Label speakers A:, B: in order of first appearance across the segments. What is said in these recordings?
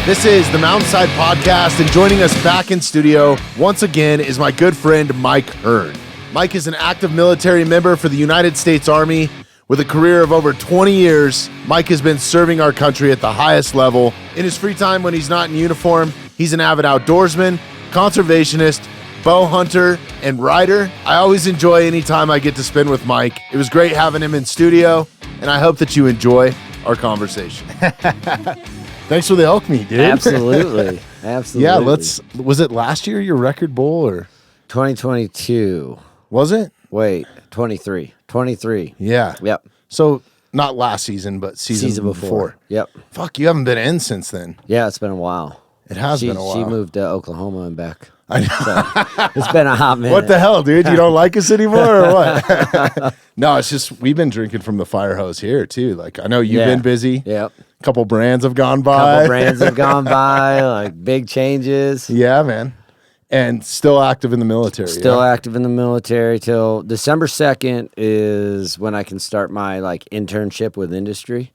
A: This is the Mountainside Podcast, and joining us back in studio once again is my good friend Mike Herne. Mike is an active military member for the United States Army. With a career of over 20 years, Mike has been serving our country at the highest level. In his free time when he's not in uniform, he's an avid outdoorsman, conservationist, bow hunter, and rider. I always enjoy any time I get to spend with Mike. It was great having him in studio, and I hope that you enjoy our conversation. Thanks for the elk meat, dude.
B: Absolutely.
A: Yeah, was it last year your record bull or
B: 2022?
A: Was it?
B: Wait, 23.
A: Yeah.
B: Yep.
A: So not last season, but season before.
B: Yep.
A: Fuck, you haven't been in since then.
B: Yeah, it's been a while.
A: It has been a while.
B: She moved to Oklahoma and back.
A: I know.
B: So it's been a hot minute.
A: What the hell, dude? You don't like us anymore or what? No, it's just we've been drinking from the fire hose here too. Like I know you've been busy.
B: Yep.
A: A couple brands have gone by.
B: Like big changes.
A: Yeah, man. And still active in the military.
B: Active in the military till December 2nd is when I can start my internship with industry.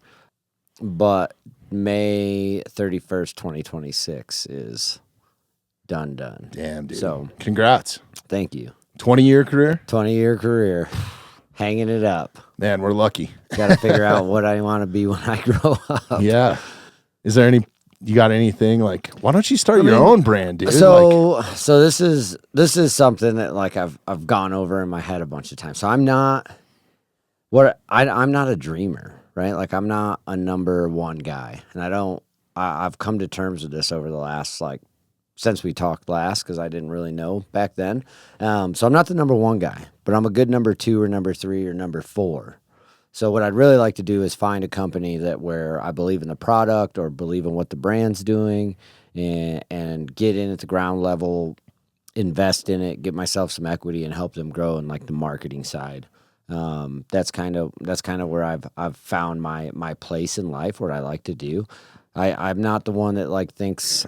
B: But May 31st, 2026 is done.
A: Damn, dude.
B: So
A: congrats.
B: Thank you.
A: 20-year career?
B: 20-year career. Hanging it up.
A: Man, we're lucky.
B: Got to figure out what I want to be when I grow up.
A: Yeah. Is there you got anything why don't you start your own brand, dude?
B: So this is something that I've gone over in my head a bunch of times. So I'm not a dreamer, right? I'm not a number one guy. And I've come to terms with this over the last since we talked last, because I didn't really know back then. So I'm not the number one guy, but I'm a good number two or number three or number four. So what I'd really like to do is find a company where I believe in the product or believe in what the brand's doing and get in at the ground level, invest in it, get myself some equity and help them grow in the marketing side. That's kind of where I've found my place in life, what I like to do. I'm not the one that thinks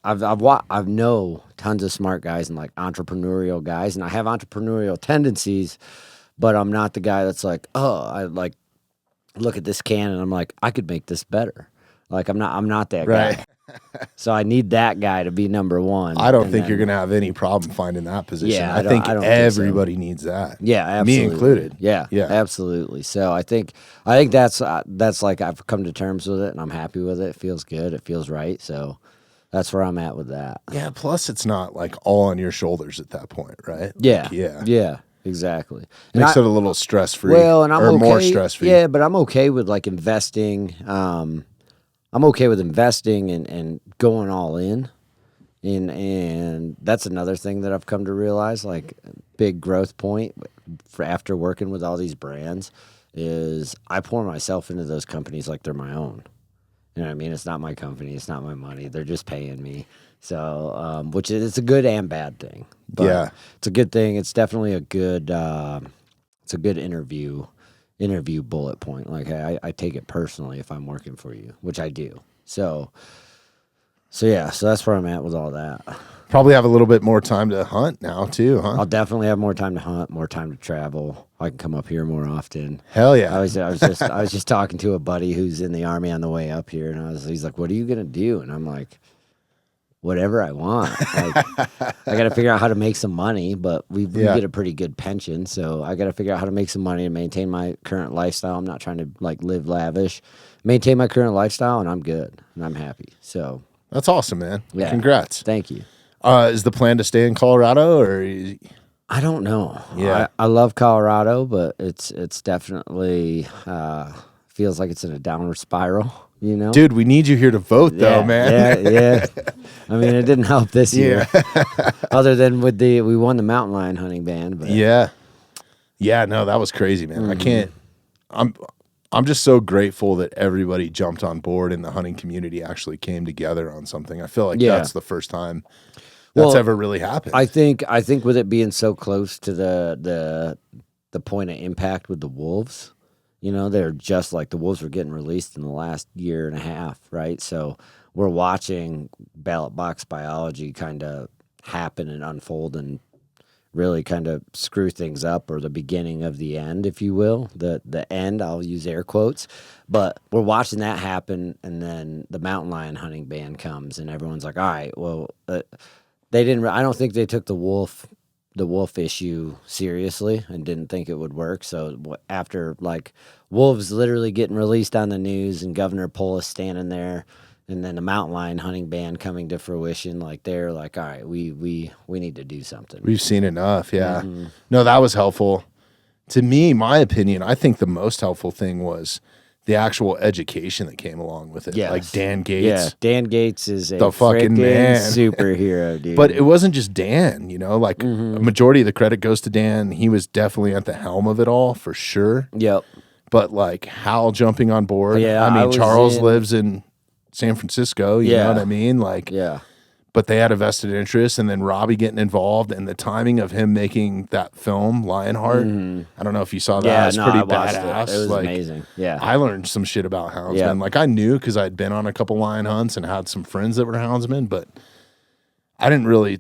B: I've know tons of smart guys and entrepreneurial guys, and I have entrepreneurial tendencies. But I'm not the guy that's I look at this can and I'm I could make this better. I'm not that guy. So I need that guy to be number one.
A: I don't think you're going to have any problem finding that position.
B: Yeah,
A: I think everybody needs that.
B: Yeah, absolutely.
A: Me included.
B: Yeah, absolutely. So I think that's I've come to terms with it and I'm happy with it. It feels good. It feels right. So that's where I'm at with that.
A: Yeah. Plus, it's not all on your shoulders at that point, right?
B: Yeah.
A: Yeah.
B: Exactly.
A: Makes it a little stress-free.
B: Well, and I'm okay,
A: more stress-free.
B: Yeah, but I'm okay with investing. I'm okay with investing and going all in. And that's another thing that I've come to realize, big growth point after working with all these brands is I pour myself into those companies like they're my own. You know what I mean? It's not my company. It's not my money. They're just paying me. So, which is a good and bad thing. But
A: yeah,
B: it's a good thing. It's definitely a good. It's a good interview bullet point. I take it personally if I'm working for you, which I do. So yeah. So that's where I'm at with all that.
A: Probably have a little bit more time to hunt now too, huh?
B: I'll definitely have more time to hunt, more time to travel. I can come up here more often.
A: Hell yeah!
B: I was just talking to a buddy who's in the Army on the way up here, and he's like, "What are you gonna do?" And I'm like, whatever I want. I got to figure out how to make some money, but we get a pretty good pension. So I got to figure out how to make some money and maintain my current lifestyle. I'm not trying to live lavish, maintain my current lifestyle, and I'm good and I'm happy. So
A: that's awesome, man.
B: Yeah.
A: Congrats.
B: Thank you.
A: Is the plan to stay in Colorado or?
B: I don't know.
A: Yeah.
B: I love Colorado, but it's definitely feels like it's in a downward spiral. You know?
A: Dude, we need you here to vote, though, man.
B: Yeah. I mean, it didn't help this year, other than we won the mountain lion hunting ban. But
A: yeah, no, that was crazy, man. Mm-hmm. I'm just so grateful that everybody jumped on board and the hunting community actually came together on something. I feel like that's the first time that's ever really happened.
B: I think with it being so close to the point of impact with the wolves. They're just the wolves were getting released in the last year and a half, right? So we're watching ballot box biology kind of happen and unfold in really kind of screw things up, or the beginning of the end, if you will. The end, I'll use air quotes. But we're watching that happen, and then the mountain lion hunting ban comes, and everyone's like, all right, well, they didn't. I don't think they took the wolf issue seriously and didn't think it would work. So after like wolves literally getting released on the news and Governor Polis standing there, and then the mountain lion hunting ban coming to fruition, like they're like, all right, we need to do something.
A: We've seen enough. Yeah. No, that was helpful. To me, my opinion, I think the most helpful thing was the actual education that came along with it.
B: Yes.
A: Like Dan Gates.
B: Yeah, Dan Gates is
A: the fucking man.
B: Superhero, dude.
A: But it wasn't just Dan, you know, like a majority of the credit goes to Dan. He was definitely at the helm of it all for sure.
B: Yep.
A: But like Hal jumping on board.
B: Yeah,
A: I mean, Charles lives in San Francisco, you know what I mean? Like,
B: yeah.
A: But they had a vested interest, and then Robbie getting involved, and the timing of him making that film, Lionheart. I don't know if you saw that.
B: Yeah,
A: It's pretty
B: I watched
A: badass.
B: It was
A: like,
B: amazing. Yeah.
A: I learned some shit about houndsmen.
B: Yeah.
A: Like I knew because I'd been on a couple lion hunts and had some friends that were houndsmen, but I didn't really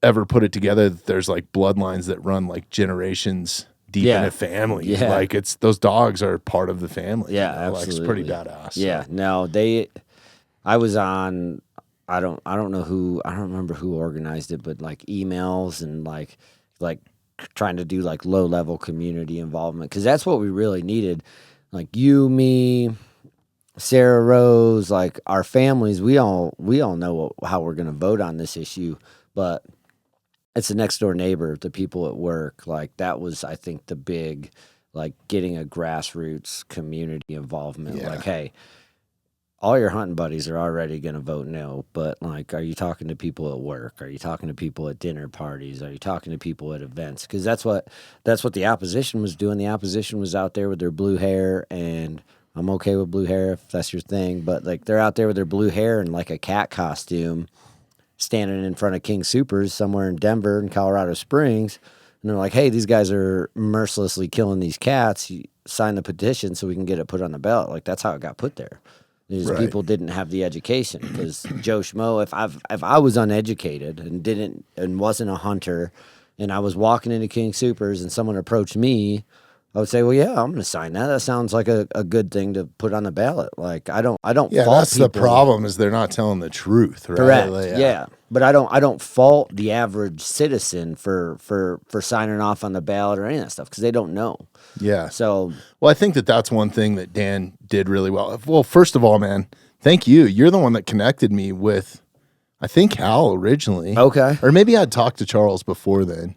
A: ever put it together that there's like bloodlines that run like generations deep in a family.
B: Yeah.
A: Like it's those dogs are part of the family.
B: Yeah,
A: you know? Like,
B: absolutely.
A: it's pretty badass.
B: Yeah. No, I was on. I don't know who. I don't remember who organized it, but like emails and like trying to do like low level community involvement, because that's what we really needed. Like you, me, Sarah Rose, like our families, we all know how we're gonna vote on this issue, but it's the next door neighbor, the people at work. Like that was, I think, the big, like getting a grassroots community involvement.
A: Yeah.
B: Like, hey, all your hunting buddies are already going to vote no, but like, are you talking to people at work? Are you talking to people at dinner parties? Are you talking to people at events? Because that's what the opposition was doing. The opposition was out there with their blue hair, and I'm okay with blue hair if that's your thing, but like they're out there with their blue hair and like a cat costume, standing in front of King Supers somewhere in Denver and Colorado Springs, and they're like, hey, these guys are mercilessly killing these cats. You sign the petition so we can get it put on the ballot. Like that's how it got put there. These people didn't have the education, because Joe Schmo, if I was uneducated and wasn't a hunter, and I was walking into King Supers and someone approached me, I would say, well, yeah, I'm going to sign that. That sounds like a good thing to put on the ballot. Like I don't
A: Yeah,
B: fault
A: that's
B: people.
A: the problem, is they're not telling the truth, right?
B: Correct.
A: Like,
B: yeah. But I don't fault the average citizen for signing off on the ballot or any of that stuff, because they don't know.
A: Yeah.
B: So,
A: well, I think that's one thing that Dan did really well. Well, first of all, man, thank you. You're the one that connected me with, I think, Hal originally.
B: okay.
A: Or maybe I'd talked to Charles before then.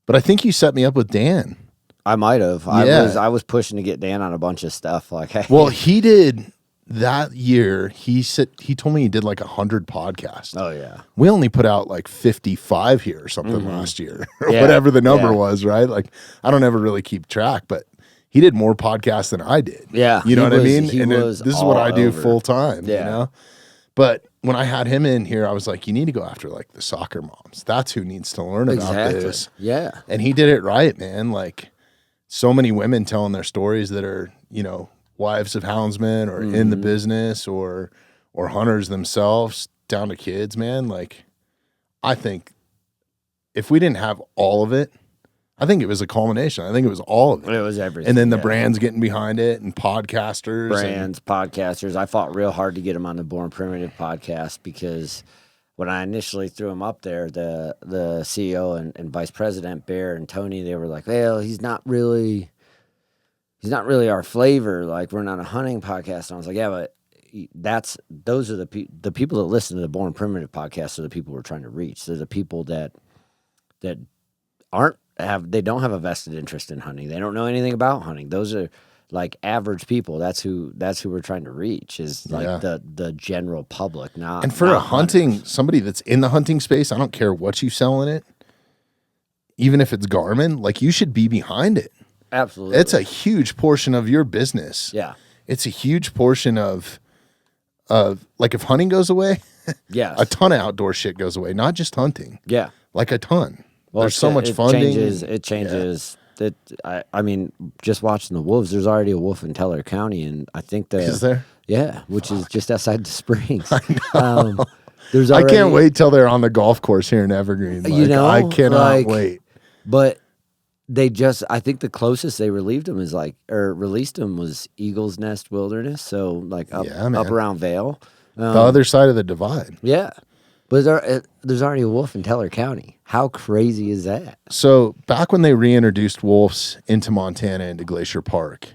A: But I think you set me up with Dan.
B: I might have.
A: Yeah.
B: I was pushing to get Dan on a bunch of stuff. Like, hey.
A: Well, he did that year. He told me he did like 100 podcasts.
B: Oh yeah.
A: We only put out like 55 here or something last year, or
B: Yeah.
A: whatever the number
B: Yeah.
A: was, right? Like I don't ever really keep track, but he did more podcasts than I did.
B: Yeah.
A: You know what I mean?
B: He
A: And
B: was
A: this is what I do
B: over.
A: full time,
B: Yeah.
A: you know? But when I had him in here, I was like, you need to go after like the soccer moms. That's who needs to learn about
B: Exactly.
A: this.
B: Yeah.
A: And he did it right, man. Like so many women telling their stories that are, you know, wives of houndsmen or in the business or hunters themselves, down to kids, man. Like, I think if we didn't have all of it, I think it was a culmination. I think it was all of it.
B: It was everything.
A: And then the
B: yeah.
A: brands getting behind it and podcasters.
B: Brands, podcasters. I fought real hard to get him on the Born Primitive podcast, because when I initially threw him up there, the CEO and vice president, Bear and Tony, they were like, well, he's not really our flavor. Like, we're not a hunting podcast. And I was like, yeah, but those are the people that listen to the Born Primitive podcast are the people we're trying to reach. They're the people that don't have a vested interest in hunting. They don't know anything about hunting. Those are like average people. That's who we're trying to reach, is like the general public, not.
A: And for
B: not
A: a hunting,
B: hunters.
A: somebody that's in the hunting space, I don't care what you sell in it, even if it's Garmin, like you should be behind it.
B: Absolutely.
A: It's a huge portion of your business.
B: Yeah.
A: It's a huge portion of like if hunting goes away,
B: Yes.
A: a ton of outdoor shit goes away, not just hunting.
B: Yeah.
A: Like a ton.
B: Well,
A: There's so much funding.
B: It changes. I mean, just watching the wolves, there's already a wolf in Teller County, and I think
A: Is there?
B: Yeah, which is just outside the Springs.
A: I know.
B: There's
A: I
B: already,
A: can't wait till they're on the golf course here in Evergreen. Like,
B: You know,
A: I cannot
B: like,
A: wait.
B: But I think the closest they released them was Eagle's Nest Wilderness. So like up around Vail.
A: The other side of the divide.
B: Yeah. But there's already a wolf in Teller County. How crazy is that?
A: So back when they reintroduced wolves into Montana, into Glacier Park,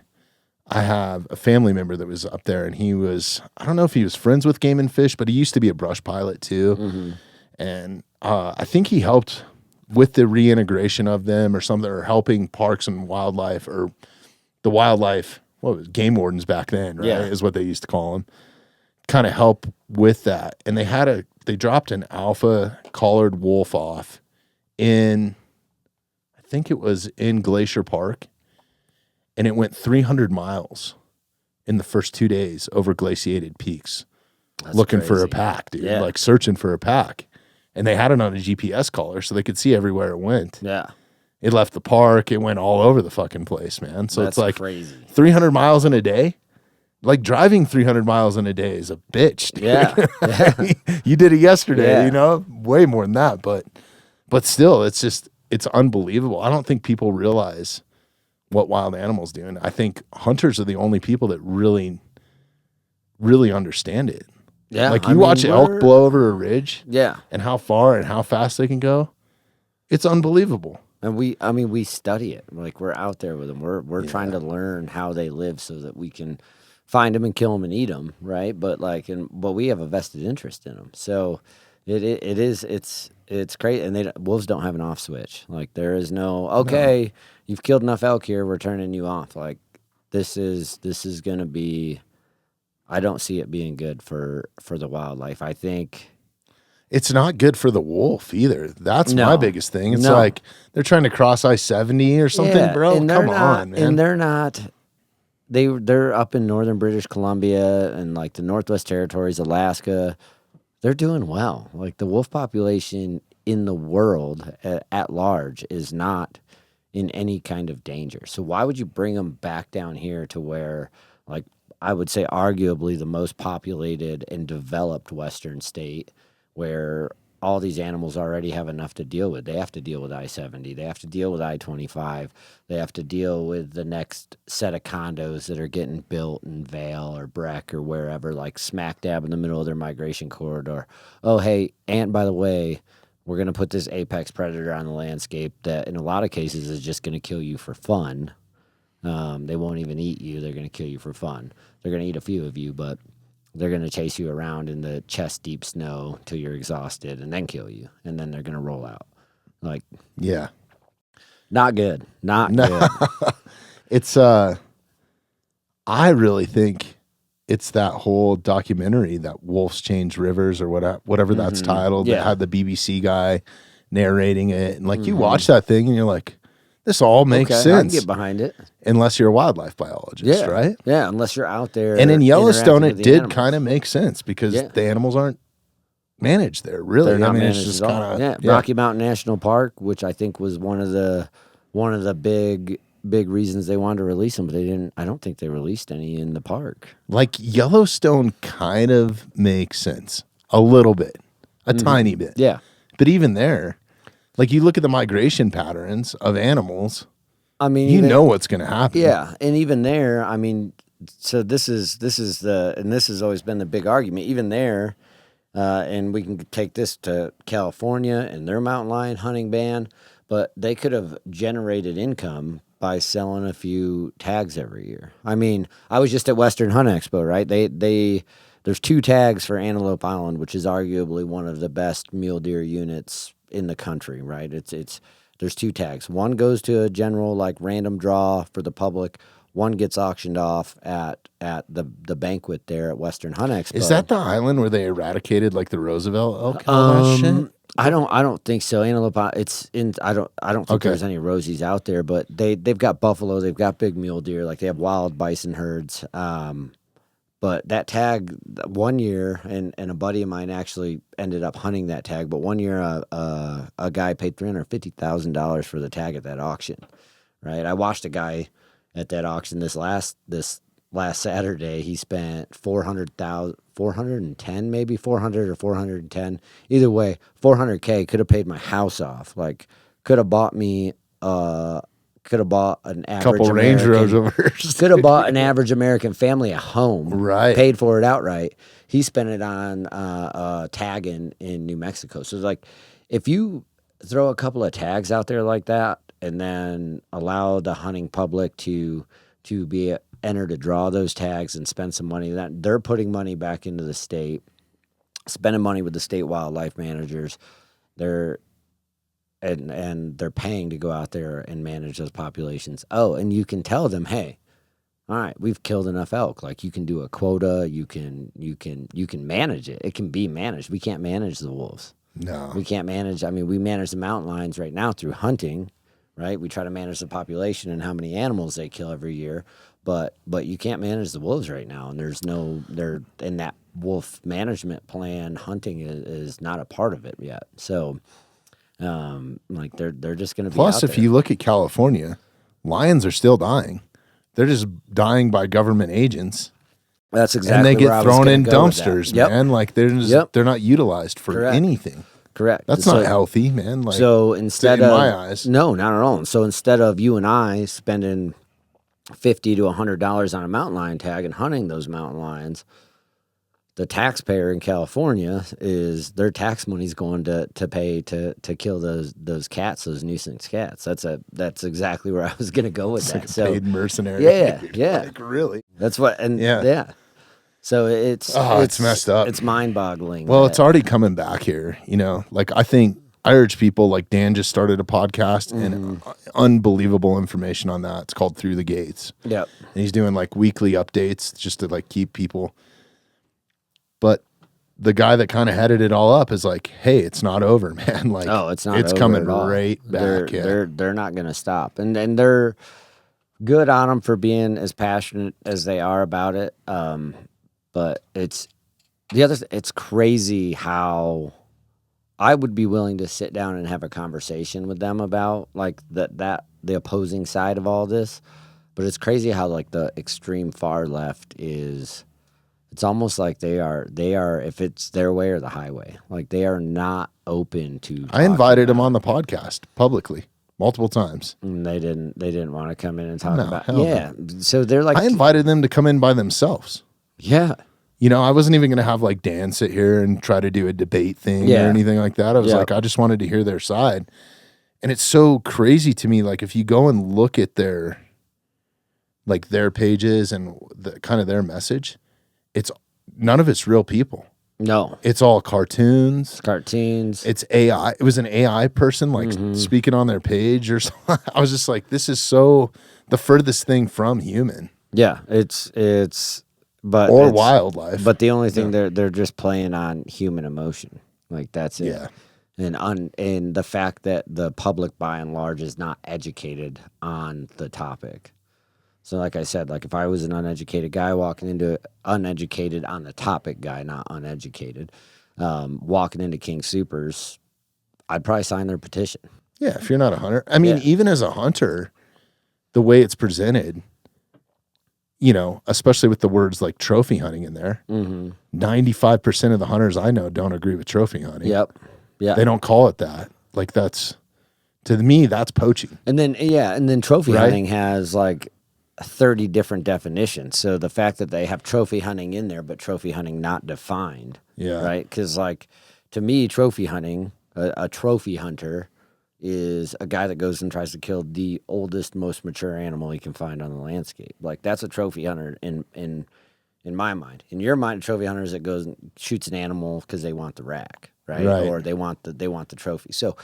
A: I have a family member that was up there, and I don't know if he was friends with Game and Fish, but he used to be a brush pilot too. Mm-hmm. And I think he helped with the reintegration of them or something, or helping parks and wildlife, or the wildlife, game wardens back then, right? Yeah. Is what they used to call them. Kind of help with that. And they dropped an alpha collared wolf off I think it was in Glacier Park, and it went 300 miles in the first 2 days over glaciated peaks. That's looking crazy. For a pack, dude. Yeah. Like searching for a pack. And they had it on a GPS collar so they could see everywhere it went.
B: Yeah.
A: It left the park. It went all over the fucking place, man. So
B: that's
A: it's like
B: crazy.
A: 300 miles in a day. Like driving 300 miles in a day is a bitch, dude.
B: Yeah.
A: You did it yesterday, way more than that. But still, it's unbelievable. I don't think people realize what wild animals do. And I think hunters are the only people that really, really understand it.
B: Yeah.
A: Like watch elk blow over a ridge.
B: Yeah.
A: And how far and how fast they can go. It's unbelievable.
B: And we study it. Like we're out there with them. We're trying to learn how they live so that we can find them and kill them and eat them, right? But we have a vested interest in them. So it's great. And wolves don't have an off switch. Like there is no, you've killed enough elk here, we're turning you off. Like this is going to be, I don't see it being good for the wildlife. I think
A: it's not good for the wolf either. That's my biggest thing. It's like they're trying to cross I-70 or something, bro. Come on, man.
B: And they're not. They're up in northern British Columbia and like the Northwest Territories, Alaska. They're doing well. Like the wolf population in the world at large is not in any kind of danger. So why would you bring them back down here to where, like, I would say arguably the most populated and developed Western state, where all these animals already have enough to deal with? They have to deal with I-70. They have to deal with I-25. They have to deal with the next set of condos that are getting built in Vail or Breck or wherever, like smack dab in the middle of their migration corridor. Oh, hey, and by the way, we're going to put this apex predator on the landscape that in a lot of cases is just going to kill you for fun. They won't even eat you. They're going to kill you for fun. They're going to eat a few of you, but they're going to chase you around in the chest-deep snow till you're exhausted and then kill you, and then they're going to roll out. Like,
A: yeah.
B: Not good. Not good.
A: It's, I really think it's that whole documentary, that Wolves Change Rivers or whatever that's titled, that had the BBC guy narrating it. And like, you watch that thing and you're like, this all makes sense. I
B: can get behind it.
A: Unless you're a wildlife biologist, right?
B: Yeah, unless you're out there.
A: And in Yellowstone, it did kind of make sense because the animals aren't managed there, really.
B: They're not managed
A: it's just
B: at all.
A: kind of
B: Rocky Mountain National Park, which I think was one of the big reasons they wanted to release them, but they didn't. I don't think they released any in the park.
A: Like Yellowstone kind of makes sense a little bit, a tiny bit.
B: Yeah, but
A: even there. Like, you look at the migration patterns of animals,
B: I mean,
A: you know what's going to happen.
B: Yeah, and even there, I mean, so this has always been the big argument. Even there, and we can take this to California and their mountain lion hunting ban, but they could have generated income by selling a few tags every year. I mean, I was just at Western Hunt Expo, right? There's 2 tags for Antelope Island, which is arguably one of the best mule deer units in the country, right? There's 2 tags. One goes to a general like random draw for the public. One gets auctioned off at the banquet there at Western Hunt Expo.
A: Is that the island where they eradicated like the Roosevelt elk? All that shit?
B: I don't think so. Antelope, it's in. I don't think there's any Rosies out there, but they've got buffalo, they've got big mule deer, like they have wild bison herds. But that tag, one year, and a buddy of mine actually ended up hunting that tag. But one year, a guy paid $350,000 for the tag at that auction. Right, I watched a guy at that auction this last Saturday. He spent $410, maybe 400 or 410. Either way, $400K could have paid my house off. Like could have bought me could have bought an average
A: Couple Range
B: American,
A: Rovers.
B: could have bought an average American family a home,
A: Right.
B: paid for it outright. He spent it on tagging in New Mexico. So like, if you throw a couple of tags out there like that, and then allow the hunting public to be entered to draw those tags and spend some money, that they're putting money back into the state, spending money with the state wildlife managers. They're paying to go out there and manage those populations. Oh, and you can tell them, hey, all right, we've killed enough elk. Like, you can do a quota. You can manage it. It can be managed. We can't manage the wolves.
A: No,
B: we can't manage. I mean, we manage the mountain lions right now through hunting, right? We try to manage the population and how many animals they kill every year, but you can't manage the wolves right now. And they're in that wolf management plan. Hunting is not a part of it yet. So, like, they're just going to be
A: plus,
B: out
A: if
B: there.
A: you look at California, lions are still dying. They're just dying by government agents.
B: That's exactly.
A: And they
B: where I
A: get
B: was
A: thrown
B: gonna
A: in
B: go with that.
A: dumpsters,
B: Yep.
A: man. Like, they're not utilized for
B: Correct.
A: anything.
B: Correct.
A: That's
B: So-
A: not healthy, man. Like,
B: So instead
A: in
B: of
A: my eyes.
B: no, not at all. So instead of you and I spending $50 to $100 on a mountain lion tag and hunting those mountain lions, the taxpayer in California is their tax money's going to pay to kill those cats, those nuisance cats. That's exactly where I was going to go with
A: It's
B: that.
A: like a
B: So
A: paid mercenary.
B: yeah, yeah.
A: Like, really?
B: That's what. And yeah. So it's
A: messed up.
B: It's mind-boggling.
A: Well,
B: that-
A: it's already coming back here. You know, like, I urge people, like, Dan just started a podcast and unbelievable information on that. It's called Through the Gates.
B: Yep.
A: And he's doing like weekly updates just to like keep people. But the guy that kind of headed it all up is like, hey, it's not over, man. Like,
B: it's not.
A: It's
B: over
A: coming
B: at all.
A: right back.
B: They're not going to stop, and they're good on them for being as passionate as they are about it. But it's it's crazy how I would be willing to sit down and have a conversation with them about like the opposing side of all this. But it's crazy how like the extreme far left is. It's almost like they are if it's their way or the highway. Like, they are not open to.
A: I invited him on the podcast publicly multiple times.
B: And they didn't want to come in and talk
A: No,
B: about.
A: hell
B: Yeah. So they're like,
A: I invited them to come in by themselves.
B: yeah.
A: You know, I wasn't even going to have like Dan sit here and try to do a debate thing or anything like that. I was like, I just wanted to hear their side. And it's so crazy to me. Like, if you go and look at their pages and the kind of their message, it's none of it's real people.
B: No.
A: It's all cartoons.
B: Cartoons.
A: It's AI. It was an AI person like speaking on their page or something. I was just like, this is so the furthest thing from human.
B: Yeah. It's
A: Or wildlife.
B: But the only thing they're just playing on human emotion. Like, that's it.
A: Yeah.
B: And the fact that the public by and large is not educated on the topic. So like I said, like, if I was an uneducated guy walking into uneducated on the topic guy, not uneducated, walking into King Supers, I'd probably sign their petition.
A: Yeah, if you're not a hunter. I mean, even as a hunter, the way it's presented, you know, especially with the words like trophy hunting in there, 95% of the hunters I know don't agree with trophy hunting.
B: Yep. Yeah.
A: They don't call it that. Like, that's, to me, that's poaching.
B: And then trophy hunting has like 30 different definitions. So the fact that they have trophy hunting in there, but trophy hunting not defined.
A: Yeah.
B: Right? Because, like, to me, trophy hunting, a trophy hunter is a guy that goes and tries to kill the oldest, most mature animal he can find on the landscape. Like, that's a trophy hunter in my mind. In your mind, a trophy hunter is that goes and shoots an animal because they want the rack, right? Or they want the trophy. So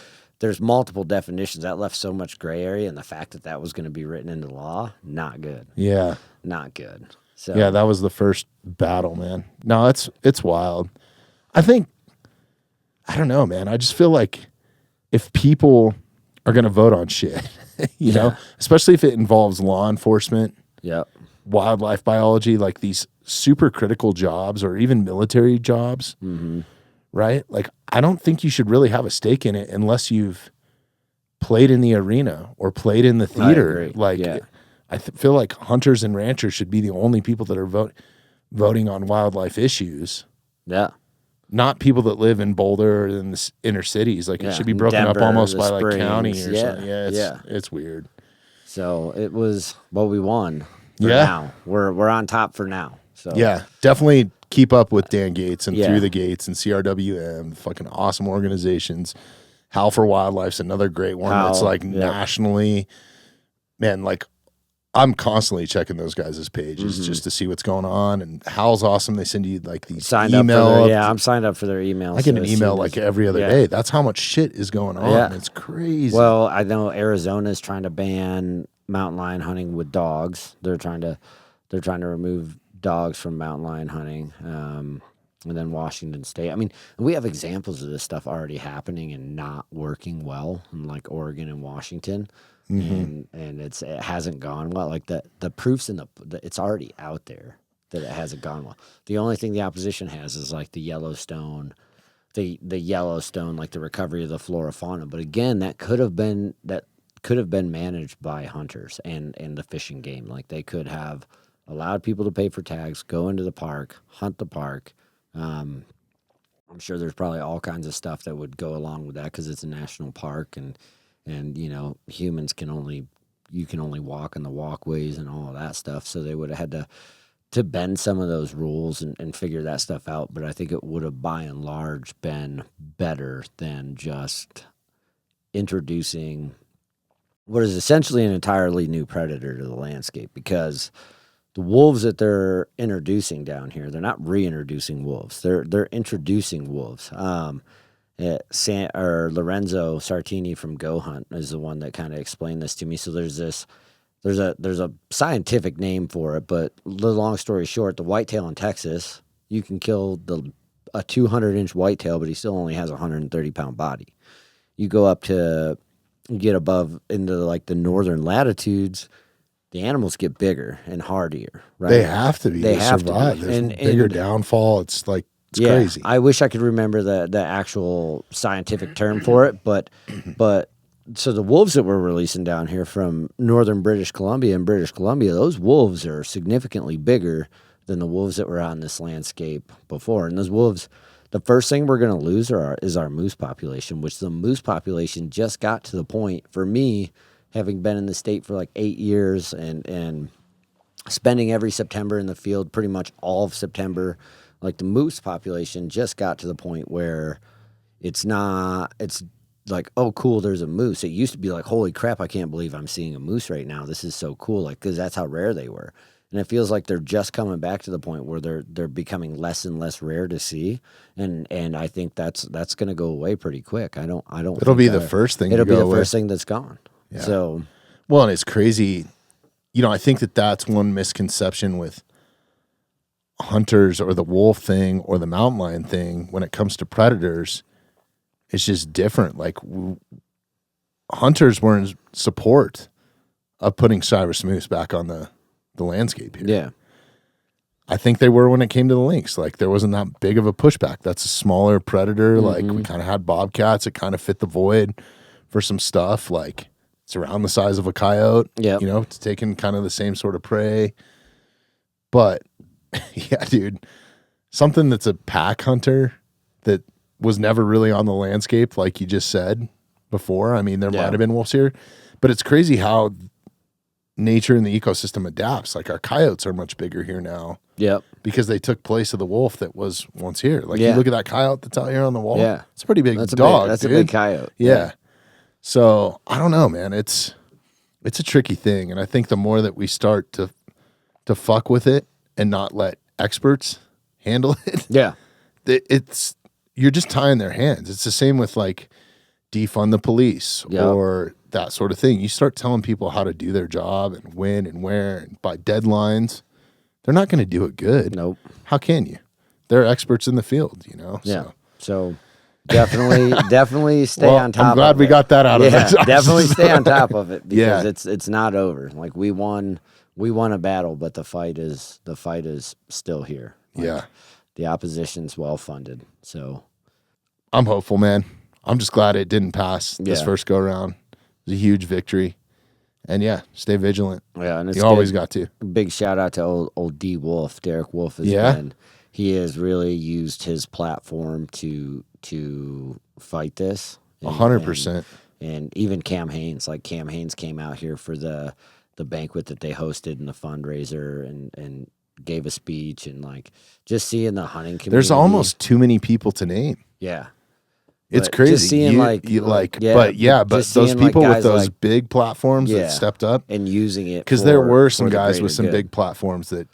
B: there's multiple definitions. That left so much gray area, and the fact that was going to be written into law, not good.
A: Yeah.
B: Not good. So
A: Yeah, that was the first battle, man. No, it's wild. I don't know, man. I just feel like if people are going to vote on shit, you know, especially if it involves law enforcement, wildlife biology, like these super critical jobs or even military jobs, right? Like, I don't think you should really have a stake in it unless you've played in the arena or played in the theater. Like, I feel like hunters and ranchers should be the only people that are voting on wildlife issues.
B: Yeah.
A: not people that live in Boulder or in the inner cities. Like, it should be broken
B: Denver,
A: up almost by
B: Springs,
A: like county or something.
B: Yeah,
A: It's weird.
B: So it was, well, we won. For
A: Yeah.
B: now. We're on top for now. So
A: Yeah, definitely keep up with Dan Gates and
B: Yeah.
A: Through the Gates and CRWM, fucking awesome organizations. Howl for Wildlife's another great one that's like nationally, man, like I'm constantly checking those guys' pages just to see what's going on. And Howl's awesome. They send you like these email.
B: I'm signed up for their emails.
A: I get an email like every other day. That's how much shit is going on.
B: Yeah.
A: It's crazy.
B: Well, I know Arizona's trying to ban mountain lion hunting with dogs. They're trying to remove dogs from mountain lion hunting. And then Washington State. I mean, we have examples of this stuff already happening and not working well in like Oregon and Washington. And it hasn't gone well. Like the proofs in it's already out there that it hasn't gone well. The only thing the opposition has is like the Yellowstone, the Yellowstone, like the recovery of the flora fauna. But again, that could have been managed by hunters and the fishing game. Like they could have allowed people to pay for tags, go into the park, hunt the park. I'm sure there's probably all kinds of stuff that would go along with that because it's a national park and you know, humans can only walk in the walkways and all of that stuff. So they would have had to bend some of those rules and figure that stuff out. But I think it would have by and large been better than just introducing what is essentially an entirely new predator to the landscape, because the wolves that they're introducing down here, they're not reintroducing wolves. They're introducing wolves. Lorenzo Sartini from Go Hunt is the one that kind of explained this to me. So there's a scientific name for it, but the long story short, the whitetail in Texas, you can kill a 200-inch whitetail, but he still only has a 130-pound body. You go up to get above into like the northern latitudes, the animals get bigger and hardier, right?
A: They have to be.
B: They have
A: survive.
B: to be.
A: There's bigger downfall. It's like, it's crazy.
B: I wish I could remember the actual scientific term for it, but so the wolves that we're releasing down here from northern British Columbia, those wolves are significantly bigger than the wolves that were on this landscape before. And those wolves, the first thing we're going to lose is our moose population, which the moose population just got to the point, for me, having been in the state for like 8 years and spending every September in the field, pretty much all of September, like the moose population just got to the point where it's like, oh, cool, there's a moose. It used to be like, holy crap, I can't believe I'm seeing a moose right now. This is so cool, like, because that's how rare they were. And it feels like they're just coming back to the point where they're becoming less and less rare to see, and I think that's going to go away pretty quick. I don't.
A: It'll be the first thing.
B: It'll be the first thing that's gone.
A: Yeah.
B: So,
A: well, and it's crazy. You know, I think that's one misconception with hunters or the wolf thing or the mountain lion thing when it comes to predators. It's just different. Like hunters were in support of putting Cyrus moose back on the landscape here.
B: Yeah.
A: I think they were when it came to the lynx. Like there wasn't that big of a pushback. That's a smaller predator. Like we kind of had bobcats. It kind of fit the void for some stuff. Like it's around the size of a coyote.
B: Yeah.
A: You know, it's taking kind of the same sort of prey. But yeah, dude, something that's a pack hunter that was never really on the landscape, like you just said before. I mean, there might have been wolves here, but it's crazy how nature and the ecosystem adapts. Like our coyotes are much bigger here now.
B: Yep.
A: Because they took place of the wolf that was once here. Like you look at that coyote that's out here on the wall.
B: Yeah.
A: It's a pretty big dog.
B: That's
A: dude.
B: a big coyote.
A: Yeah. So I don't know, man. It's a tricky thing. And I think the more that we start to fuck with it and not let experts handle it.
B: Yeah.
A: You're just tying their hands. It's the same with like defund the police or that sort of thing. You start telling people how to do their job and when and where and by deadlines. They're not going to do it good.
B: Nope.
A: How can you? They're experts in the field, you know?
B: Yeah. So definitely stay on top of it.
A: I'm glad we got that out of it.
B: Definitely stay on top of it because it's not over. Like we won a battle, but the fight is still here. Like, the opposition's well funded. So
A: I'm hopeful, man. I'm just glad it didn't pass this first go around. It was a huge victory. And yeah, stay vigilant.
B: Yeah, and it's
A: You always got to.
B: Big shout out to old D Wolf, Derek Wolf. He has really used his platform to fight this.
A: 100%.
B: And even Cam Haynes, like Cam Haynes came out here for the banquet that they hosted and the fundraiser and gave a speech, and like just seeing the hunting community.
A: There's almost too many people to name.
B: Yeah.
A: It's crazy.
B: Just seeing
A: but those people with those big platforms that stepped up
B: and using it,
A: because there were some guys with some big platforms that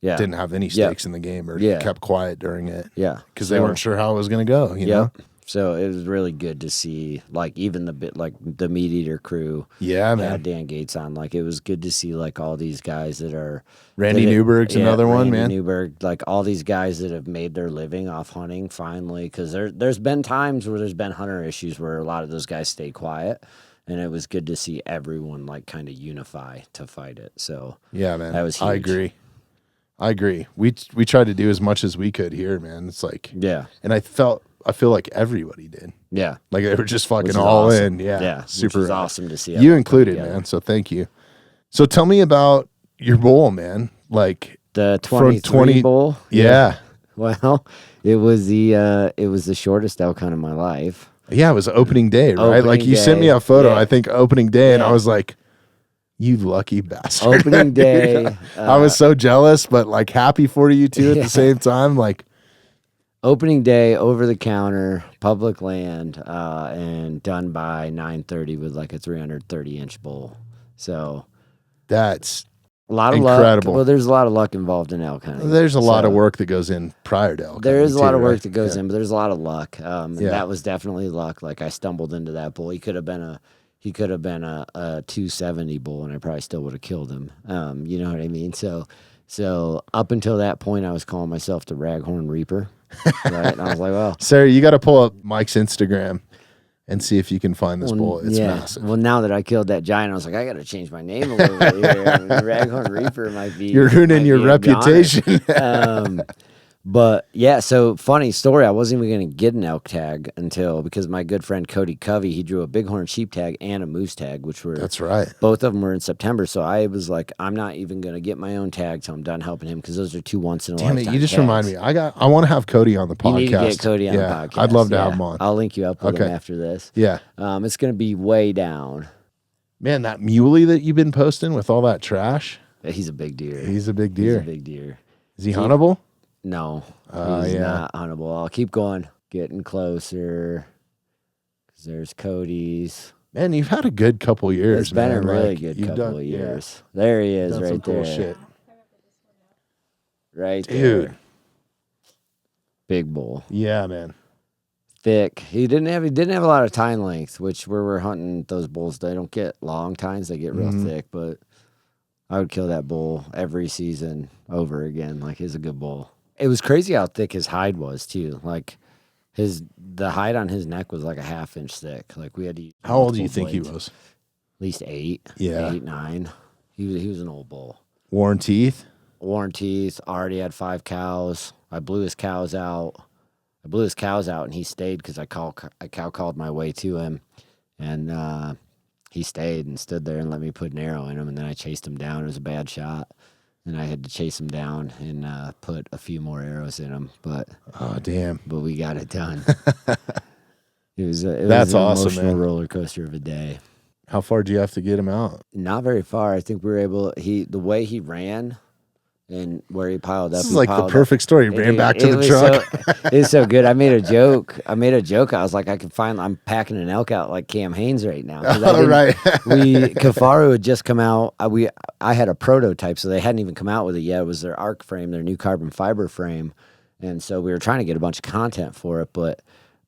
A: didn't have any stakes in the game or kept quiet during it.
B: Yeah,
A: because they weren't sure how it was going to go. You know.
B: So it was really good to see, like even the Meat Eater crew.
A: Yeah, man.
B: Had Dan Gates on. Like it was good to see like all these guys that are
A: Randy Newberg's another one, man.
B: Newberg, like all these guys that have made their living off hunting finally, because there's been times where there's been hunter issues where a lot of those guys stay quiet, and it was good to see everyone like kind of unify to fight it. So
A: yeah, man,
B: that was huge.
A: I agree. We tried to do as much as we could here, man. It's like and I feel like everybody did.
B: Yeah.
A: Like they were just fucking all in. Yeah.
B: Yeah.
A: Super.
B: Which was awesome to see.
A: You included, man. So thank you. So tell me about your bull, man. Like
B: the 23 bull.
A: Yeah.
B: Well, it was the shortest elk hunt of my life.
A: Yeah. It was opening day, right? Like you sent me a photo, I think opening day, and I was like, you lucky bastard.
B: Opening day.
A: I was so jealous, but like happy for you too at the same time. Like,
B: opening day, over the counter, public land, and done by 9:30 with like a 330-inch bull. So
A: that's
B: a lot of
A: incredible.
B: Luck. Well, there's a lot of luck involved in elk hunting.
A: There's a lot of work that goes in prior to elk hunting.
B: There is a lot of work that goes in, but there's a lot of luck. And that was definitely luck. Like I stumbled into that bull. He could have been a 270 bull, and I probably still would have killed him. You know what I mean? So up until that point, I was calling myself the Raghorn Reaper. Right, and I was like, well,
A: Sarah, you got to pull up Mike's Instagram and see if you can find this bull. It's massive.
B: Well, now that I killed that giant, I was like, I got to change my name a little bit here. I mean, Raghorn Reaper might be.
A: You're ruining your reputation.
B: But yeah, so funny story. I wasn't even going to get an elk tag because my good friend Cody Covey, he drew a bighorn sheep tag and a moose tag,
A: that's right.
B: Both of them were in September. So I was like, I'm not even going to get my own tag till I'm done helping him, because those are 2 once in a lifetime.
A: Damn it! You just
B: tags.
A: remind me. I want to have Cody on the podcast.
B: You need to get Cody on the podcast.
A: I'd love to have him on.
B: I'll link you up with him after this.
A: Yeah.
B: It's going to be way down.
A: Man, that muley that you've been posting with all that trash.
B: He's a big dear.
A: He's a big deer. Is he huntable?
B: No, he's not huntable. I'll keep going, getting closer. 'Cause there's Cody's.
A: Man, you've had a good couple years.
B: It's been a really good couple of years. Yeah. There he is, right there. Cool shit. Right there. Dude. Big bull.
A: Yeah, man.
B: Thick. He didn't have a lot of tine length, which where we're hunting those bulls, they don't get long tines, they get real thick, but I would kill that bull every season over again. Like, he's a good bull. It was crazy how thick his hide was too. Like the hide on his neck was like a 1/2 inch thick. Like we had to.
A: How old do you think he was?
B: At least 8.
A: Yeah,
B: 8, 9. He was an old bull.
A: Worn teeth.
B: Already had 5 cows. I blew his cows out. And he stayed because I cow called my way to him, and he stayed and stood there and let me put an arrow in him. And then I chased him down. It was a bad shot. And I had to chase him down and put a few more arrows in him, but
A: damn!
B: But we got it done. It was an
A: awesome,
B: emotional
A: man.
B: roller coaster of a day.
A: How far do you have to get him out?
B: Not very far. I think we were able. The way he ran and where he piled up.
A: This is like the perfect story. He ran back to the truck.
B: It's so good. I made a joke. I was like, I'm packing an elk out like Cam Haynes right now.
A: Right.
B: Kafaru had just come out. I had a prototype, so they hadn't even come out with it yet. It was their arc frame, their new carbon fiber frame. And so we were trying to get a bunch of content for it, but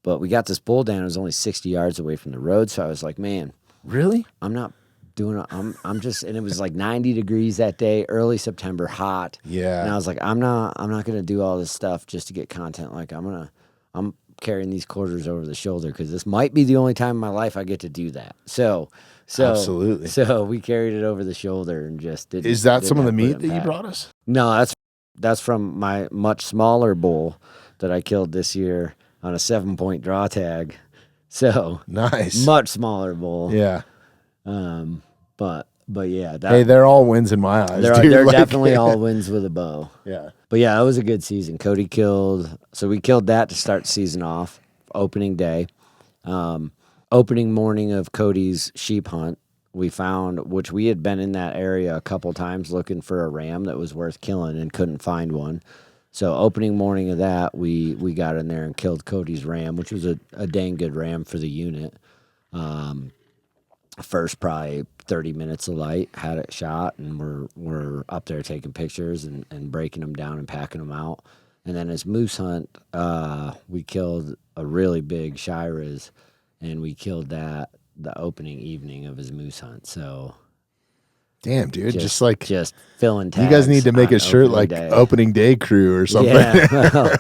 B: we got this bull down. It was only 60 yards away from the road. So I was like, man,
A: really?
B: I'm not doing it. I'm just, and it was like 90 degrees that day, early September, hot.
A: Yeah.
B: And I was like, I'm not going to do all this stuff just to get content. Like I'm carrying these quarters over the shoulder, because this might be the only time in my life I get to do that. So
A: absolutely.
B: So we carried it over the shoulder and just did.
A: Is that some of the meat that you brought us?
B: No, that's from my much smaller bull that I killed this year on a 7-point draw tag. So
A: nice,
B: much smaller bull.
A: Yeah.
B: But yeah,
A: Hey, they're all wins in my eyes, dude.
B: they're definitely all wins with a bow.
A: Yeah.
B: But yeah, it was a good season. Cody killed, so we killed that to start the season off, opening day. Opening morning of Cody's sheep hunt, we found, which we had been in that area a couple times looking for a ram that was worth killing and couldn't find one. So opening morning of that, we got in there and killed Cody's ram, which was a dang good ram for the unit. First probably 30 minutes of light, had it shot, and we're up there taking pictures and breaking them down and packing them out. And then his moose hunt, we killed a really big Shiraz, and we killed that the opening evening of his moose hunt. So
A: damn, dude, just
B: filling tags.
A: You guys need to make a shirt like
B: day.
A: Opening Day Crew or something.
B: Yeah,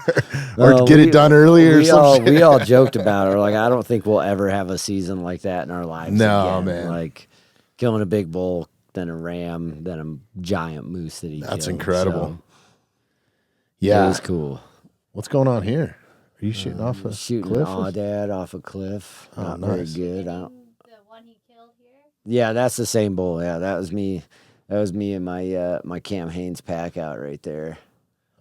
A: or get it done early or something.
B: We all joked about it. We're like, I don't think we'll ever have a season like that in our lives.
A: No,
B: again.
A: man.
B: Like killing a big bull, then a ram, then a giant moose that he killed.
A: That's incredible.
B: So,
A: yeah.
B: it was cool.
A: What's going on here? Are you shooting off a
B: Shooting
A: cliff?
B: Audad off a cliff.
A: Oh,
B: Not
A: nice.
B: very good.
C: The one he killed here?
B: Yeah, that's the same bull. Yeah, that was me. That was me and my Cam Haynes pack out right there.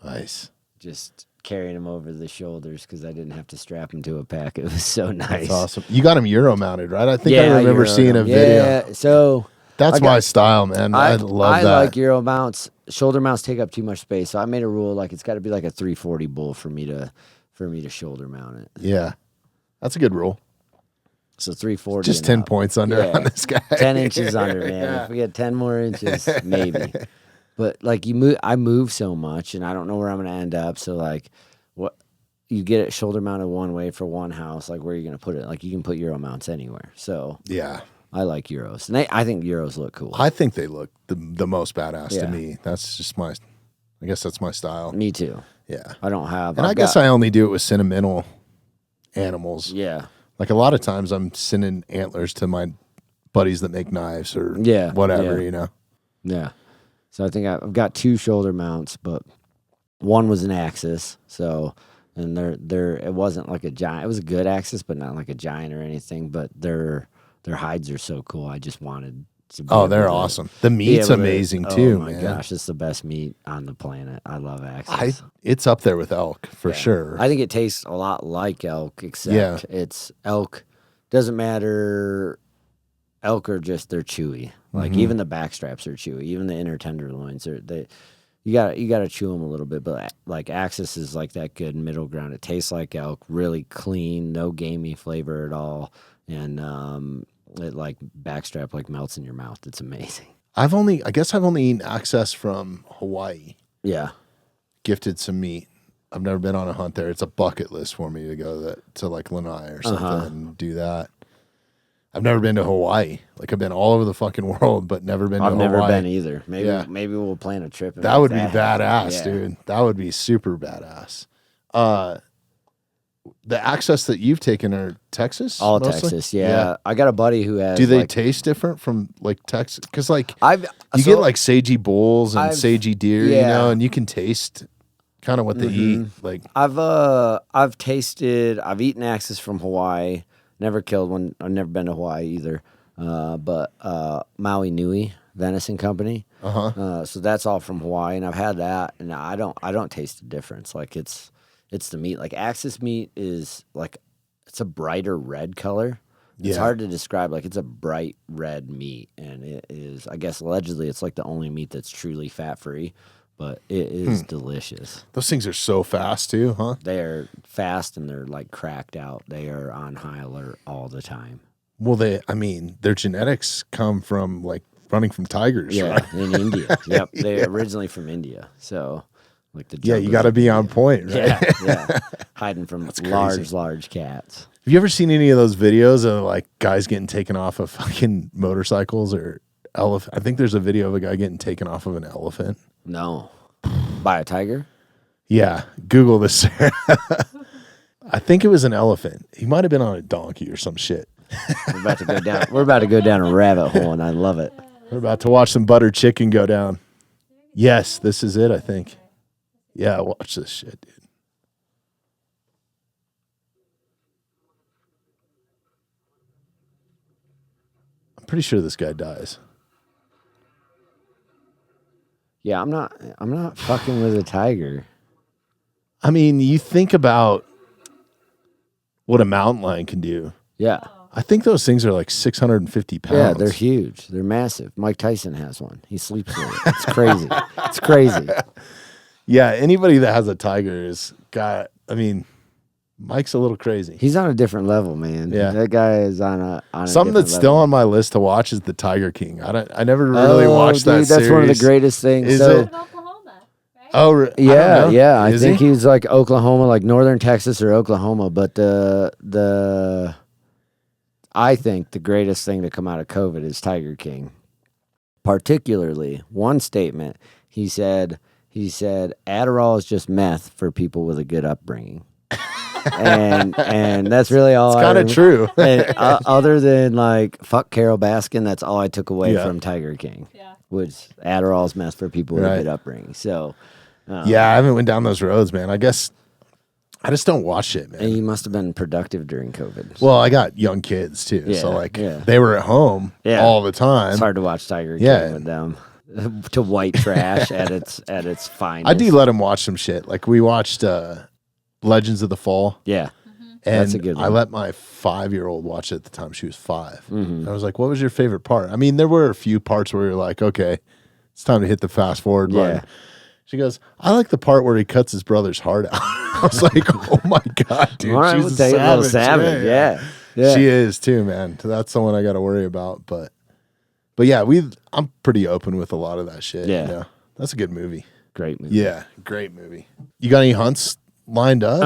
A: Nice.
B: Just carrying him over the shoulders because I didn't have to strap him to a pack. It was so nice.
A: That's awesome. You got him Euro mounted, right? I think I remember seeing a video.
B: Yeah, so
A: That's my style, man. I love that.
B: I like Euro mounts. Shoulder mounts take up too much space, so I made a rule like it's got to be like a 340 bull for me to shoulder mount it.
A: Yeah, that's a good rule.
B: So 340.
A: Just 10 points under on this guy.
B: 10 inches under, man.
A: Yeah.
B: If we get 10 more inches, maybe. But like I move so much, and I don't know where I'm going to end up. So like, what you get it shoulder mounted one way for one house, like where are you going to put it? Like you can put Euro mounts anywhere. So
A: Yeah.
B: I like Euros, and I think Euros look cool.
A: I think they look the most badass
B: Yeah.
A: to me. That's just I guess that's my style.
B: Me too.
A: Yeah.
B: I don't have.
A: And I guess I only do it with sentimental animals.
B: Yeah.
A: Like a lot of times I'm sending antlers to my buddies that make knives or
B: Yeah,
A: whatever,
B: yeah.
A: you know.
B: Yeah. So I think I've got 2 shoulder mounts, but one was an Axis. So, and it wasn't like a giant. It was a good Axis, but not like a giant or anything. But their hides are so cool. I just wanted to.
A: They're awesome. The meat's amazing too,
B: oh my
A: man.
B: gosh, it's the best meat on the planet. I love Axis.
A: It's up there with elk for sure.
B: I think it tastes a lot like elk, except it's elk. Doesn't matter. Elk are they're chewy. Like even the back straps are chewy. Even the inner tenderloins you got to chew them a little bit. But like Axis is like that good middle ground. It tastes like elk, really clean, no gamey flavor at all, and it like backstrap like melts in your mouth. It's amazing.
A: I guess I've only eaten Access from Hawaii.
B: Yeah.
A: Gifted some meat. I've never been on a hunt there. It's a bucket list for me to go to like Lanai or something and do that. I've never been to Hawaii. Like I've been all over the fucking world, but never been to Hawaii.
B: I've never been either. Maybe we'll plan a trip.
A: That would be badass, dude. That would be super badass. The Access that you've taken are Texas?
B: All
A: mostly?
B: Texas, yeah. I got a buddy who has.
A: Do they taste different from like Texas? Because like you
B: so
A: get like sagey bulls and sagey deer, you
B: yeah.
A: know, and you can taste kind of what they eat. Like
B: I've eaten Axis from Hawaii. Never killed one. I've never been to Hawaii either. But Maui Nui Venison Company. So that's all from Hawaii, and I've had that, and I don't taste the difference. Like it's the meat. Like Axis meat is like it's a brighter red color. It's hard to describe. Like it's a bright red meat, and it is. I guess allegedly it's like the only meat that's truly fat free. But it is delicious.
A: those things are so fast too, huh?
B: They are fast and they're like cracked out. They are on high alert all the time.
A: Well, their genetics come from like running from tigers, right?
B: In India. Yep, they're originally from India. So, like the
A: You got to be on point, right?
B: Yeah, hiding from large cats.
A: Have you ever seen any of those videos of like guys getting taken off of fucking motorcycles or elephant? I think there's a video of a guy getting taken off of an elephant.
B: No, by a tiger.
A: Yeah, Google this. I think it was an elephant. He might have been on a donkey or some shit.
B: We're about to go down. We're about to go down a rabbit hole, and I love it.
A: We're about to watch some butter chicken go down. Yes, this is it, I think. Yeah, watch this shit, dude. I'm pretty sure this guy dies.
B: Yeah, I'm not fucking with a tiger.
A: I mean, you think about what a mountain lion can do.
B: Yeah.
A: I think those things are like 650 pounds.
B: Yeah, they're huge. They're massive. Mike Tyson has one. He sleeps with it. It's crazy. It's crazy.
A: Yeah, anybody that has a tiger is got. I mean, Mike's a little crazy.
B: He's on a different level, man.
A: Yeah.
B: That guy is on a
A: Something that's
B: different
A: still
B: level.
A: on my list to watch is the Tiger King. I never really watched that
B: That's
A: series.
B: one of the greatest things.
A: Is
B: So,
A: it?
C: Of Oklahoma, right?
A: Oh, I don't know.
B: yeah. I
A: Is
B: think
A: he?
B: he's like Oklahoma, like northern Texas or Oklahoma. But I think the greatest thing to come out of COVID is Tiger King. Particularly, one statement he said Adderall is just meth for people with a good upbringing. and that's really all.
A: It's kind of true.
B: And, other than like fuck Carol Baskin, that's all I took away
A: Yeah.
B: from Tiger King.
C: Yeah.
B: Was Adderall's meth for people with a
A: Right.
B: good upbringing. So
A: Yeah, I haven't went down those roads, man. I guess I just don't watch it, man.
B: and you must have been productive during COVID.
A: Well, I got young kids too, so
B: Yeah,
A: like
B: yeah.
A: they were at home
B: Yeah.
A: all the time.
B: It's hard to watch Tiger
A: Yeah.
B: King with them. To white trash at its finest.
A: I do let them watch some shit. Like we watched Legends of the Fall.
B: Yeah.
A: And
B: That's a good
A: I
B: one.
A: let my 5-year-old watch it at the time she was 5.
B: Mm-hmm.
A: And I was like, what was your favorite part? I mean, there were a few parts where you're like, okay, it's time to hit the fast forward button.
B: Yeah.
A: She goes, I like the part where he cuts his brother's heart out. I was like, oh my God, dude.
B: All right,
A: she's
B: we'll
A: a
B: take a little
A: savage.
B: savage. Yeah.
A: She is too, man. So that's someone I got to worry about. But yeah, I'm pretty open with a lot of that shit.
B: Yeah.
A: You know? That's a good movie.
B: Great movie.
A: Yeah, great movie. You got any hunts lined up?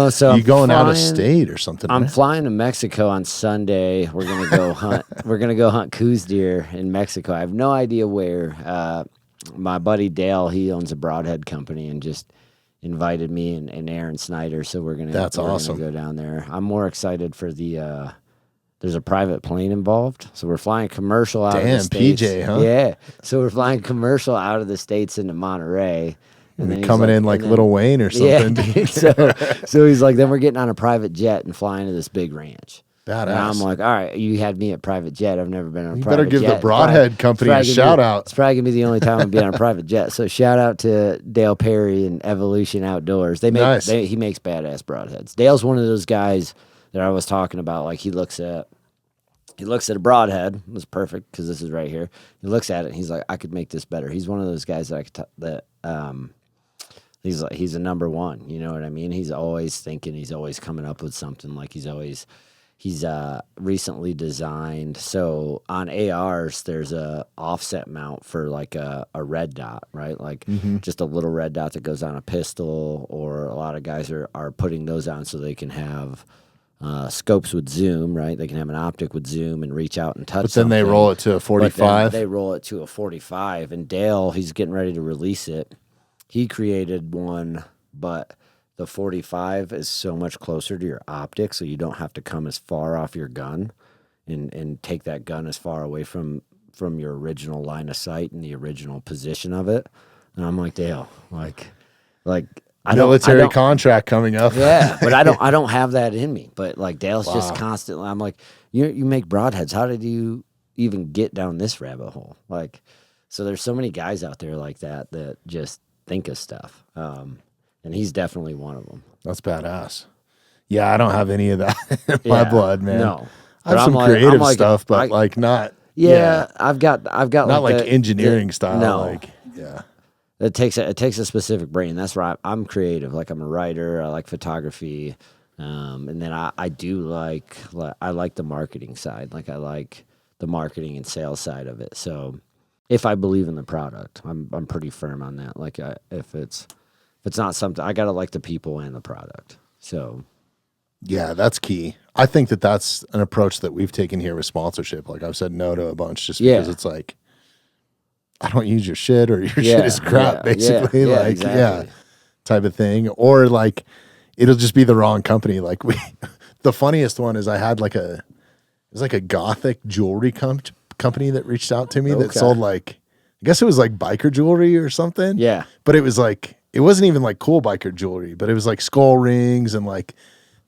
A: Or
B: So
A: you
B: I'm
A: going out of
B: flying-
A: state or something?
B: I'm
A: right?
B: flying to Mexico on Sunday. We're gonna go hunt. We're gonna go hunt coos deer in Mexico. I have no idea where. My buddy Dale, he owns a broadhead company, and just invited me and Aaron Snyder. So we're gonna
A: awesome.
B: go down there. I'm more excited for the. There's a private plane involved, so we're flying commercial out of the
A: Damn,
B: States.
A: PJ, huh?
B: Yeah, so we're flying commercial out of the States into Monterey.
A: And
B: then he's
A: coming in like
B: and then-
A: Lil Wayne or something.
B: Yeah, so he's like, then we're getting on a private jet and flying to this big ranch.
A: Badass.
B: And I'm like, all right, you had me at private jet. I've never been on a
A: You
B: private
A: better give
B: jet.
A: the
B: It's
A: Broadhead Company a
B: probably gonna
A: shout
B: be-
A: out.
B: It's probably gonna be the only time I'll be on a private jet. So shout out to Dale Perry and Evolution Outdoors. They make
A: Nice.
B: he makes badass broadheads. Dale's one of those guys that I was talking about. Like he looks at a broadhead. It was perfect because this is right here. He looks at it and he's like, I could make this better. He's one of those guys that I could he's a number one. You know what I mean? He's always thinking. He's always coming up with something. Like he's recently designed. So on ARs, there's a offset mount for like a red dot, right? Like just a little red dot that goes on a pistol. Or a lot of guys are putting those on so they can have scopes with zoom, right? They can have an optic with zoom and reach out and touch.
A: But then they
B: something.
A: roll it to a
B: But then
A: 45.
B: they roll it to a 45. And Dale, he's getting ready to release it. He created one, but the 45 is so much closer to your optic, so you don't have to come as far off your gun and take that gun as far away from your original line of sight and the original position of it. And I'm like, Dale, like I
A: Military
B: don't,
A: contract coming up.
B: yeah, but I don't have that in me. But like Dale's just
A: Wow.
B: constantly. I'm like, you make broadheads. How did you even get down this rabbit hole? Like, so there's so many guys out there like that just think of stuff. And he's definitely one of them.
A: That's badass. Yeah, I don't have any of that in my
B: Yeah,
A: blood, man.
B: No,
A: I have
B: But
A: some
B: I'm
A: creative
B: like,
A: stuff, but
B: I-
A: like not.
B: yeah, I've got
A: Not like
B: the-
A: engineering style.
B: No,
A: Like, yeah.
B: it takes a specific brain. That's why I'm creative. Like I'm a writer. I like photography, and then I do like I like the marketing side. Like I like the marketing and sales side of it. So if I believe in the product, I'm pretty firm on that. Like if it's not something, I gotta like the people and the product. So
A: Yeah, that's key. I think that's an approach that we've taken here with sponsorship. Like I've said no to a bunch just because
B: Yeah.
A: it's like, I don't use your shit or your
B: Yeah,
A: shit is crap,
B: yeah,
A: basically.
B: yeah,
A: like,
B: exactly.
A: yeah, type of thing. Or like, it'll just be the wrong company. Like the funniest one is I had it was like a gothic jewelry company that reached out to me that
B: Okay.
A: sold like, I guess it was like biker jewelry or something.
B: yeah,
A: But it was like, it wasn't even like cool biker jewelry, but it was like skull rings and like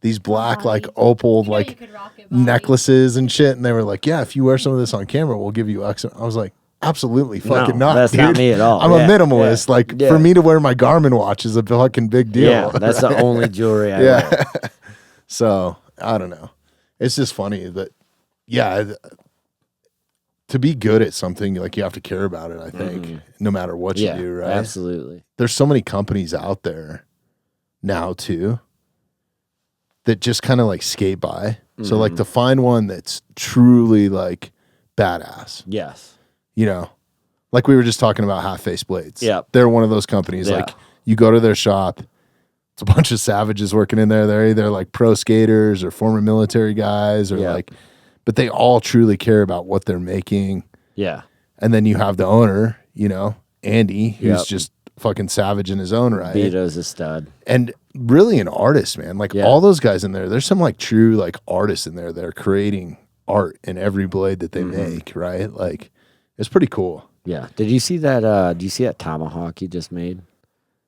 A: these black, like opal,
C: You know
A: like
C: you could rock it, Bobby.
A: necklaces and shit. And they were like, yeah, if you wear some of this on camera, we'll give you X. I was like, absolutely fucking
B: No,
A: not.
B: that's
A: dude.
B: not me at all.
A: I'm
B: Yeah,
A: a minimalist.
B: yeah,
A: Like
B: yeah.
A: for me to wear my Garmin watch is a fucking big deal.
B: Yeah, that's the only jewelry I wear.
A: yeah. So I don't know. It's just funny that, to be good at something, like you have to care about it, I think, no matter what you do, right?
B: Absolutely.
A: There's so many companies out there now too that just kind of like skate by. So like to find one that's truly like badass,
B: Yes.
A: you know, like we were just talking about Half Face Blades.
B: Yep.
A: They're one of those companies.
B: Yeah.
A: Like you go to their shop, it's a bunch of savages working in there. They're either like pro skaters or former military guys or like, but they all truly care about what they're making.
B: Yeah.
A: And then you have the owner, you know, Andy, who's just fucking savage in his own right.
B: Vito's a stud.
A: And really an artist, man. Like all those guys in there, there's some like true like artists in there that are creating art in every blade that they make, right? Like it's pretty cool.
B: Yeah. Did you see that do you see that tomahawk he just made?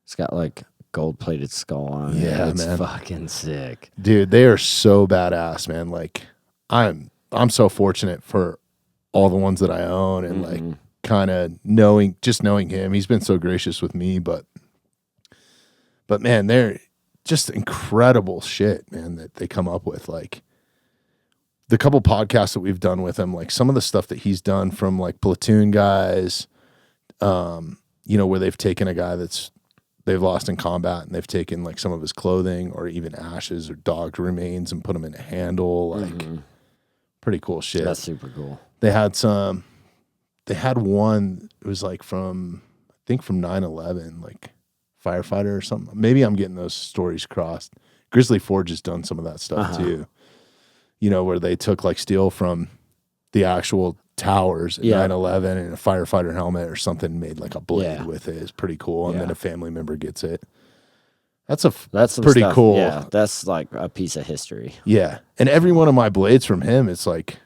B: It's got like gold plated skull on it.
A: Yeah,
B: It's
A: man.
B: fucking sick.
A: Dude, they are so badass, man. Like I'm so fortunate for all the ones that I own and like kind of knowing him. He's been so gracious with me, but man, they're just incredible shit, man, that they come up with. Like the couple podcasts that we've done with him, like some of the stuff that he's done from like platoon guys, you know, where they've taken a guy they've lost in combat and they've taken like some of his clothing or even ashes or dog remains and put them in a handle. Like pretty cool shit.
B: That's super cool.
A: They had one, it was like from 9/11, like firefighter or something. Maybe I'm getting those stories crossed. Grizzly Forge has done some of that stuff too. You know, where they took like steel from the actual towers at 9/11 and a firefighter helmet or something and made like a blade with it. It's pretty cool. And then a family member gets it. That's some pretty
B: stuff.
A: cool.
B: Yeah, that's like a piece of history.
A: Yeah. And every one of my blades from him, it's like,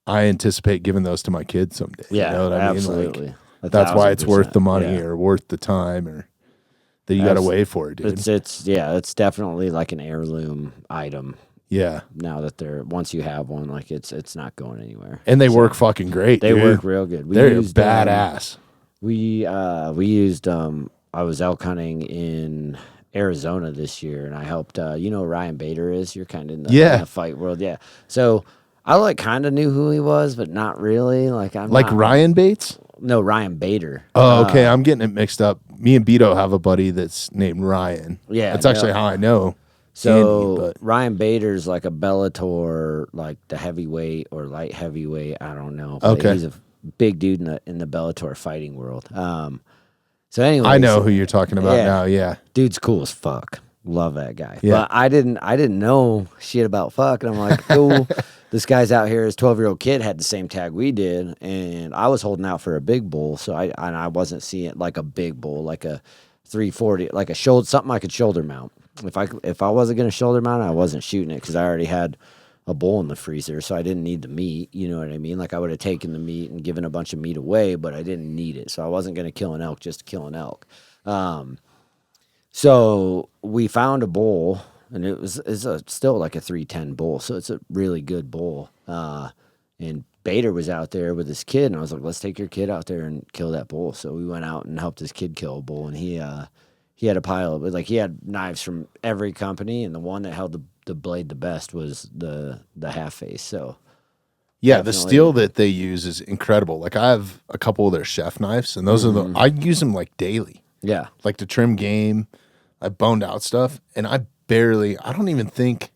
A: I anticipate giving those to my kids someday.
B: Yeah,
A: you know what I mean?
B: absolutely.
A: Like, that's why it's worth the
B: 1000%.
A: money or worth the time or that you got to wait for it, dude.
B: It's definitely like an heirloom item.
A: Yeah.
B: Now that once you have one, like it's not going anywhere.
A: And they work fucking great.
B: They
A: dude.
B: work real good.
A: They're badass.
B: We used I was elk hunting in Arizona this year, and I helped. You know who Ryan Bader is? You're kind of in the fight world, yeah. So I like kind of knew who he was, but not really. Like
A: Ryan Bates.
B: No, Ryan Bader.
A: Oh, okay. I'm getting it mixed up. Me and Beto have a buddy that's named Ryan.
B: Yeah,
A: that's actually how I know.
B: So
A: Andy,
B: Ryan Bader's like a Bellator, like the heavyweight or light heavyweight. I don't know. But
A: okay,
B: he's a big dude in the Bellator fighting world. So anyway,
A: I know who you're talking about now. Yeah,
B: dude's cool as fuck. Love that guy.
A: Yeah.
B: But I didn't know shit about fuck, and I'm like, cool. This guy's out here. His 12-year-old kid had the same tag we did, and I was holding out for a big bull, so I wasn't seeing like a big bull, like a 340, like a shoulder, something I could shoulder mount. If I wasn't gonna shoulder mount, I wasn't shooting it because I already had a bull in the freezer, so I didn't need the meat. You know what I mean? Like I would have taken the meat and given a bunch of meat away, but I didn't need it, so I wasn't gonna kill an elk just to kill an elk. So we found a bull, and it's still like a 310 bull, so it's a really good bull. And Bader was out there with his kid, and I was like, let's take your kid out there and kill that bull. So we went out and helped his kid kill a bull, and he had a pile of, like, he had knives from every company, and the one that held the blade the best was the half face. So
A: yeah,
B: definitely.
A: the steel that they use is incredible. Like I have a couple of their chef knives, and those are I use them like daily.
B: Yeah,
A: like to trim game. I boned out stuff, and I don't even think,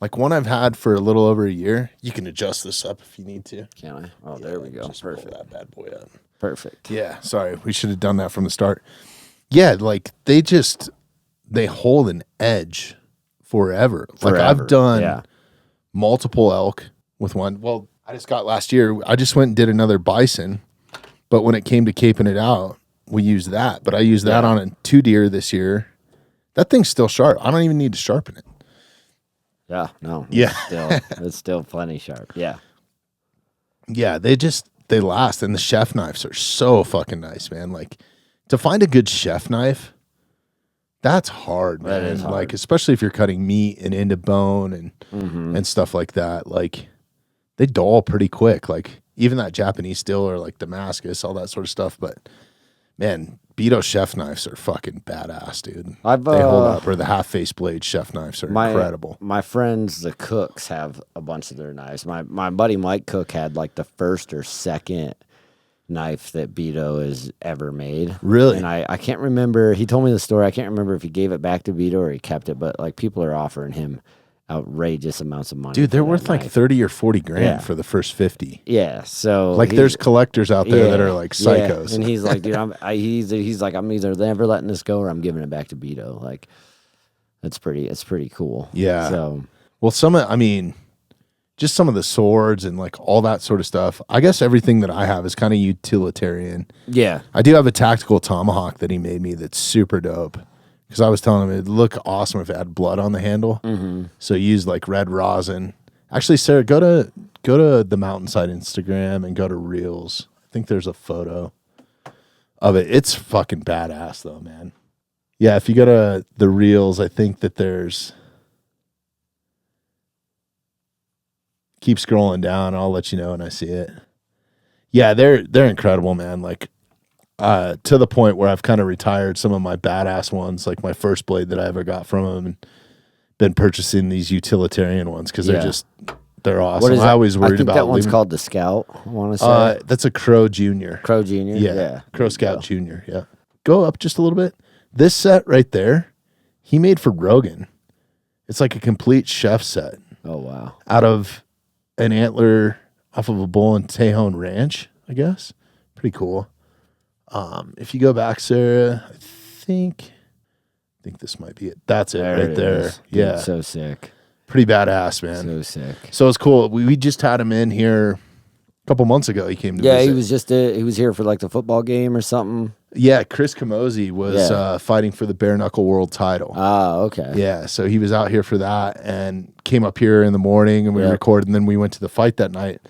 A: like one I've had for a little over a year. You can adjust this up if you need to.
B: can I? Oh, there we go.
A: Just
B: Perfect.
A: pull that bad boy up.
B: Perfect.
A: Yeah, sorry. We should have done that from the start. Yeah, like they hold an edge forever. Like I've done multiple elk with one. Well, I just got last year. I just went and did another bison, but when it came to caping it out, we used that. But I used that on a 2 deer this year. That thing's still sharp. I don't even need to sharpen it.
B: Yeah, no.
A: Yeah.
B: It's still plenty sharp. Yeah.
A: Yeah, they last. And the chef knives are so fucking nice, man. Like to find a good chef knife, that's hard, man.
B: That is hard.
A: Like, especially if you're cutting meat and into bone and stuff like that. Like they dull pretty quick. Like even that Japanese steel or like Damascus, all that sort of stuff. But man, Beto chef knives are fucking badass, dude. They hold up. Or the half-face blade chef knives are incredible.
B: My friends, the cooks, have a bunch of their knives. My buddy Mike Cook had like the first or second knife that Beto has ever made.
A: Really?
B: And I can't remember. He told me the story. I can't remember if he gave it back to Beto or he kept it. But like people are offering him outrageous amounts of money.
A: Dude, they're worth like 30 or 40 grand
B: Yeah.
A: for the first 50.
B: Yeah, so
A: Like there's collectors out there that are like psychos.
B: Yeah. And he's like, dude, he's like, I'm either never letting this go or I'm giving it back to Beto. Like, it's pretty cool.
A: Yeah.
B: So,
A: well, just some of the swords and like all that sort of stuff. I guess everything that I have is kind of utilitarian.
B: yeah,
A: I do have a tactical tomahawk that he made me that's super dope. Because I was telling him it'd look awesome if it had blood on the handle. Mm-hmm. So use like red rosin. Actually, Sarah, go to the Mountainside Instagram and go to Reels. I think there's a photo of it. It's fucking badass though, man. Yeah, if you go to the Reels, I think that there's. Keep scrolling down. I'll let you know when I see it. Yeah, they're incredible, man. Like. To the point where I've kind of retired some of my badass ones, like my first blade that I ever got from him, and been purchasing these utilitarian ones because they're awesome.
B: What is
A: I always worried
B: I think
A: about
B: that one's
A: leaving.
B: called the Scout. I want to say
A: That's a Crow Junior.
B: Crow Junior.
A: Yeah, Crow Scout Junior. Yeah, go up just a little bit. This set right there, he made for Rogan. It's like a complete chef set.
B: Oh wow!
A: Out of an antler off of a bull in Tejon Ranch, I guess. Pretty cool. If you go back, Sarah, I think this might be it. That's it right there.
B: Is. Dude,
A: Yeah.
B: so sick.
A: Pretty badass, man.
B: So sick.
A: So it's cool. We just had him in here a couple months ago. He came to visit.
B: He was here for like the football game or something.
A: Yeah, Chris Camozzi was fighting for the bare knuckle world title.
B: Oh, okay.
A: Yeah, so he was out here for that and came up here in the morning and we recorded, and then we went to the fight that night.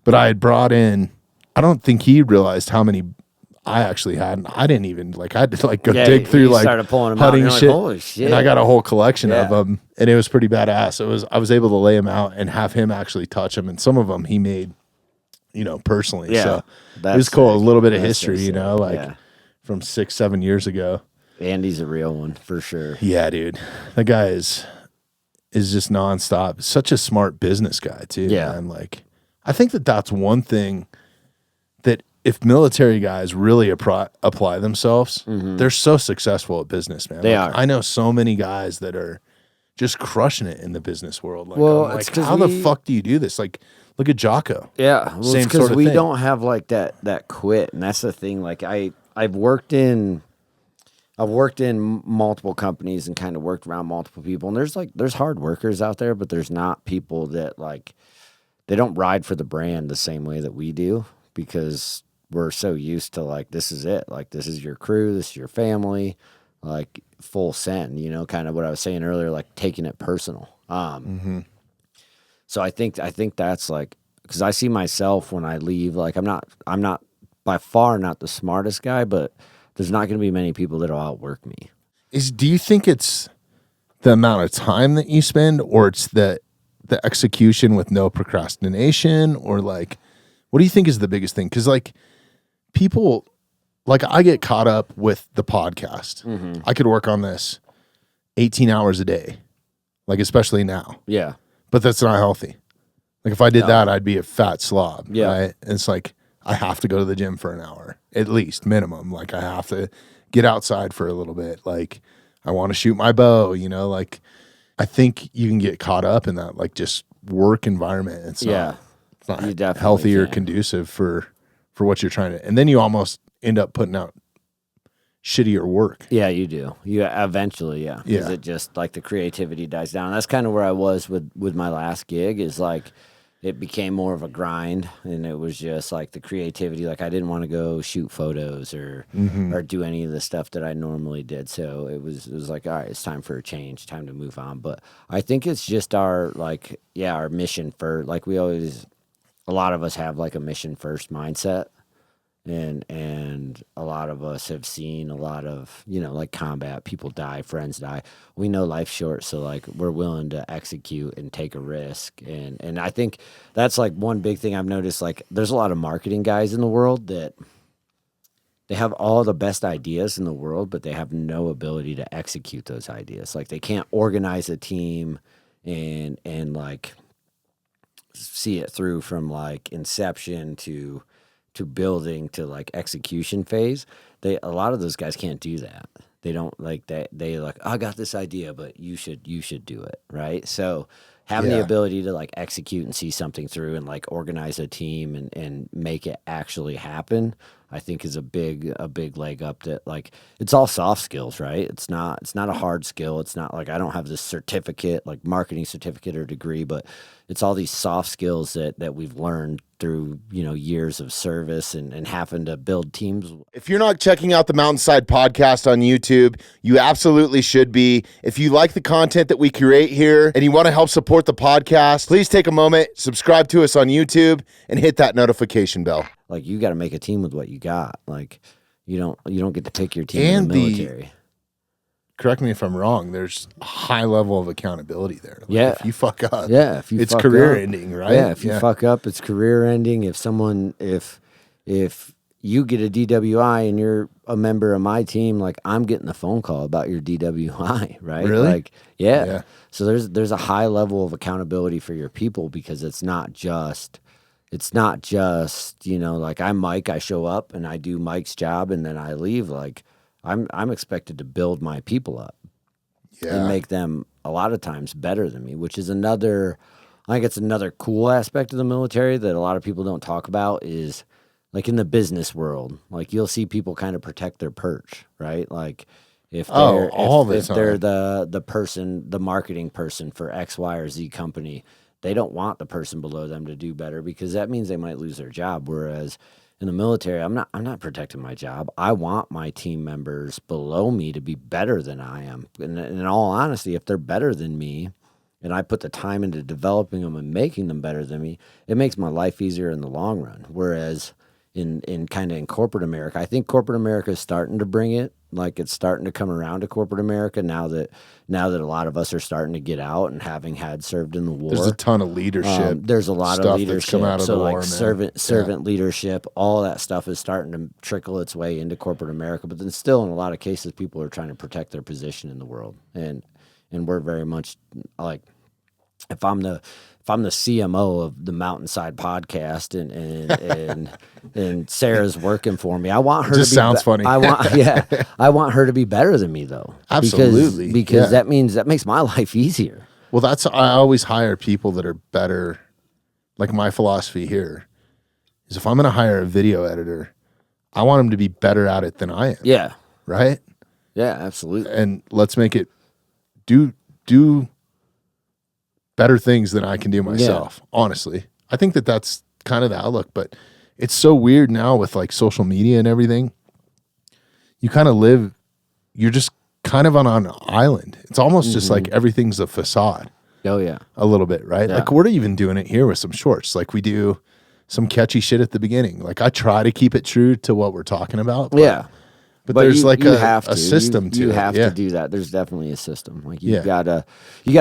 A: But I had brought in, I don't think he realized how many I actually had. And I didn't even I had to go dig through
B: started pulling them
A: hunting
B: out, and
A: shit.
B: like, holy shit.
A: And I got a whole collection of them, and it was pretty badass. I was able to lay them out and have him actually touch them, and some of them he made, personally.
B: Yeah,
A: so it was cool.
B: sick.
A: A little bit of
B: That's
A: history,
B: so sick.
A: From 6-7 years ago.
B: Andy's a real one for sure.
A: Yeah, dude, that guy is just nonstop. Such a smart business guy too.
B: Yeah,
A: man. I think that's one thing that if military guys really apply themselves, they're so successful at business, man.
B: They are.
A: I know so many guys that are just crushing it in the business world.
B: It's
A: how the fuck do you do this? Look at Jocko.
B: Yeah, well,
A: Same
B: it's because
A: sort of
B: we
A: thing.
B: don't have that quit, and that's the thing. I've worked in multiple companies and kind of worked around multiple people, and there's hard workers out there, but there's not people that they don't ride for the brand the same way that we do because we're so used to this is it, this is your crew, this is your family, full send, kind of what I was saying earlier, taking it personal. So I think that's because I see myself when I leave, I'm not by far not the smartest guy, but there's not going to be many people that'll outwork me.
A: Do you think it's the amount of time that you spend, or it's the execution with no procrastination, or what do you think is the biggest thing? Because people, I get caught up with the podcast. Mm-hmm. I could work on this 18 hours a day, especially now.
B: Yeah.
A: But that's not healthy. If I did that, I'd be a fat slob.
B: Yeah.
A: Right? And it's I have to go to the gym for an hour, at least, minimum. I have to get outside for a little bit. I want to shoot my bow, I think you can get caught up in that, just work environment. It's not healthy or conducive for what you're trying to, and then you almost end up putting out shittier work.
B: Yeah, you do. You eventually, yeah. Because it just the creativity dies down. That's kind of where I was with my last gig. Is it became more of a grind, and it was just the creativity. I didn't want to go shoot photos or do any of the stuff that I normally did. So it was all right, it's time for a change, time to move on. But I think it's just our our mission for we always. A lot of us have a mission first mindset, and a lot of us have seen a lot of, like combat, people die, friends die. We know life's short, so like we're willing to execute and take a risk. And I think that's like one big thing I've noticed. Like there's a lot of marketing guys in the world that they have all the best ideas in the world, but they have no ability to execute those ideas. Like they can't organize a team and like see it through from like inception to building to like execution phase. A lot of those guys can't do that. They don't like that. They like, I got this idea, but you should do it, right? So having the ability to like execute and see something through and like organize a team and make it actually happen, I think is a big leg up. That like it's all soft skills, right? It's not a hard skill. It's not like I don't have this certificate, like marketing certificate or degree, but it's all these soft skills that we've learned through years of service and having to build teams.
A: If you're not checking out the Mountainside Podcast on YouTube, you absolutely should be. If you like the content that we create here and you want to help support the podcast, please take a moment, subscribe to us on YouTube, and hit that notification bell.
B: Like you got to make a team with what you got. Like you don't get to pick your team in the military.
A: Correct me if I'm wrong, there's a high level of accountability there. Like
B: yeah.
A: If you fuck up,
B: it's
A: career ending, right?
B: Yeah, if you fuck up, it's career ending. If you get a DWI and you're a member of my team, like I'm getting a phone call about your DWI, right?
A: Really?
B: Like, yeah. So there's a high level of accountability for your people because it's not just like I'm Mike, I show up and I do Mike's job and then I leave. Like I'm expected to build my people up and make them a lot of times better than me, which is I think it's another cool aspect of the military that a lot of people don't talk about is like in the business world, like you'll see people kind of protect their perch, right? Like if they're the person, the marketing person for X, Y, or Z company, they don't want the person below them to do better because that means they might lose their job. Whereas in the military, I'm not protecting my job. I want my team members below me to be better than I am. And in all honesty, if they're better than me and I put the time into developing them and making them better than me, it makes my life easier in the long run. Whereas in corporate America, I think corporate America is starting to bring it. Like it's starting to come around to corporate America now that a lot of us are starting to get out and having had served in the war.
A: There's a ton of leadership.
B: There's a lot of leadership.
A: Come out of
B: so
A: the
B: like
A: war,
B: servant leadership, all that stuff is starting to trickle its way into corporate America. But then still, in a lot of cases, people are trying to protect their position in the world, and we're very much like if I'm the CMO of the Mountainside Podcast and Sarah's working for me, I want her to be
A: sounds funny.
B: I want her to be better than me though.
A: Absolutely.
B: Because that makes my life easier.
A: Well, I always hire people that are better. Like my philosophy here is if I'm going to hire a video editor, I want him to be better at it than I am.
B: Yeah.
A: Right?
B: Yeah, absolutely.
A: And let's make it do better things than I can do myself, honestly. I think that's kind of the outlook, but it's so weird now with like social media and everything. You kind of you're just kind of on an island. It's almost just like everything's a facade.
B: Oh, yeah.
A: A little bit, right?
B: Yeah.
A: Like we're even doing it here with some shorts. Like we do some catchy shit at the beginning. Like I try to keep it true to what we're talking about. But there's like a system to it.
B: You have to do that. There's definitely a system. Like you gotta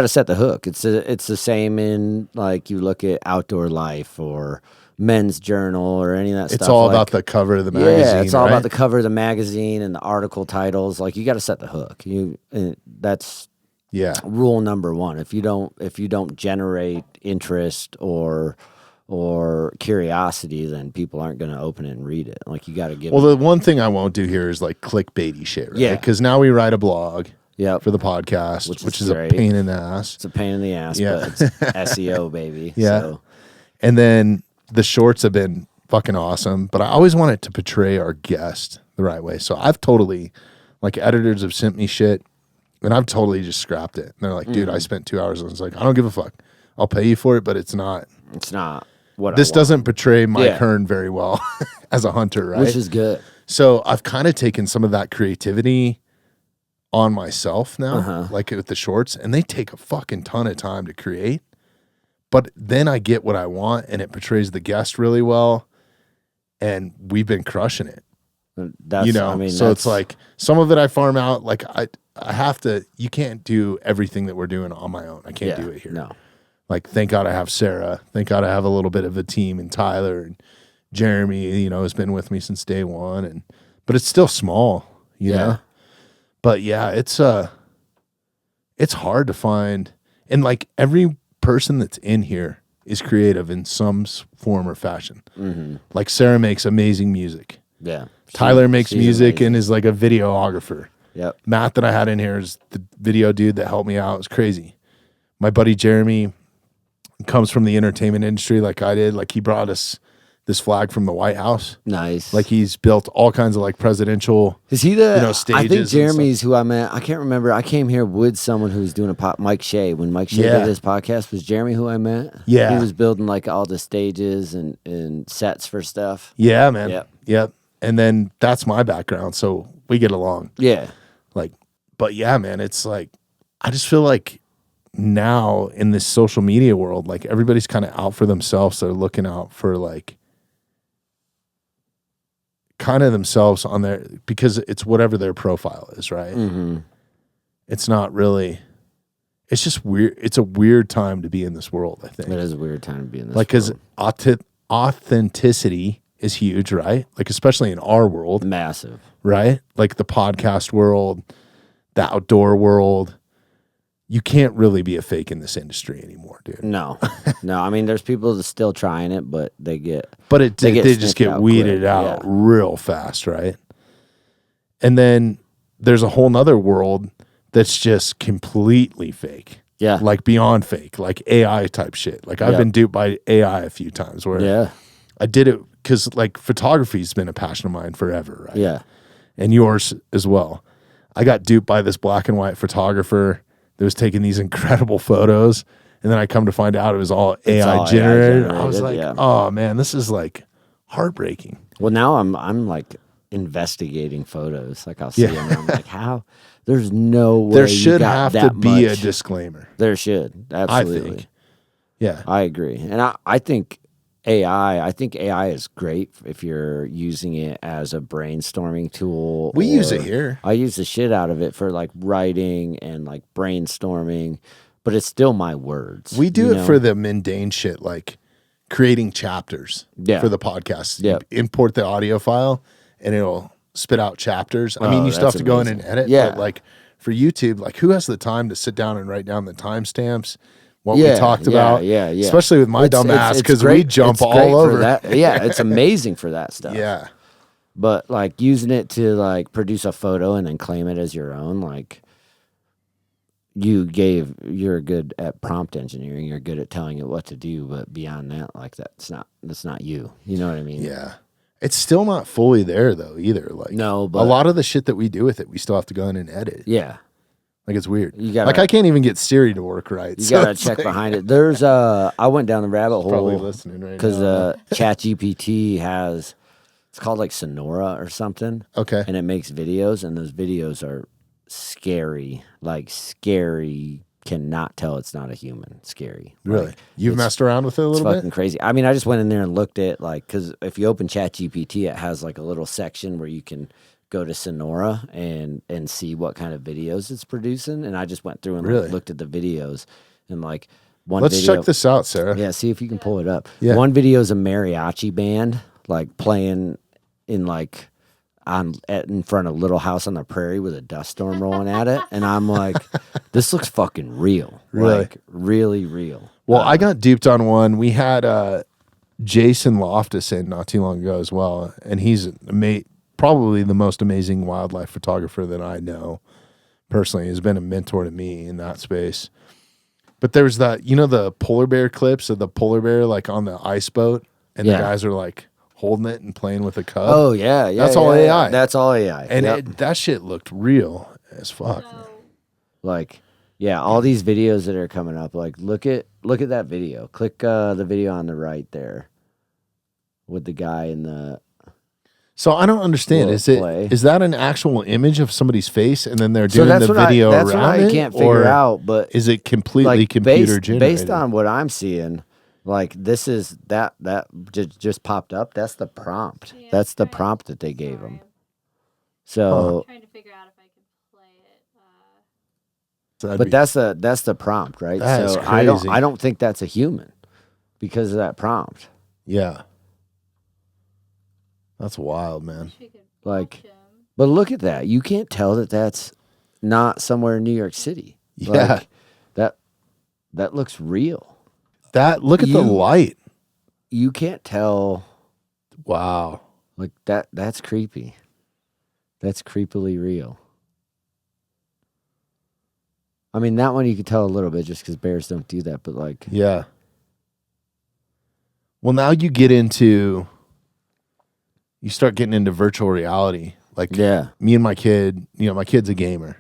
B: set the hook. It's the same in like you look at Outdoor Life or Men's Journal or any of that stuff.
A: It's all about the cover of the magazine.
B: Yeah, it's all about the cover of the magazine and the article titles. Like you got to set the hook. That's rule number one. If you don't generate interest or curiosity, then people aren't going to open it and read it. Like you got to give.
A: Well, the one thing I won't do here is like clickbaity shit, right?
B: Yeah.
A: Because now we write a blog for the podcast, which is
B: great.
A: a pain in the ass.
B: It's a pain in the ass, but it's SEO, baby.
A: Yeah.
B: So.
A: And then the shorts have been fucking awesome, but I always want it to portray our guest the right way. So I've totally, like editors have sent me shit and I've totally just scrapped it. And they're like, dude, I spent 2 hours. And I was like, I don't give a fuck. I'll pay you for it, but it's not. This doesn't portray Mike Herne very well as a hunter, right?
B: Which is good.
A: So I've kind of taken some of that creativity on myself now, like with the shorts, and they take a fucking ton of time to create. But then I get what I want, and it portrays the guest really well. and we've been crushing it.
B: That's,
A: You know,
B: I mean,
A: so it's like some of it I farm out. Like I have to. You can't do everything that we're doing on my own. I can't do it here.
B: No.
A: Like, thank God I have Sarah. Thank God I have a little bit of a team, and Tyler and Jeremy. You know, has been with me since day one, but it's still small. You know, but yeah, it's hard to find, and like every person that's in here is creative in some form or fashion.
B: Mm-hmm.
A: Like Sarah makes amazing music.
B: Yeah.
A: Tyler makes
B: she's
A: music
B: amazing.
A: and is like a videographer.
B: Yep.
A: Matt that I had in here is the video dude that helped me out. It was crazy. My buddy Jeremy comes from the entertainment industry like I did. Like he brought us this flag from the White House.
B: Nice.
A: Like he's built all kinds of like presidential.
B: Is he the?
A: stages.
B: I think
A: and
B: Jeremy's who I met. I can't remember. I came here with someone who was doing Mike Shea. When Mike Shea did his podcast, was Jeremy who I met?
A: Yeah.
B: He was building like all the stages and sets for stuff.
A: Yeah, man.
B: Yep.
A: And then that's my background, so we get along.
B: Yeah.
A: Like, but yeah, man, it's like I just feel like now in this social media world, like everybody's kind of out for themselves. They're looking out for like kind of themselves on their, because it's whatever their profile is, right?
B: Mm-hmm.
A: It's not really, it's just weird. It's a weird time to be in this world, I think.
B: It is a weird time to be in this.
A: Like, because
B: world.
A: authenticity is huge, right? Like, especially in our world,
B: Massive.
A: right? Like the podcast world, the outdoor world. You can't really be a fake in this industry anymore, dude.
B: No. I mean, there's people that's still trying it, but they get.
A: But they just
B: sniffed
A: get
B: out
A: weeded
B: quick,
A: out real fast, right? And then there's a whole nother world that's just completely fake.
B: Yeah.
A: Like beyond fake, like AI type shit. Like I've been duped by AI a few times where I did it because like photography's been a passion of mine forever, right?
B: Yeah.
A: And yours as well. I got duped by this black and white photographer that was taking these incredible photos. And then I come to find out it was all AI generated. I was like, oh man, this is like heartbreaking.
B: Well, now I'm like investigating photos. Like I'll see them and I'm like, how? There's no way.
A: There should have to be a disclaimer.
B: There should. Absolutely.
A: I think. Yeah.
B: I agree. And I think AI is great if you're using it as a brainstorming tool.
A: We use it here.
B: I use the shit out of it for like writing and like brainstorming, but it's still my words.
A: We do it for the mundane shit, like creating chapters for the podcast.
B: Yeah.
A: You import the audio file and it'll spit out chapters. I mean, you still have to go in and edit.
B: Yeah.
A: But like for YouTube, like who has the time to sit down and write down the timestamps? What we talked about, especially with my dumb ass, because we jump all over.
B: That. Yeah, it's amazing for that stuff.
A: Yeah,
B: but like using it to like produce a photo and then claim it as your own, like you're good at prompt engineering. You're good at telling it what to do, but beyond that, like that's not you. You know what I mean?
A: Yeah. It's still not fully there though either. Like
B: no, but
A: a lot of the shit that we do with it, we still have to go in and edit.
B: Yeah.
A: Like it's weird.
B: Like
A: I can't even get Siri to work right.
B: You gotta check behind it. There's I went down the rabbit hole.
A: Probably listening right now.
B: Because ChatGPT has, it's called like Sonora or something.
A: Okay.
B: And it makes videos, and those videos are scary. Like scary. Cannot tell it's not a human. Scary.
A: Really?
B: Like,
A: You've messed around with it a little bit?
B: It's fucking crazy. I mean, I just went in there and looked at like, because if you open ChatGPT, it has like a little section where you can go to Sonora and see what kind of videos it's producing. And I just went through and like, looked at the videos and like
A: Let's check this out, Sarah.
B: Yeah, see if you can pull it up.
A: Yeah.
B: One video is a mariachi band like playing in like in front of Little House on the Prairie with a dust storm rolling at it. And I'm like, this looks fucking real.
A: Really?
B: Like really real.
A: Well, I got duped on one. We had Jason Loftus in not too long ago as well. And he's probably the most amazing wildlife photographer that I know personally. Has been a mentor to me in that space. But there's that, the polar bear clips of the polar bear like on the ice boat, and the guys are like holding it and playing with a cub.
B: Oh yeah,
A: that's all AI.
B: That's all AI,
A: and that shit looked real as fuck.
B: Like, yeah, all these videos that are coming up. Like, look at that video. Click the video on the right there with the guy in the.
A: So I don't understand. Is that an actual image of somebody's face, and then they're doing the video
B: that's
A: around
B: what
A: it?
B: I can't figure out. But
A: is it completely
B: like
A: computer generated?
B: Based on what I'm seeing, Like this is that just popped up. That's the prompt.
C: Yeah,
B: That's the
C: right.
B: prompt that they gave
C: Sorry.
B: him. So,
C: I'm trying to figure out if I can play it.
A: So that'd
B: but
A: be-
B: that's the prompt, right?
A: That is
B: So
A: crazy.
B: I don't think that's a human because of that prompt.
A: yeah. That's wild, man.
C: Wish we could
B: Like-
C: watch 'em.
B: But look at that. You can't tell that that's not somewhere in New York City.
A: Yeah.
B: Like, that looks real.
A: Look at the
B: You-
A: light.
B: You can't tell.
A: Wow.
B: Like that's creepy. That's creepily real. I mean, that one you could tell a little bit just because bears don't do that, but like,
A: Yeah. Well, now you start getting into virtual reality. Like
B: yeah,
A: me and my kid, my kid's a gamer.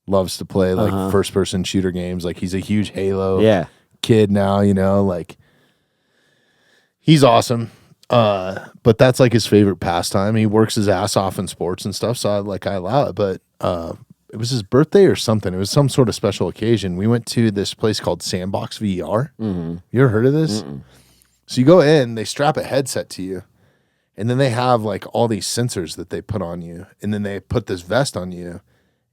A: Loves to play like
B: Uh-huh.
A: first person shooter games. Like he's a huge Halo
B: yeah,
A: kid now, like he's awesome. But that's like his favorite pastime. He works his ass off in sports and stuff. So I allow it, but, it was his birthday or something. It was some sort of special occasion. We went to this place called Sandbox VR.
B: mm-hmm.
A: You ever heard of this? So you go in, they strap a headset to you, and then they have like all these sensors that they put on you, and then they put this vest on you,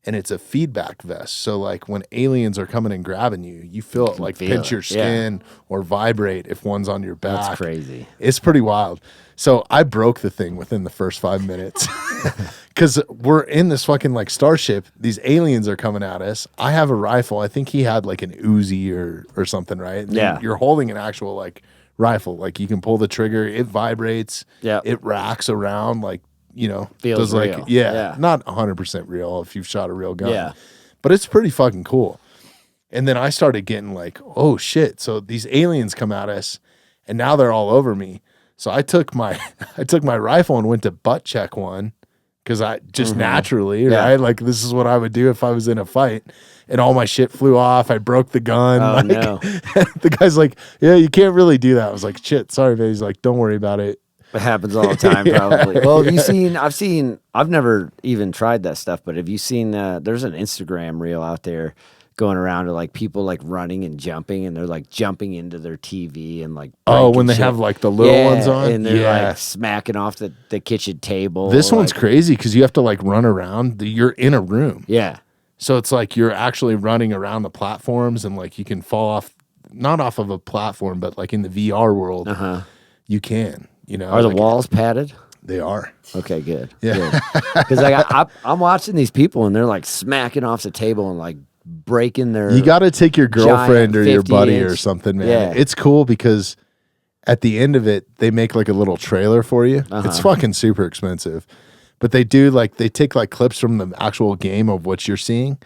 A: and it's a feedback vest. So like when aliens are coming and grabbing you, you feel it like
B: feel
A: pinch
B: it,
A: your
B: yeah.
A: skin or vibrate if one's on your back.
B: That's crazy.
A: It's pretty wild. So I broke the thing within the first 5 minutes because we're in this fucking like starship. These aliens are coming at us. I have a rifle. I think he had like an Uzi or something, right?
B: Yeah.
A: You're holding an actual like rifle. Like you can pull the trigger. It vibrates.
B: Yeah.
A: It racks around like,
B: Feels
A: does like,
B: real.
A: yeah,
B: Yeah.
A: not 100% real if you've shot a real gun.
B: Yeah.
A: But it's pretty fucking cool. And then I started getting like, oh shit. So these aliens come at us and now they're all over me. So I took my rifle and went to butt check one because I just naturally,
B: Yeah.
A: right? Like this is what I would do if I was in a fight. And all my shit flew off. I broke the gun.
B: Oh,
A: like,
B: no.
A: the guy's like, yeah, you can't really do that. I was like, shit, sorry, man. He's like, don't worry about it.
B: It happens all the time, probably. Well, have you seen? I've never even tried that stuff, but have you seen? There's an Instagram reel out there going around to like people like running and jumping, and they're like jumping into their TV and like
A: Oh,
B: breaking
A: when they
B: shit.
A: have like the little ones on?
B: and they're
A: Yeah.
B: like smacking off the kitchen table.
A: This one's
B: like,
A: crazy because you have to like run around. You're in a room.
B: Yeah,
A: So it's like you're actually running around the platforms and like you can fall off, not off of a platform, but like in the VR world, you can,
B: are the
A: like,
B: walls padded?
A: They are.
B: Okay, good.
A: Yeah.
B: Because I'm watching these people and they're like smacking off the table and like breaking their.
A: You got to take your girlfriend or your buddy
B: 50-inch
A: or something, man.
B: Yeah.
A: It's cool because at the end of it, they make like a little trailer for you. It's fucking super expensive. But they do like, they take like clips from the actual game of what you're seeing.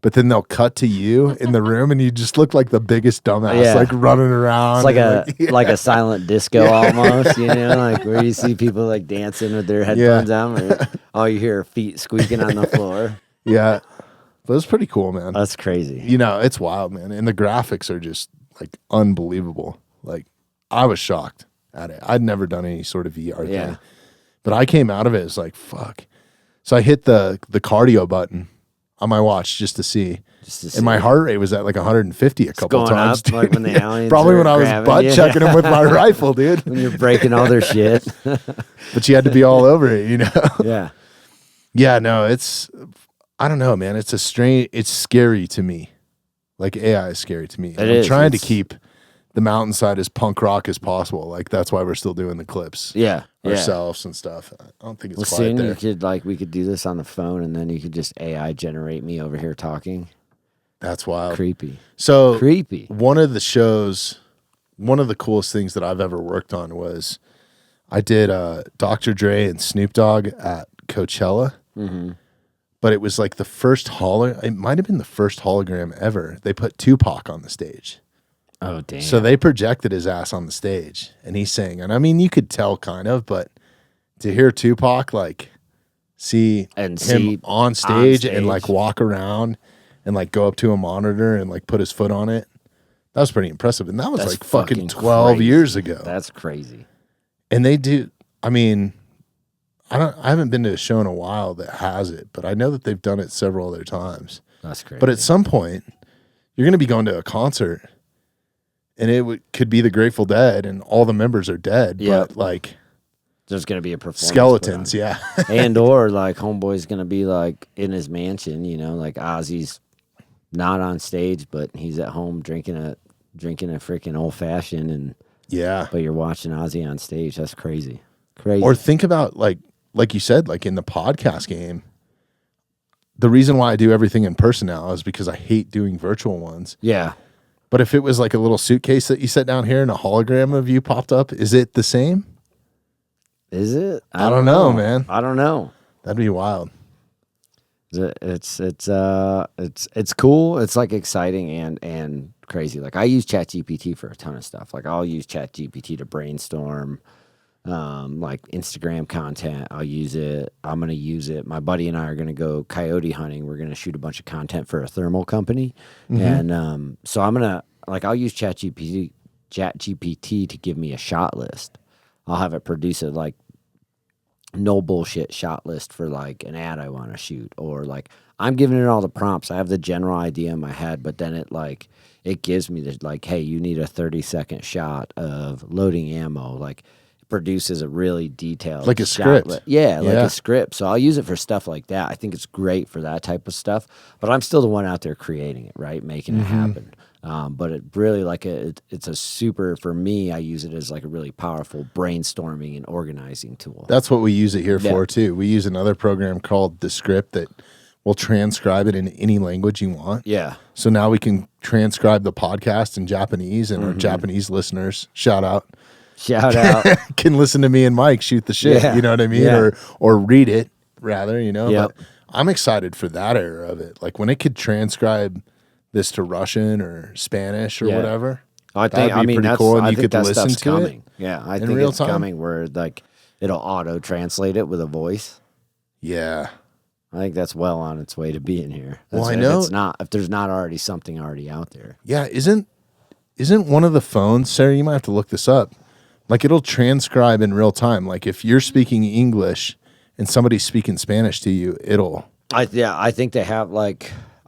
A: But then they'll cut to you in the room, and you just look like the biggest dumbass,
B: Yeah.
A: like running around.
B: It's like
A: and,
B: like a silent disco almost, like where you see people like dancing with their headphones on, or all you hear are feet squeaking on the floor.
A: yeah. But it's pretty cool, man.
B: That's crazy.
A: It's wild, man. And the graphics are just like unbelievable. Like I was shocked at it. I'd never done any sort of VR
B: Yeah.
A: thing. But I came out of it, it's like, fuck. So I hit the cardio button on my watch just to see. And my heart rate was at like 150 a couple
B: going
A: times.
B: up, like when the
A: Yeah,
B: aliens
A: probably
B: are
A: when I was
B: grabbing
A: butt
B: you.
A: checking them with my rifle, dude.
B: When you're breaking all their shit.
A: But you had to be all over it,
B: Yeah.
A: Yeah, no, I don't know, man. It's scary to me. Like AI is scary to me. And I'm trying to keep the mountainside as punk rock as possible. Like that's why we're still doing the clips
B: Yeah.
A: ourselves and stuff. I don't think it's
B: Well,
A: quite
B: soon
A: there.
B: we could do this on the phone, and then you could just AI generate me over here talking.
A: That's wild.
B: Creepy.
A: So
B: Creepy.
A: one of the coolest things that I've ever worked on was I did Dr. Dre and Snoop Dogg at Coachella.
B: Mm-hmm.
A: But it was like the first it might have been the first hologram ever. They put Tupac on the stage.
B: Oh, damn.
A: So they projected his ass on the stage and he sang. And I mean, you could tell kind of, but to hear Tupac, like see him on stage and like walk around and like go up to a monitor and like put his foot on it, that was pretty impressive. And that was
B: That's
A: like fucking
B: fucking
A: 12
B: crazy.
A: years ago.
B: That's crazy.
A: And they do, I mean, I haven't been to a show in a while that has it, but I know that they've done it several other times.
B: That's crazy.
A: But at some point, you're going to be going to a concert and it could be the Grateful Dead, and all the members are dead.
B: Yep.
A: But like
B: there's gonna be a performance
A: skeletons,
B: put on.
A: yeah.
B: And or like Homeboy's gonna be like in his mansion, you know, like Ozzy's not on stage, but he's at home drinking a freaking old fashioned, and
A: Yeah.
B: but you're watching Ozzy on stage. That's crazy. Crazy.
A: Or think about like you said, like in the podcast game, the reason why I do everything in person now is because I hate doing virtual ones.
B: yeah.
A: But if it was like a little suitcase that you set down here and a hologram of you popped up, is it the same?
B: Is it?
A: I don't know, man.
B: I don't know.
A: That'd be wild.
B: It's cool. It's like exciting and crazy. Like I use ChatGPT for a ton of stuff. Like I'll use ChatGPT to brainstorm like Instagram content. I'll use it. I'm gonna use it. My buddy and I are gonna go coyote hunting. We're gonna shoot a bunch of content for a thermal company. And so I'm gonna I'll use ChatGPT to give me a shot list. I'll have it produce a no bullshit shot list for like an ad I want to shoot, or like I'm giving it all the prompts. I have the general idea in my head, but then it gives me the hey, you need a 30-second shot of loading ammo. Like it produces a really detailed
A: Like a
B: shot
A: script.
B: like a script. So I'll use it for stuff like that. I think it's great for that type of stuff, but I'm still the one out there creating it, right? Making it happen. But it really it's a super, for me, I use it as like a really powerful brainstorming and organizing tool.
A: That's what we use it here for too. We use another program called Descript that will transcribe it in any language you want.
B: Yeah.
A: So now we can transcribe the podcast in Japanese, and our Japanese listeners, shout out, can listen to me and Mike shoot the shit.
B: Yeah.
A: You know what I mean?
B: Yeah.
A: Or read it rather, you know.
B: Yep.
A: But I'm excited for that era of it. Like when it could transcribe this to Russian or Spanish or whatever.
B: I
A: that'd be pretty
B: that's,
A: cool, and
B: I
A: you
B: think
A: could
B: that
A: listen
B: stuff's
A: to
B: coming.
A: it.
B: Yeah, I
A: in
B: think
A: real
B: it's
A: time.
B: coming where it'll auto translate it with a voice.
A: Yeah.
B: I think that's well on its way to being here.
A: Well, I
B: if
A: know-
B: if there's not already something already out there.
A: Yeah, isn't one of the phones, Sarah, you might have to look this up. Like it'll transcribe in real time. Like if you're speaking English and somebody's speaking Spanish to you, it'll
B: I think they have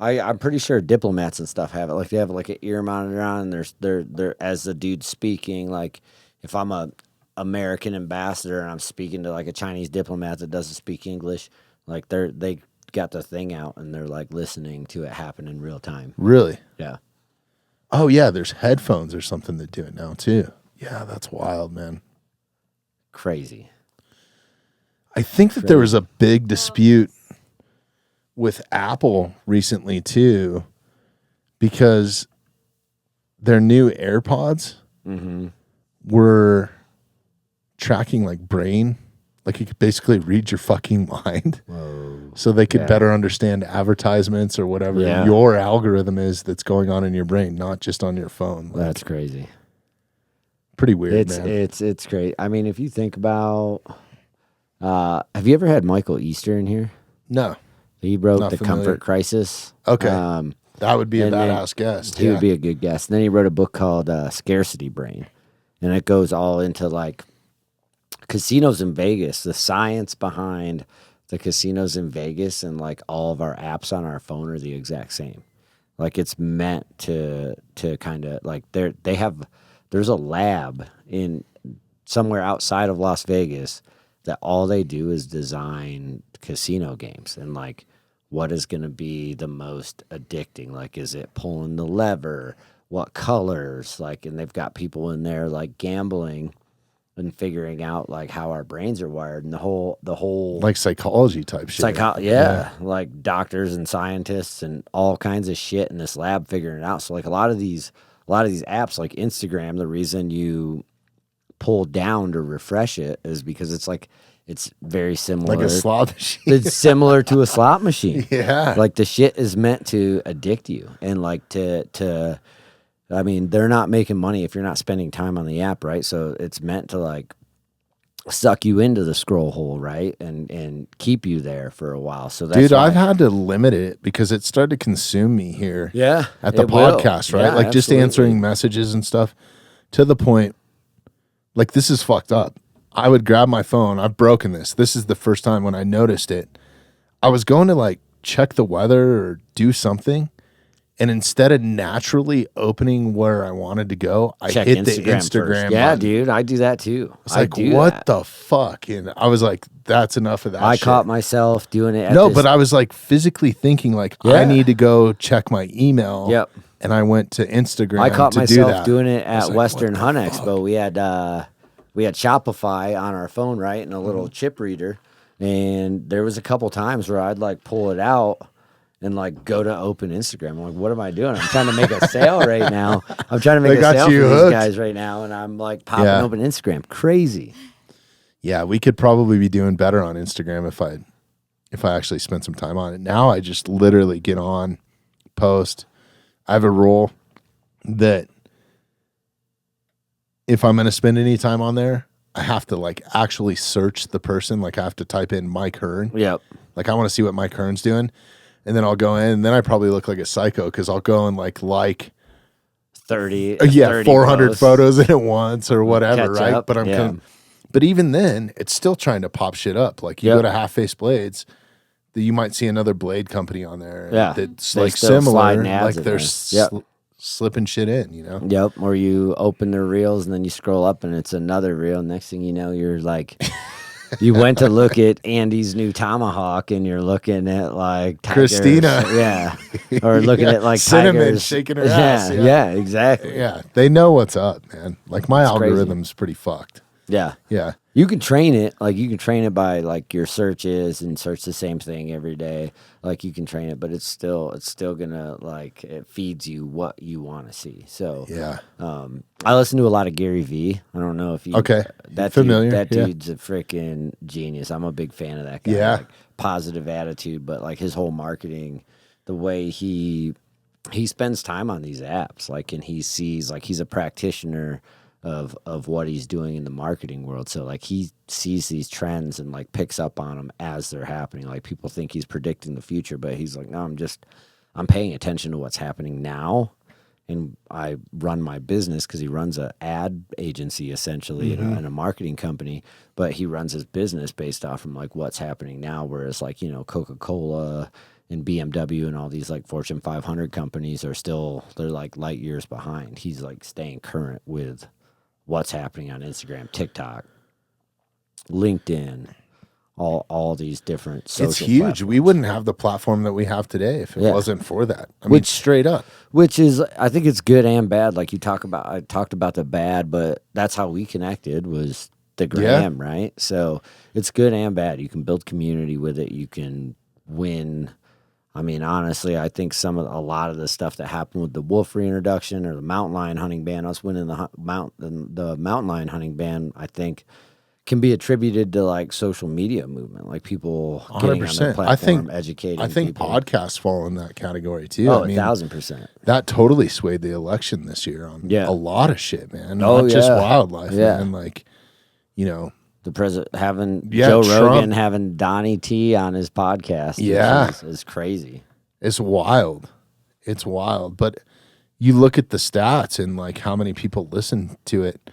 B: I'm pretty sure diplomats and stuff have it. Like they have like an ear monitor on, and they're as the dude's speaking. Like if I'm a American ambassador and I'm speaking to like a Chinese diplomat that doesn't speak English, like they got the thing out and they're like listening to it happen in real time.
A: really.
B: Yeah.
A: Oh yeah, there's headphones or something that do it now too. Yeah, that's wild, man.
B: Crazy.
A: I think that there was a big dispute with Apple recently too, because their new AirPods were tracking like brain, like you could basically read your fucking mind.
B: Whoa.
A: So they could better understand advertisements or whatever your algorithm is that's going on in your brain, not just on your phone. Like,
B: That's crazy.
A: pretty weird, man.
B: It's great. I mean, if you think about, have you ever had Michael Easter in here?
A: No.
B: He wrote
A: Not
B: The
A: familiar.
B: Comfort Crisis.
A: Okay. That would be a
B: and then
A: badass guest.
B: He would be a good guest. And then he wrote a book called Scarcity Brain. And it goes all into like casinos in Vegas, the science behind the casinos in Vegas, and like all of our apps on our phone are the exact same. Like it's meant to kind of like there's a lab in somewhere outside of Las Vegas that all they do is design casino games, and like what is going to be the most addicting? Like, is it pulling the lever? What colors? Like, and they've got people in there like gambling and figuring out like how our brains are wired, and the whole
A: like psychology type shit.
B: Like doctors and scientists and all kinds of shit in this lab figuring it out. So like a lot of these apps like Instagram, the reason you pull down to refresh it is because it's very similar.
A: Like a slot machine.
B: It's similar to a slot machine.
A: Yeah.
B: Like the shit is meant to addict you, and like I mean, they're not making money if you're not spending time on the app, right? So it's meant to like suck you into the scroll hole, right? And keep you there for a while. So that's
A: I've had to limit it because it started to consume me here.
B: Yeah.
A: At the podcast, right?
B: Yeah,
A: like just
B: absolutely.
A: answering messages and stuff, to the point, like this is fucked up. I would grab my phone. I've broken this. This is the first time when I noticed it. I was going to like check the weather or do something, And instead of naturally opening where I wanted to go, I
B: Check
A: hit the
B: Instagram
A: Instagram
B: first. Yeah,
A: button.
B: dude, I do that too.
A: It's like, what the fuck? And I was like, that's enough of that
B: I
A: shit.
B: caught myself doing it.
A: But I was like physically thinking like, I need to go check my email.
B: Yep.
A: And I went to Instagram.
B: I caught
A: to
B: myself
A: do that.
B: doing it at
A: like,
B: Western
A: what
B: Hunt
A: the
B: Expo.
A: fuck?
B: We had Shopify on our phone, right, and a little chip reader. And there was a couple times where I'd like pull it out and like go to open Instagram. I'm like, what am I doing? I'm trying to make a sale right now. I'm trying to make a sale for these guys right now, and I'm like popping open Instagram. Crazy.
A: Yeah, we could probably be doing better on Instagram if I actually spent some time on it. Now I just literally get on, post. I have a rule that if I'm going to spend any time on there, I have to like actually search the person. Like I have to type in Mike Herne.
B: Yep.
A: Like I want to see what Mike Herne's doing. And then I'll go in, and then I probably look like a psycho because I'll go and like
B: 30
A: 400 photos in at once or whatever, right?
B: Up.
A: But but even then, it's still trying to pop shit up. Like you go to Half Face Blades, that you might see another blade company on there that's like similar, like they're slipping shit in, you know?
B: Yep. Or you open their reels and then you scroll up and it's another reel. Next thing you know, you're like. You went to look at Andy's new tomahawk, and you're looking at like tigers,
A: Christina,
B: or looking at like
A: Cinnamon
B: tigers
A: shaking her ass.
B: Yeah, exactly.
A: Yeah, they know what's up, man. Like my algorithm's pretty fucked.
B: Yeah. You can train it. Like you can train it by like your searches and search the same thing every day. Like you can train it, but it's still gonna like it feeds you what you want to see. So I listen to a lot of Gary Vee. I don't know if you that
A: familiar.
B: That dude's a freaking genius. I'm a big fan of that guy.
A: Yeah.
B: Like, positive attitude, but like his whole marketing, the way he spends time on these apps, like, and he sees like he's a practitioner of what he's doing in the marketing world. So like he sees these trends and like picks up on them as they're happening. Like people think he's predicting the future, but he's like, no, I'm paying attention to what's happening now. And I run my business because he runs an ad agency essentially in a marketing company, but he runs his business based off from like what's happening now. Whereas like, you know, Coca-Cola and BMW and all these like Fortune 500 companies they're like light years behind. He's like staying current with what's happening on Instagram, TikTok, LinkedIn, all these different social
A: It's huge.
B: platforms.
A: We wouldn't have the platform that we have today if it wasn't for that. I mean, straight up.
B: Which is, I think it's good and bad. Like I talked about the bad, but that's how we connected was the gram, right? So it's good and bad. You can build community with it. You can win. I mean, honestly, I think a lot of the stuff that happened with the wolf reintroduction or the mountain lion hunting ban, us winning the mountain lion hunting ban, I think can be attributed to like social media movement, like people getting 100%. On their platform, educating.
A: I think
B: people.
A: Podcasts fall in that category too.
B: Oh,
A: I mean,
B: 1,000%.
A: That totally swayed the election this year on a lot of shit, man. Not just wildlife, man. Like, you know.
B: The president having Joe Rogan having Donnie T on his podcast, is crazy.
A: It's wild. It's wild. But you look at the stats and like how many people listen to it.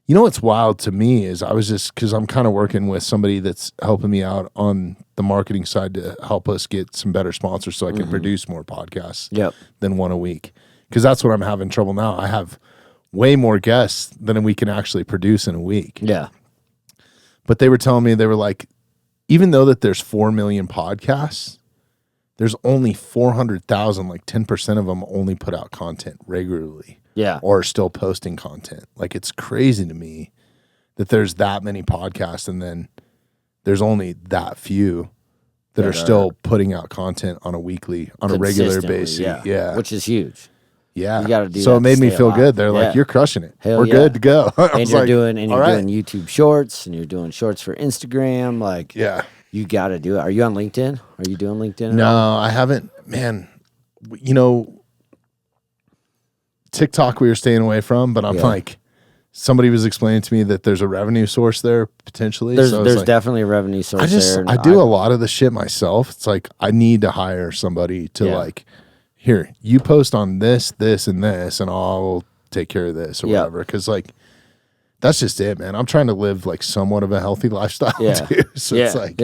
A: You know what's wild to me is because I'm kind of working with somebody that's helping me out on the marketing side to help us get some better sponsors so I can produce more podcasts than one a week. Because that's what I'm having trouble now. I have way more guests than we can actually produce in a week.
B: Yeah.
A: But they were telling me, they were like, even though that there's 4 million podcasts, there's only 400,000, like 10% of them only put out content regularly.
B: Yeah.
A: Or are still posting content. Like it's crazy to me that there's that many podcasts and then there's only that few that are still putting out content on a regular basis.
B: Yeah. Which is huge.
A: Yeah.
B: You gotta do
A: so
B: that
A: it made me
B: stay
A: feel
B: alive.
A: good. They're like, you're crushing it.
B: Hell
A: We're good to go.
B: And you're doing YouTube shorts and you're doing shorts for Instagram. Like, you got to do it. Are you on LinkedIn? Are you doing LinkedIn?
A: No, I haven't. Man, you know, TikTok we were staying away from, but I'm like, somebody was explaining to me that there's a revenue source there potentially.
B: There's like, definitely a revenue source there.
A: I do a lot of the shit myself. It's like I need to hire somebody to like, here, you post on this, this, and this, and I'll take care of this or whatever. Because like, that's just it, man. I'm trying to live like somewhat of a healthy lifestyle too. So it's like,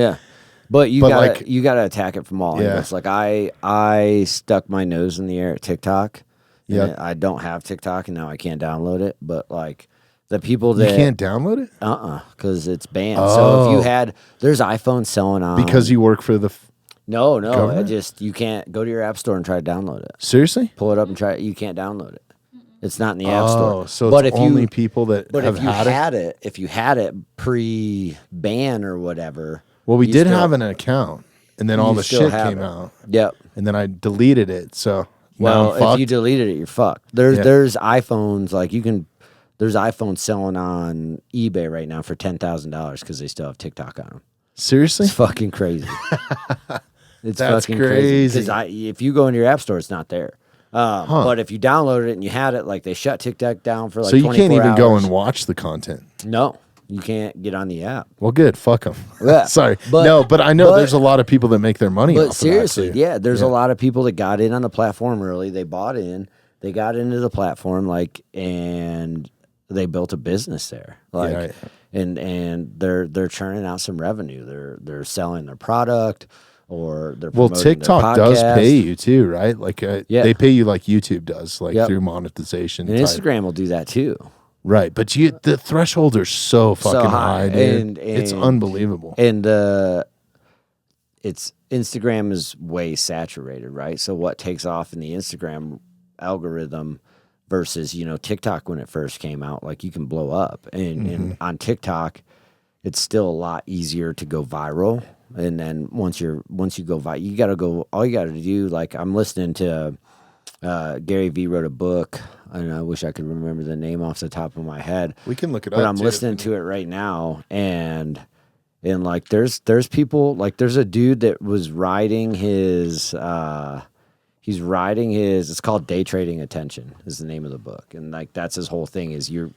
B: But you
A: But,
B: gotta
A: like-
B: you gotta attack it from all
A: Yeah.
B: angles. Like I stuck my nose in the air at TikTok.
A: Yep.
B: I don't have TikTok and now I can't download it. But like the people
A: You
B: that
A: can't download it
B: because it's banned. So if you
A: Oh.
B: there's iPhones selling on
A: because you work for the.
B: no,
A: government?
B: you can't go to your app store and try to download it.
A: Seriously?
B: Pull it up and try it. You can't download it. It's not in the app store.
A: Oh, so
B: but
A: it's
B: if
A: only
B: you
A: people that
B: but
A: have
B: if you
A: had it.
B: if you had it pre-ban or whatever.
A: Well, we
B: you
A: did
B: still-
A: have an account, and then all
B: you
A: the
B: still
A: shit
B: have
A: came
B: it.
A: out,
B: Yep.
A: and then I deleted it. So now
B: Well,
A: I'm fucked.
B: if you deleted it, you're fucked.
A: Yeah.
B: There's iPhones like you can. There's iPhones selling on eBay right now for $10,000 because they still have TikTok on them.
A: Seriously?
B: It's fucking crazy. It's
A: That's
B: fucking crazy.
A: crazy.
B: Because if you go into your app store, it's not there. But if you downloaded it and you had it, like they shut TikTok down for like
A: So you
B: 24
A: can't even
B: hours.
A: go and watch the content.
B: No, you can't get on the app.
A: Well, good. Fuck them.
B: Yeah.
A: Sorry.
B: But-
A: But I know
B: but-
A: there's a lot of people that make their money off
B: But seriously,
A: of that too.
B: yeah, there's a lot of people that got in on the platform early. They bought in, they got into the platform, like, and they built a business there. Like,
A: right.
B: and they're churning out some revenue. They're selling their product or they're
A: Well,
B: promoting their
A: TikTok does
B: podcast.
A: pay you too, right? Like
B: Yeah.
A: they pay you like YouTube does, like
B: Yep.
A: through monetization.
B: And
A: type.
B: Instagram will do that too.
A: Right, but the thresholds are so fucking high, dude. It's
B: and-
A: unbelievable.
B: And it's Instagram is way saturated, right? So what takes off in the Instagram algorithm versus, TikTok when it first came out, like you can blow up. And on TikTok, it's still a lot easier to go viral. And then once you go viral, all you gotta do, like I'm listening to Gary Vee wrote a book, and I wish I could remember the name off the top of my head.
A: We can look it up.
B: But I'm
A: too.
B: listening to it right now, and like there's people, like there's a dude that was riding his it's called Day Trading Attention is the name of the book, and like that's his whole thing is you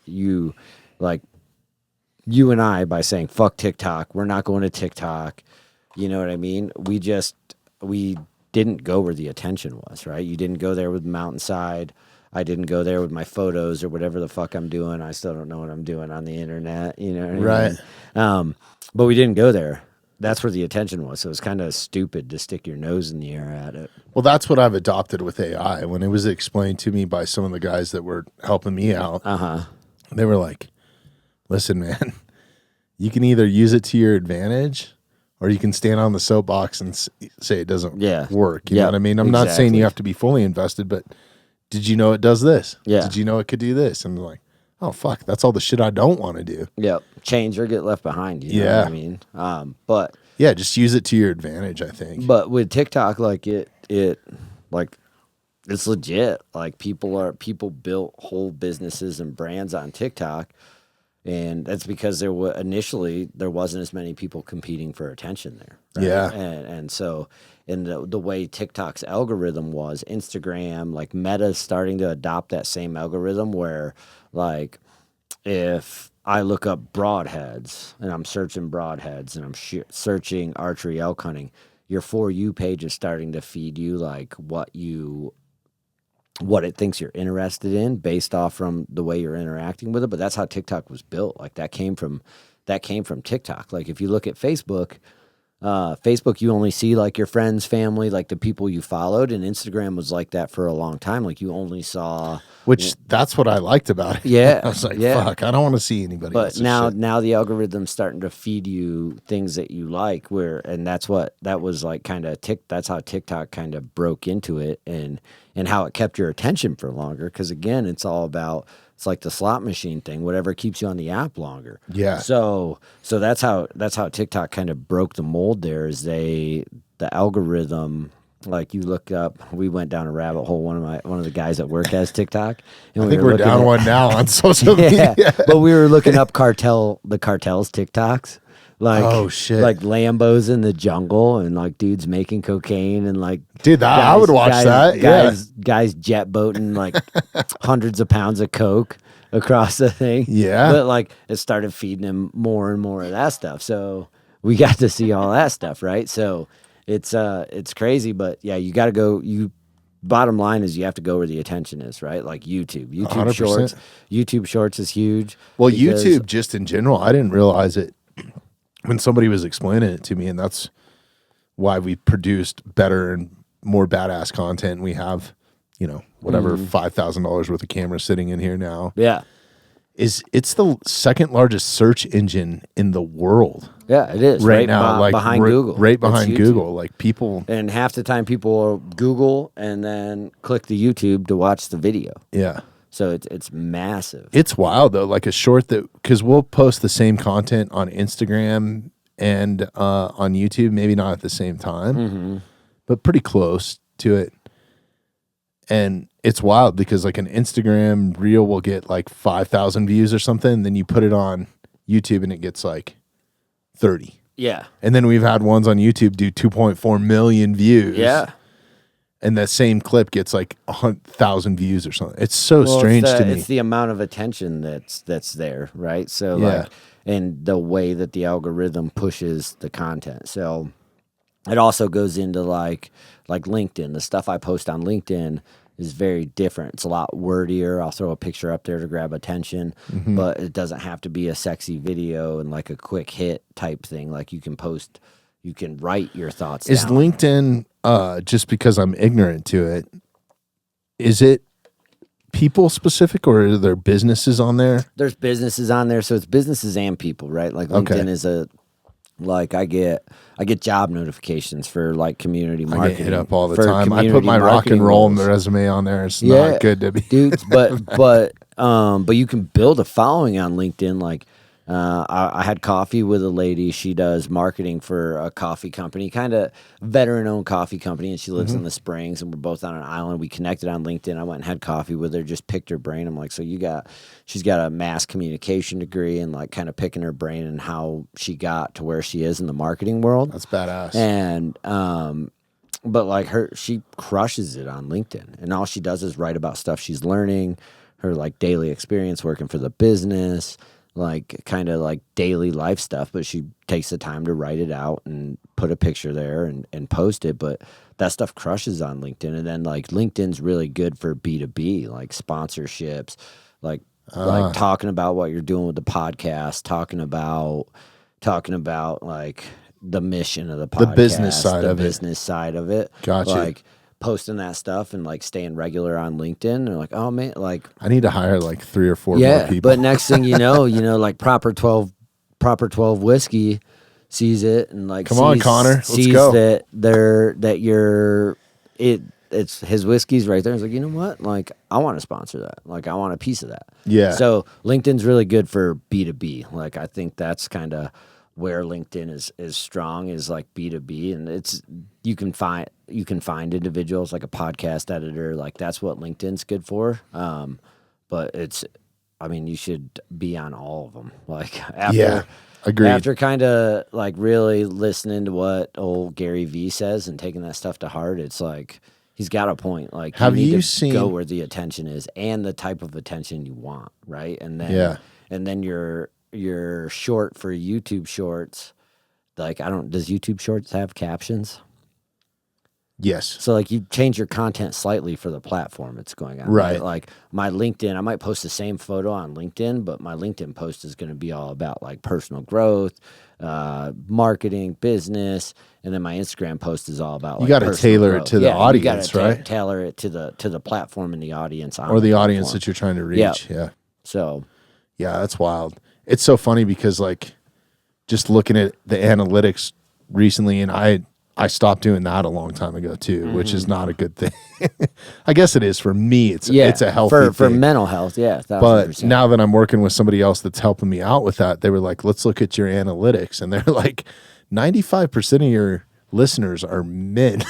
B: and I, by saying fuck TikTok, we're not going to TikTok, you know what I mean? We didn't go where the attention was, right? You didn't go there with Mountainside. I didn't go there with my photos or whatever the fuck I'm doing. I still don't know what I'm doing on the internet, you know what I mean? But we didn't go there. That's where the attention was. So it was kind of stupid to stick your nose in the air at it.
A: Well, that's what I've adopted with AI. When it was explained to me by some of the guys that were helping me out, they were like, listen, man, you can either use it to your advantage or you can stand on the soapbox and say it doesn't work. You know what I mean? I'm not saying you have to be fully invested, but did you know it does this?
B: Yeah.
A: Did you know it could do this? And I'm like, oh, fuck, that's all the shit I don't want to do.
B: Yep. Change or get left behind. You know what I mean? But
A: yeah, just use it to your advantage, I think.
B: But with TikTok, like it like it's legit. Like people built whole businesses and brands on TikTok, and that's because initially there wasn't as many people competing for attention there. Right?
A: Yeah,
B: and so in the way TikTok's algorithm was, Instagram, like Meta's starting to adopt that same algorithm where, like, if I look up broadheads and I'm searching broadheads and I'm searching archery elk hunting, your For You page is starting to feed you like what it thinks you're interested in based off from the way you're interacting with it. But that's how TikTok was built. Like that came from TikTok. Like if you look at Facebook, you only see like your friends, family, like the people you followed, and Instagram was like that for a long time. Like you only saw,
A: that's what I liked about it.
B: Yeah,
A: I was like, fuck, I don't want to see anybody.
B: But now the algorithm's starting to feed you things that you like. That's how TikTok kind of broke into it, and how it kept your attention for longer. Because again, it's like the slot machine thing. Whatever keeps you on the app longer.
A: Yeah.
B: So that's how TikTok kind of broke the mold. There is the algorithm. Like you look up, we went down a rabbit hole. One of the guys at work has TikTok. And
A: I think we're down one now on social media.
B: But we were looking up the cartel's TikToks. Like,
A: oh shit,
B: like Lambos in the jungle and like dudes making cocaine and like,
A: dude, I would watch that.
B: Guys jet boating like hundreds of pounds of coke across the thing.
A: Yeah.
B: But like it started feeding him more and more of that stuff. So we got to see all that stuff, right? So it's crazy, but yeah, you got to go. Bottom line is you have to go where the attention is, right? Like YouTube
A: 100%.
B: YouTube Shorts is huge.
A: Well, YouTube just in general, I didn't realize it when somebody was explaining it to me, and that's why we produced better and more badass content. We have, whatever, $5,000 worth of cameras sitting in here now.
B: Yeah.
A: It's the second largest search engine in the world.
B: Yeah, it is
A: right now,
B: behind Google.
A: Right behind
B: It's
A: Google. Like people,
B: and half the time people will Google and then click the YouTube to watch the video.
A: yeah.
B: So it's massive.
A: It's wild though, like a short because we'll post the same content on Instagram and on YouTube, maybe not at the same time, but pretty close to it. And it's wild because like an Instagram reel will get like 5,000 views or something. And then you put it on YouTube and it gets like 30.
B: Yeah.
A: And then we've had ones on YouTube do 2.4 million views.
B: Yeah.
A: And that same clip gets like 100,000 views or something. It's so strange to me.
B: It's the amount of attention that's there, right? So
A: Yeah.
B: like, and the way that the algorithm pushes the content. So it also goes into like LinkedIn. The stuff I post on LinkedIn is very different. It's a lot wordier. I'll throw a picture up there to grab attention, but it doesn't have to be a sexy video and like a quick hit type thing. Like you can write your thoughts
A: Is
B: down.
A: LinkedIn, just because I'm ignorant to it, is it people specific or are there businesses on there?
B: There's businesses on there, so it's businesses and people, right? Like LinkedIn is I get job notifications for like community marketing.
A: I get hit up all the
B: for
A: time. I put
B: community
A: my rock and
B: marketing
A: roll
B: roles.
A: resume on there. It's not good to be.
B: Dudes, but you can build a following on LinkedIn. Like I had coffee with a lady. She does marketing for a coffee company, kind of veteran-owned coffee company, and she lives in the Springs, and we're both on an island. We connected on LinkedIn. I went and had coffee with her, just picked her brain. I'm like, so she's got a mass communication degree, and like kind of picking her brain and how she got to where she is in the marketing world.
A: That's badass.
B: And but like she crushes it on LinkedIn, and all she does is write about stuff she's learning, her like daily experience working for the business, like kind of like daily life stuff, but she takes the time to write it out and put a picture there and post it. But that stuff crushes on LinkedIn. And then like LinkedIn's really good for B2B, like sponsorships, like talking about what you're doing with the podcast, talking about like the mission of the podcast,
A: The business side of it. Gotcha.
B: Like posting that stuff and like staying regular on LinkedIn. And like, oh man, like
A: I need to hire like 3 or 4 more people.
B: But next thing you know, like proper 12 whiskey sees it and like
A: Come on, Connor, let's
B: sees
A: go.
B: It's his whiskey's right there. He's like, you know what? Like I want to sponsor that. Like I want a piece of that.
A: Yeah.
B: So LinkedIn's really good for B2B. Like I think that's kind of where LinkedIn is strong, is like B2B, and it's you can find individuals like a podcast editor, like that's what LinkedIn's good for. But you should be on all of them. Like
A: agreed.
B: After kind of like really listening to what old Gary Vee says and taking that stuff to heart, it's like he's got a point. Like
A: Have
B: you
A: you
B: need to
A: seen
B: go where the attention is and the type of attention you want, right? And then you're short for YouTube Shorts. Like does YouTube Shorts have captions?
A: Yes.
B: So like you change your content slightly for the platform it's going on.
A: Right.
B: Like my LinkedIn, I might post the same photo on LinkedIn, but my LinkedIn post is going to be all about like personal growth, marketing, business, and then my Instagram post is all about like
A: you got to tailor
B: growth.
A: it to the audience,
B: you
A: right?
B: Tailor it to the platform and the audience on
A: or the
B: platform.
A: audience that you're trying to reach. Yeah.
B: So
A: yeah, that's wild. It's so funny because like just looking at the analytics recently, and I stopped doing that a long time ago too, which is not a good thing. I guess it is for me. It's a healthy thing.
B: For mental health, yeah. 1000%.
A: But now that I'm working with somebody else that's helping me out with that, they were like, let's look at your analytics. And they're like, 95% of your listeners are men.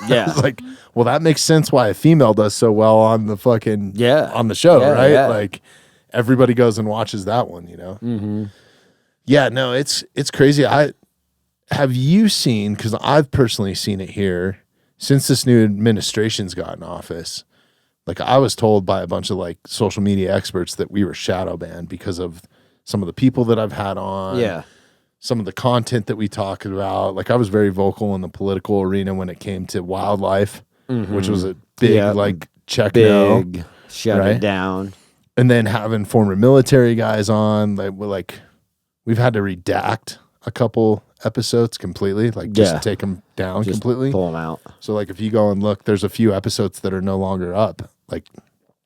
B: Yeah.
A: I was like, well, that makes sense why a female does so well on the fucking on the show, right?
B: Yeah.
A: Like everybody goes and watches that one,
B: Mm-hmm.
A: Yeah, no, it's crazy. Have you seen, because I've personally seen it here, since this new administration's got in office, like I was told by a bunch of like social media experts that we were shadow banned because of some of the people that I've had on, some of the content that we talked about. Like I was very vocal in the political arena when it came to wildlife, which was a big shut
B: it down.
A: And then having former military guys on, like we've had to redact a couple episodes completely, like just
B: Yeah.
A: take them down
B: Just
A: completely.
B: pull them out.
A: So like if you go and look, there's a few episodes that are no longer up. Like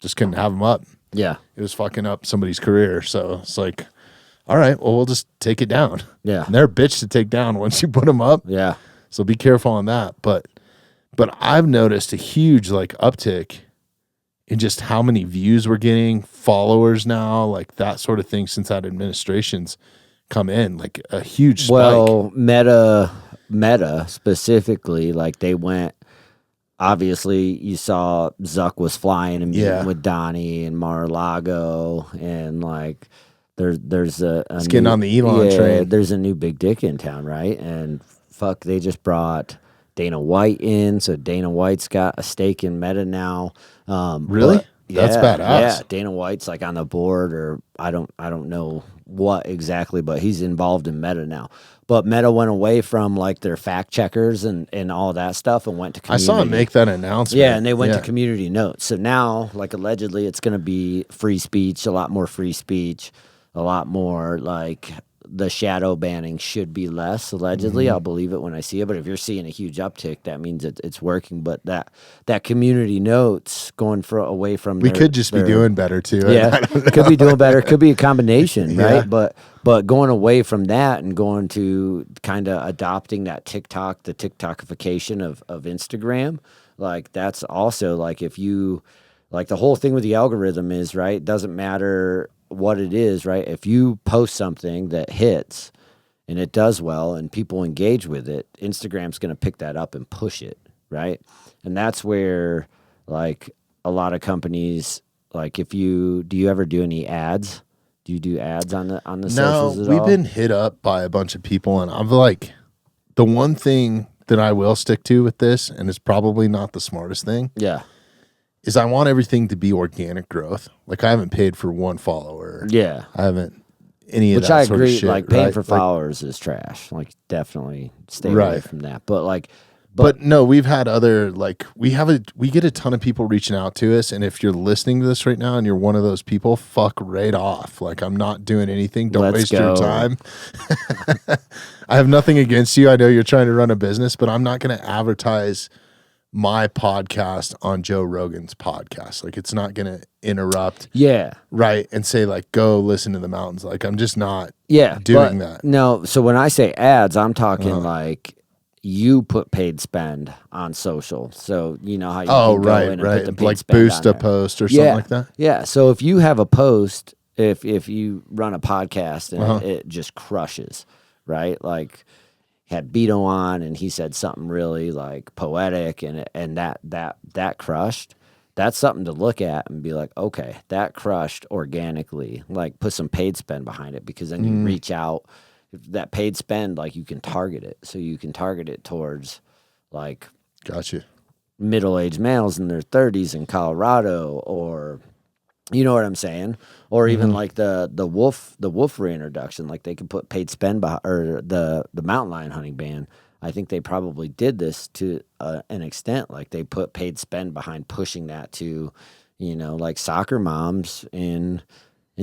A: just couldn't have them up.
B: Yeah.
A: It was fucking up somebody's career. So it's like, all right, well, we'll just take it down.
B: Yeah.
A: And they're a bitch to take down once you put them up.
B: Yeah.
A: So be careful on that. But I've noticed a huge like uptick in just how many views we're getting, followers now, like that sort of thing since that administration's come in, like a huge spike.
B: Well, Meta specifically, like they went. Obviously, you saw Zuck was flying and meeting with Donnie and Mar-a-Lago, and like there's a
A: it's getting on the Elon train.
B: There's a new big dick in town, right? And fuck, they just brought Dana White in, so Dana White's got a stake in Meta now.
A: Really? That's badass.
B: Yeah, Dana White's like on the board, or I don't know what exactly, but he's involved in Meta now. But Meta went away from like their fact checkers and all that stuff and went to community.
A: I saw him make that announcement.
B: Yeah, and they went to community notes. So now, like allegedly, it's going to be free speech, a lot more free speech, a lot more like the shadow banning should be less. Allegedly, I'll believe it when I see it. But if you're seeing a huge uptick, that means it's working. But that community notes going away from
A: we could just be doing better too.
B: Yeah, could be doing better. Could be a combination, right?
A: Yeah.
B: But going away from that and going to kind of adopting that TikTok, the TikTokification of Instagram, like that's also like if you like the whole thing with the algorithm is right. It doesn't matter what it is, right? If you post something that hits and it does well and people engage with it, Instagram's going to pick that up and push it, right? And that's where like a lot of companies, like do you ever do any ads? Do you do ads on the socials at all?
A: No, we've been hit up by a bunch of people, and I'm like, the one thing that I will stick to with this, and it's probably not the smartest thing, is I want everything to be organic growth. Like I haven't paid for one follower.
B: Yeah.
A: I haven't any of
B: Which
A: that
B: I
A: sort
B: agree,
A: of shit.
B: like paying
A: right?
B: for followers is trash. Like definitely stay away from that. But like
A: But no, we've had other like we get a ton of people reaching out to us, and if you're listening to this right now and you're one of those people, fuck right off. Like I'm not doing anything. Don't waste your time. I have nothing against you. I know you're trying to run a business, but I'm not going to advertise my podcast on Joe Rogan's podcast. Like it's not going to interrupt.
B: Yeah.
A: Right. And say like, go listen to the mountains. Like I'm just not
B: doing
A: that.
B: No. So when I say ads, I'm talking like you put paid spend on social. So you know how you can go in and put the paid
A: like
B: spend
A: boost
B: on
A: a
B: there.
A: post or something like that.
B: Yeah. So if you have a post, if you run a podcast and it just crushes, right? Like had Beto on and he said something really like poetic and that crushed. That's something to look at and be like, okay, that crushed organically. Like put some paid spend behind it because then you reach out. That paid spend, like you can target it. So you can target it towards like
A: Gotcha.
B: middle-aged males in their 30s in Colorado, or you know what I'm saying? Or even like the wolf reintroduction, like they could put paid spend or the mountain lion hunting ban. I think they probably did this to an extent. Like they put paid spend behind pushing that to, you know, like soccer moms in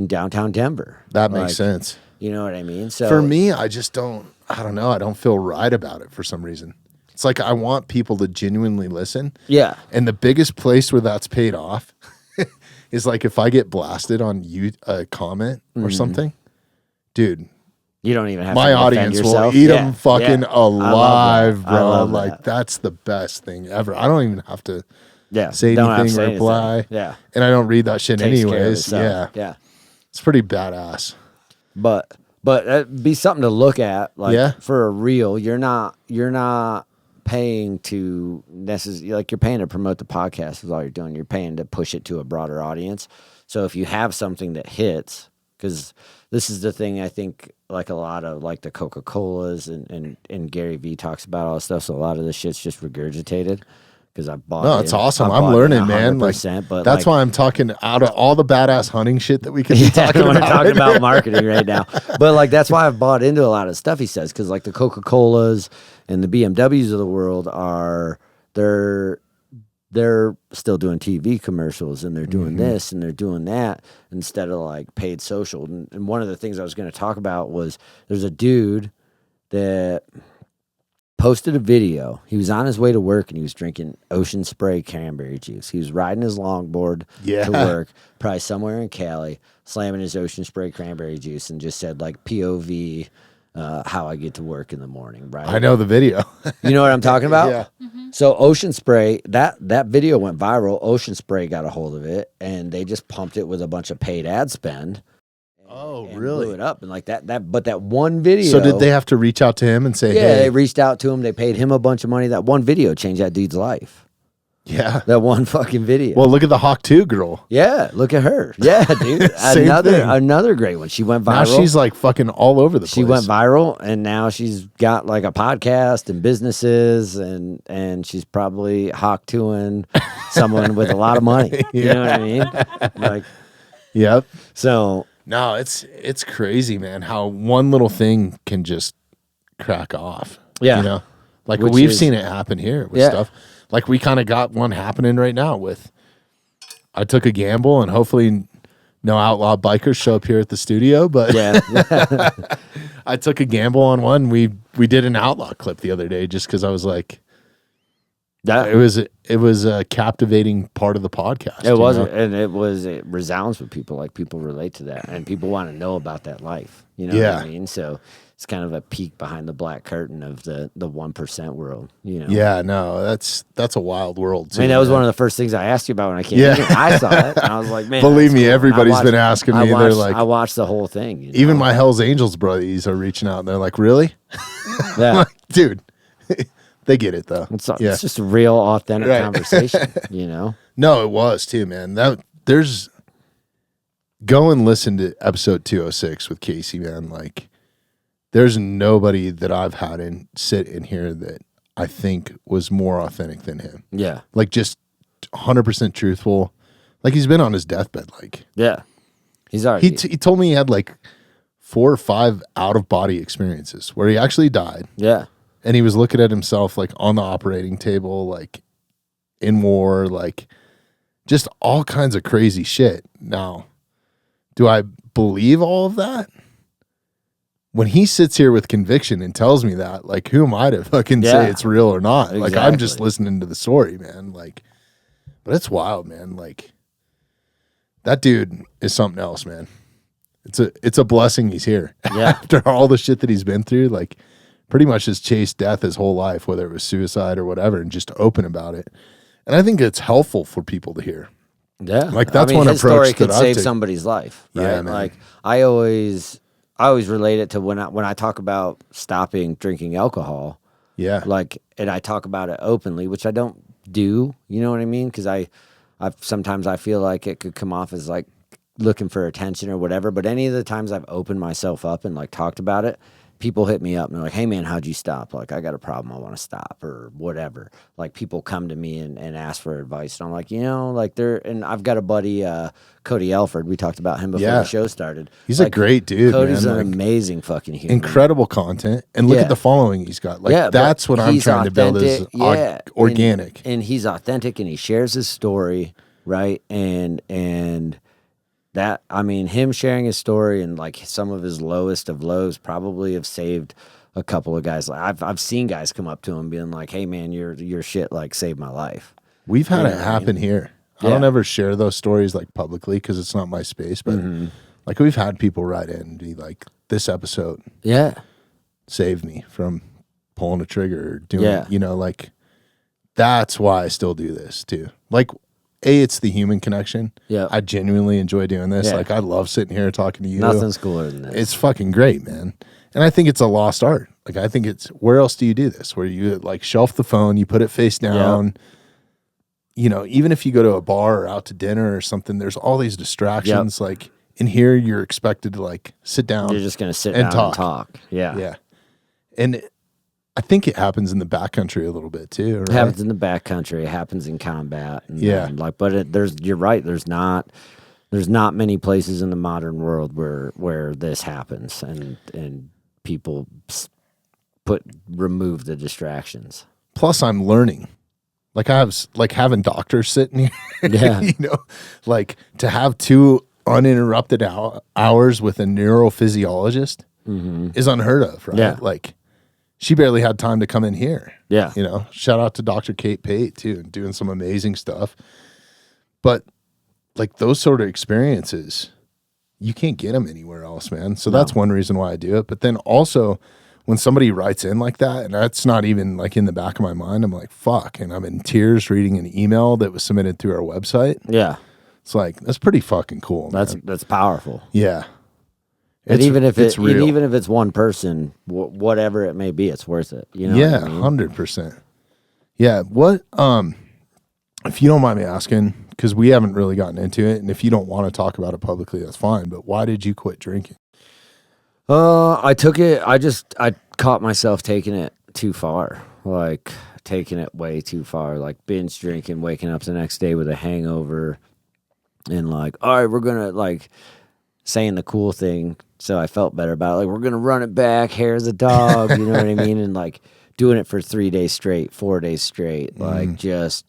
B: downtown Denver.
A: That makes sense.
B: You know what I mean? So
A: for me, I don't know. I don't feel right about it for some reason. It's like I want people to genuinely listen.
B: Yeah.
A: And the biggest place where that's paid off is like if I get blasted on a comment or something, dude.
B: You don't even have
A: my
B: to
A: audience
B: yourself.
A: will eat them fucking alive,
B: I
A: bro.
B: love
A: Like
B: that.
A: that's the best thing ever. I don't even have to say
B: don't have to
A: anything,
B: say
A: reply.
B: anything. Yeah.
A: And I don't read that shit
B: Takes care of
A: anyways.
B: itself.
A: Yeah.
B: Yeah.
A: It's pretty badass.
B: But that'd be something to look at. Like for a reel, you're not paying to necessarily, like you're paying to promote the podcast is all you're doing. You're paying to push it to a broader audience. So if you have something that hits, because this is the thing I think like a lot of like the Coca-Colas and Gary Vee talks about all this stuff. So a lot of this shit's just regurgitated. Because I bought.
A: No, it's awesome. I'm learning, man. Like
B: but
A: that's why I'm talking out of all the badass hunting shit that we could be talking about.
B: We're talking about marketing right now, but like that's why I've bought into a lot of stuff he says. Because like the Coca-Colas and the BMWs of the world they're still doing TV commercials and they're doing this and they're doing that instead of like paid social. And one of the things I was going to talk about was there's a dude that posted a video. He was on his way to work and he was drinking Ocean Spray cranberry juice. He was riding his longboard to work, probably somewhere in Cali, slamming his Ocean Spray cranberry juice, and just said like POV, how I get to work in the morning, right?
A: I know the video.
B: You know what I'm talking about?
A: Yeah.
B: So Ocean Spray, that video went viral. Ocean Spray got a hold of it, and they just pumped it with a bunch of paid ad spend. And
A: really?
B: blew it up and like but that one video.
A: So did they have to reach out to him and say,
B: Yeah,
A: hey?
B: they reached out to him. They paid him a bunch of money. That one video changed that dude's life.
A: Yeah.
B: That one fucking video.
A: Well, look at the Hawk 2 girl.
B: Yeah, look at her. Yeah, dude.
A: Same thing.
B: Another great one. She went viral.
A: Now she's like fucking all over the place.
B: She went viral, and now she's got like a podcast and businesses, and she's probably Hawk 2ing someone with a lot of money. You know what I mean? Like,
A: yep.
B: So
A: no, it's crazy, man, how one little thing can just crack off.
B: Yeah.
A: You know? Like
B: Which
A: we've
B: is-
A: seen it happen here with
B: Yeah.
A: stuff. Like we kind of got one happening right now with I took a gamble and hopefully no outlaw bikers show up here at the studio, but
B: yeah,
A: I took a gamble on one. We did an outlaw clip the other day just because I was like, it was a captivating part of the podcast.
B: it was,
A: you
B: and it resounds with people. Like people relate to that, and people want to know about that life. You know
A: Yeah.
B: what I mean? So it's kind of a peek behind the black curtain of the 1% world. You know?
A: Yeah, no, that's a wild world too.
B: I mean, that was
A: man.
B: one of the first things I asked you about when I came
A: Yeah.
B: in. I saw it, and I was like, man,
A: Believe
B: that's
A: me,
B: cool.
A: everybody's
B: I
A: been asking me. They're like,
B: I watched the whole thing. You know?
A: even my Hell's Angels buddies are reaching out and they're like, really?
B: yeah.
A: Like, dude, they get it though.
B: It's
A: yeah.
B: just a real, authentic
A: Right.
B: conversation, you know?
A: No, it was too, man. There's go and listen to episode 206 with Casey, man. Like, there's nobody that I've had sit in here that I think was more authentic than him.
B: Yeah.
A: Like, just 100% truthful. Like, he's been on his deathbed. Like,
B: Yeah. He's already.
A: he told me he had like 4 or 5 out of body experiences where he actually died.
B: yeah.
A: And he was looking at himself like on the operating table, like in war, like just all kinds of crazy shit. Now, do I believe all of that? When he sits here with conviction and tells me that, like, who am I to fucking
B: Yeah.
A: say it's real or not? Like, I'm just
B: Exactly.
A: listening to the story, man. Like, but it's wild, man. Like, that dude is something else, man. It's a blessing he's here.
B: Yeah.
A: After all the shit that he's been through, like, pretty much has chased death his whole life, whether it was suicide or whatever, and just open about it. And I think it's helpful for people to hear.
B: Yeah,
A: Like, that's one
B: his
A: approach
B: story
A: that
B: could
A: I've
B: save
A: taken.
B: somebody's life. Right?
A: Yeah, man.
B: Like I always relate it to when I talk about stopping drinking alcohol.
A: Yeah.
B: Like, and I talk about it openly, which I don't do. You know what I mean? Because I sometimes I feel like it could come off as like looking for attention or whatever. But any of the times I've opened myself up and like talked about it, people hit me up and they're like, hey man, how'd you stop? Like, I got a problem, I want to stop or whatever. Like, people come to me and ask for advice. And I'm like, like and I've got a buddy, Cody Elford. We talked about him before
A: Yeah.
B: the show started.
A: He's a great dude,
B: Cody's
A: man.
B: an
A: Like,
B: amazing fucking human.
A: incredible content. And look
B: Yeah.
A: at the following he's got. Like,
B: Yeah, but
A: that's what I'm
B: he's
A: trying to build is
B: authentic, yeah,
A: organic.
B: And he's authentic and he shares his story, right? And that, I mean, him sharing his story and like some of his lowest of lows probably have saved a couple of guys. Like I've seen guys come up to him being like, hey man, your shit like saved my life.
A: We've had
B: Yeah,
A: it happen here. I
B: Yeah.
A: don't ever share those stories like publicly because it's not my space, but like we've had people write in and be like, this episode
B: Yeah.
A: saved me from pulling a trigger or doing,
B: Yeah.
A: like that's why I still do this too. Like, it's the human connection.
B: Yeah.
A: I genuinely enjoy doing this.
B: Yeah.
A: Like, I love sitting here talking to you.
B: Nothing's cooler than this.
A: It's fucking great, man. And I think it's a lost art. Like, I think it's, where else do you do this? Where you like shelf the phone, you put it face down. Even if you go to a bar or out to dinner or something, there's all these distractions. Like, in here, you're expected to like sit down.
B: You're just going to sit
A: and
B: down and talk. Yeah.
A: Yeah. And I think it happens in the backcountry a little bit too. Right?
B: It happens in the backcountry. It happens in combat. And,
A: Yeah.
B: You're right. There's not many places in the modern world where this happens and people remove the distractions.
A: Plus, I'm learning. Like, I have like having doctors sitting here.
B: Yeah.
A: Like to have 2 uninterrupted hours with a neurophysiologist is unheard of, right?
B: Yeah.
A: Like, she barely had time to come in here.
B: Yeah.
A: You know, shout out to Dr. Kate Pate too, doing some amazing stuff. But like those sort of experiences, you can't get them anywhere else, man. So that's one reason why I do it. But then also when somebody writes in like that, and that's not even like in the back of my mind, I'm like, fuck. And I'm in tears reading an email that was submitted through our website.
B: Yeah.
A: It's like, that's pretty fucking cool.
B: That's powerful.
A: Yeah.
B: And even if
A: it's real.
B: even if it's one person, whatever it may be, it's worth it. You know?
A: Yeah,
B: what I mean?
A: 100%. Yeah. What, if you don't mind me asking, because we haven't really gotten into it, and if you don't want to talk about it publicly, that's fine. But why did you quit drinking?
B: I took it. I caught myself taking it too far, like taking it way too far, like binge drinking, waking up the next day with a hangover, and like, all right, we're gonna like saying the cool thing, so I felt better about it. Like, we're gonna run it back, hair as a dog, you know what I mean, and like doing it for 3 days straight, 4 days straight, like just.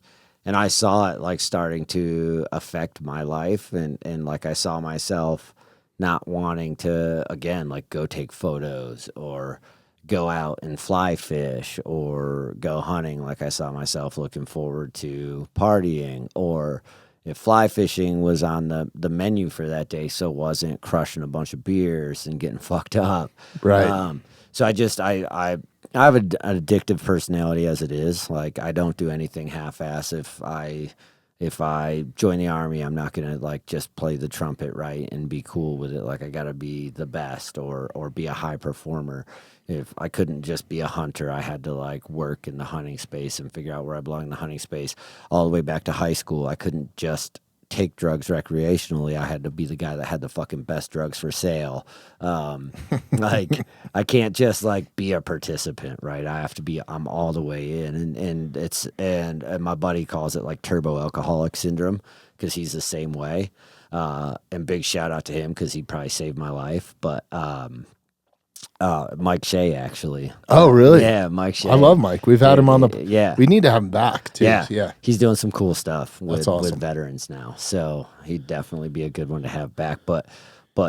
B: And I saw it like starting to affect my life, and like I saw myself not wanting to, again, like go take photos or go out and fly fish or go hunting. Like I saw myself looking forward to partying, or if fly fishing was on the menu for that day, so wasn't crushing a bunch of beers and getting fucked up.
A: Right.
B: So I have an addictive personality as it is. Like, I don't do anything half-ass. If I join the Army, I'm not gonna like just play the trumpet right and be cool with it. Like, I gotta be the best or be a high performer. If I couldn't just be a hunter, I had to like work in the hunting space and figure out where I belong in the hunting space. All the way back to high school, I couldn't just take drugs recreationally. I had to be the guy that had the fucking best drugs for sale. Like, I can't just like be a participant, right? I have to be, I'm all the way in, and my buddy calls it like turbo alcoholic syndrome, because he's the same way. And big shout out to him, because he probably saved my life. But Mike Shea, actually.
A: Oh, really?
B: Yeah, Mike Shea.
A: I love Mike. We've had him on the.
B: Yeah.
A: We need to have him back too.
B: Yeah.
A: Yeah.
B: He's doing some cool stuff with,
A: That's awesome.
B: with veterans now. So he'd definitely be a good one to have back. But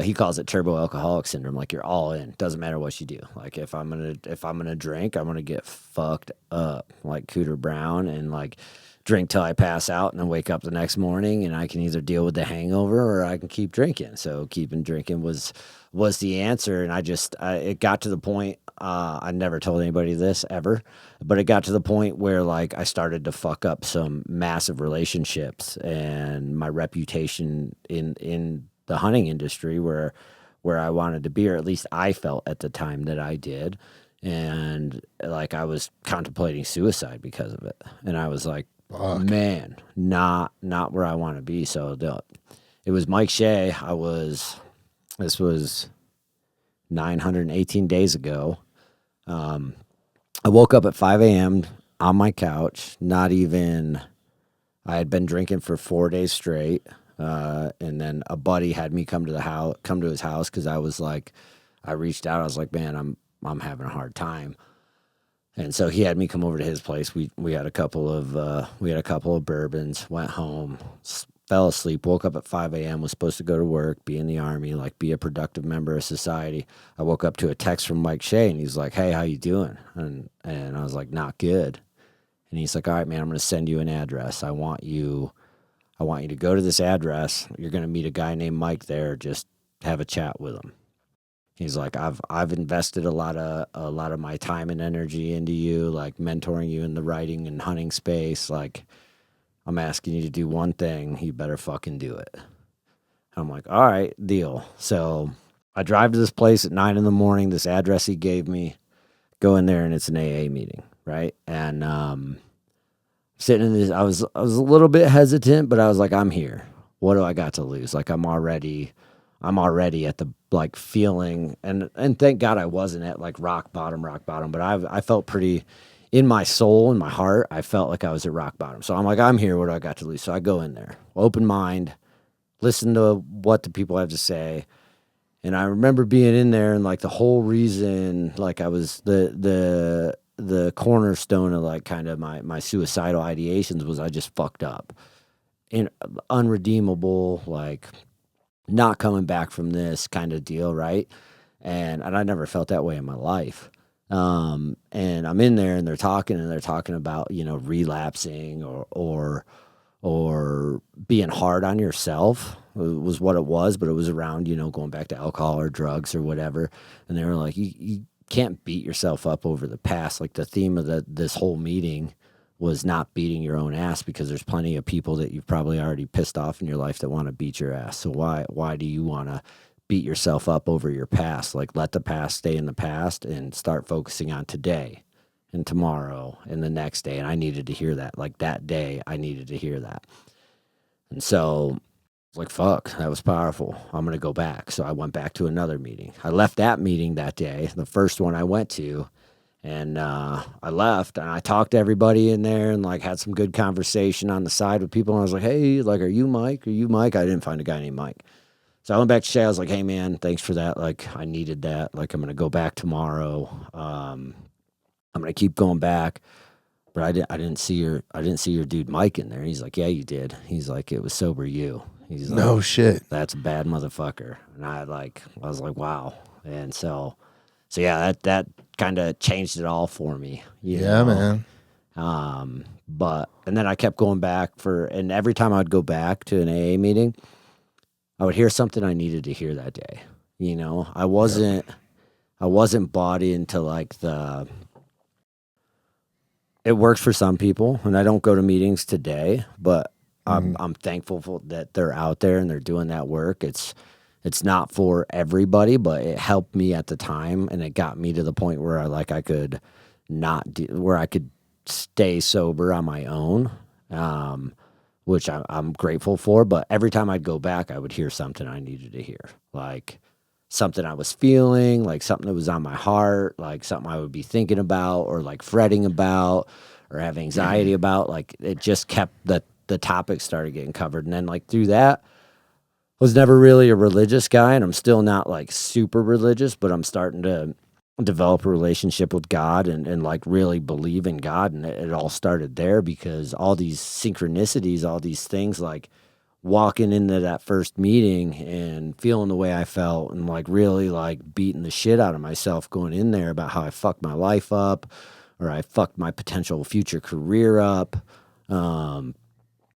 B: he calls it turbo alcoholic syndrome. Like, you're all in. Doesn't matter what you do. Like, if I'm gonna drink, I'm gonna get fucked up like Cooter Brown, and like drink till I pass out and then wake up the next morning, and I can either deal with the hangover or I can keep drinking. So keeping drinking was the answer. And it got to the point, I never told anybody this ever, but it got to the point where like I started to fuck up some massive relationships and my reputation in the hunting industry where I wanted to be, or at least I felt at the time that I did. And like, I was contemplating suicide because of it. And I was like,
A: Fuck.
B: man, not where I want to be. So it was Mike Shea. This was 918 days ago. I woke up at 5 a.m. on my couch. I had been drinking for 4 days straight. And then a buddy had me come to his house, because I was like, I reached out. I was like, man, I'm having a hard time. And so he had me come over to his place. We had a couple of bourbons, went home, fell asleep, woke up at 5 a.m., was supposed to go to work, be in the Army, like be a productive member of society. I woke up to a text from Mike Shea, and he's like, hey, how you doing? And I was like, not good. And he's like, all right, man, I'm going to send you an address. I want you to go to this address. You're going to meet a guy named Mike there. Just have a chat with him. He's like, I've invested a lot of my time and energy into you, like mentoring you in the writing and hunting space. Like, I'm asking you to do one thing. You better fucking do it. I'm like, all right, deal. So I drive to this place at 9 a.m, this address he gave me, go in there, and it's an AA meeting, right? And sitting in this, I was a little bit hesitant, but I was like, I'm here. What do I got to lose? Like, I'm already at the like feeling, and thank God I wasn't at like rock bottom, but I felt pretty, in my soul, in my heart, I felt like I was at rock bottom. So I'm like, I'm here. What do I got to lose? So I go in there, open mind, listen to what the people have to say. And I remember being in there, and like the whole reason, like I was the cornerstone of like kind of my suicidal ideations was I just fucked up, and unredeemable, like not coming back from this kind of deal, right? And I never felt that way in my life. And I'm in there and they're talking about, relapsing or being hard on yourself was what it was, but it was around, going back to alcohol or drugs or whatever. And they were like, you can't beat yourself up over the past. Like the theme of this whole meeting was not beating your own ass, because there's plenty of people that you've probably already pissed off in your life that want to beat your ass. So why do you want to beat yourself up over your past? Like, let the past stay in the past and start focusing on today and tomorrow and the next day. And I needed to hear that. Like that day, I needed to hear that. And so I was like, fuck, that was powerful. I'm going to go back. So I went back to another meeting. I left that meeting that day, the first one I went to, and I left and I talked to everybody in there and like had some good conversation on the side with people. And I was like, hey, like, are you Mike? Are you Mike? I didn't find a guy named Mike. So I went back to Shay. I was like, hey, man, thanks for that. Like, I needed that. Like, I'm going to go back tomorrow. I'm going to keep going back. But I didn't see your dude Mike in there. He's like, yeah, you did. He's like, it was sober you. He's like,
A: No shit.
B: that's a bad motherfucker. And I was like, wow. And so yeah, that kind of changed it all for me.
A: Yeah, man.
B: But then I kept going back and every time I'd go back to an AA meeting, I would hear something I needed to hear that day. I wasn't bought into like it works for some people, and I don't go to meetings today, but I'm thankful that they're out there and they're doing that work. It's not for everybody, but it helped me at the time, and it got me to the point where I could where I could stay sober on my own, which I'm grateful for. But every time I'd go back, I would hear something I needed to hear, like something I was feeling, like something that was on my heart, like something I would be thinking about or like fretting about or have anxiety about. Like it just kept the topic started getting covered. And then like through that, was never really a religious guy, and I'm still not like super religious, but I'm starting to develop a relationship with God and like really believe in God. And it all started there because all these synchronicities, all these things, like walking into that first meeting and feeling the way I felt and like really like beating the shit out of myself going in there about how I fucked my life up or I fucked my potential future career up. And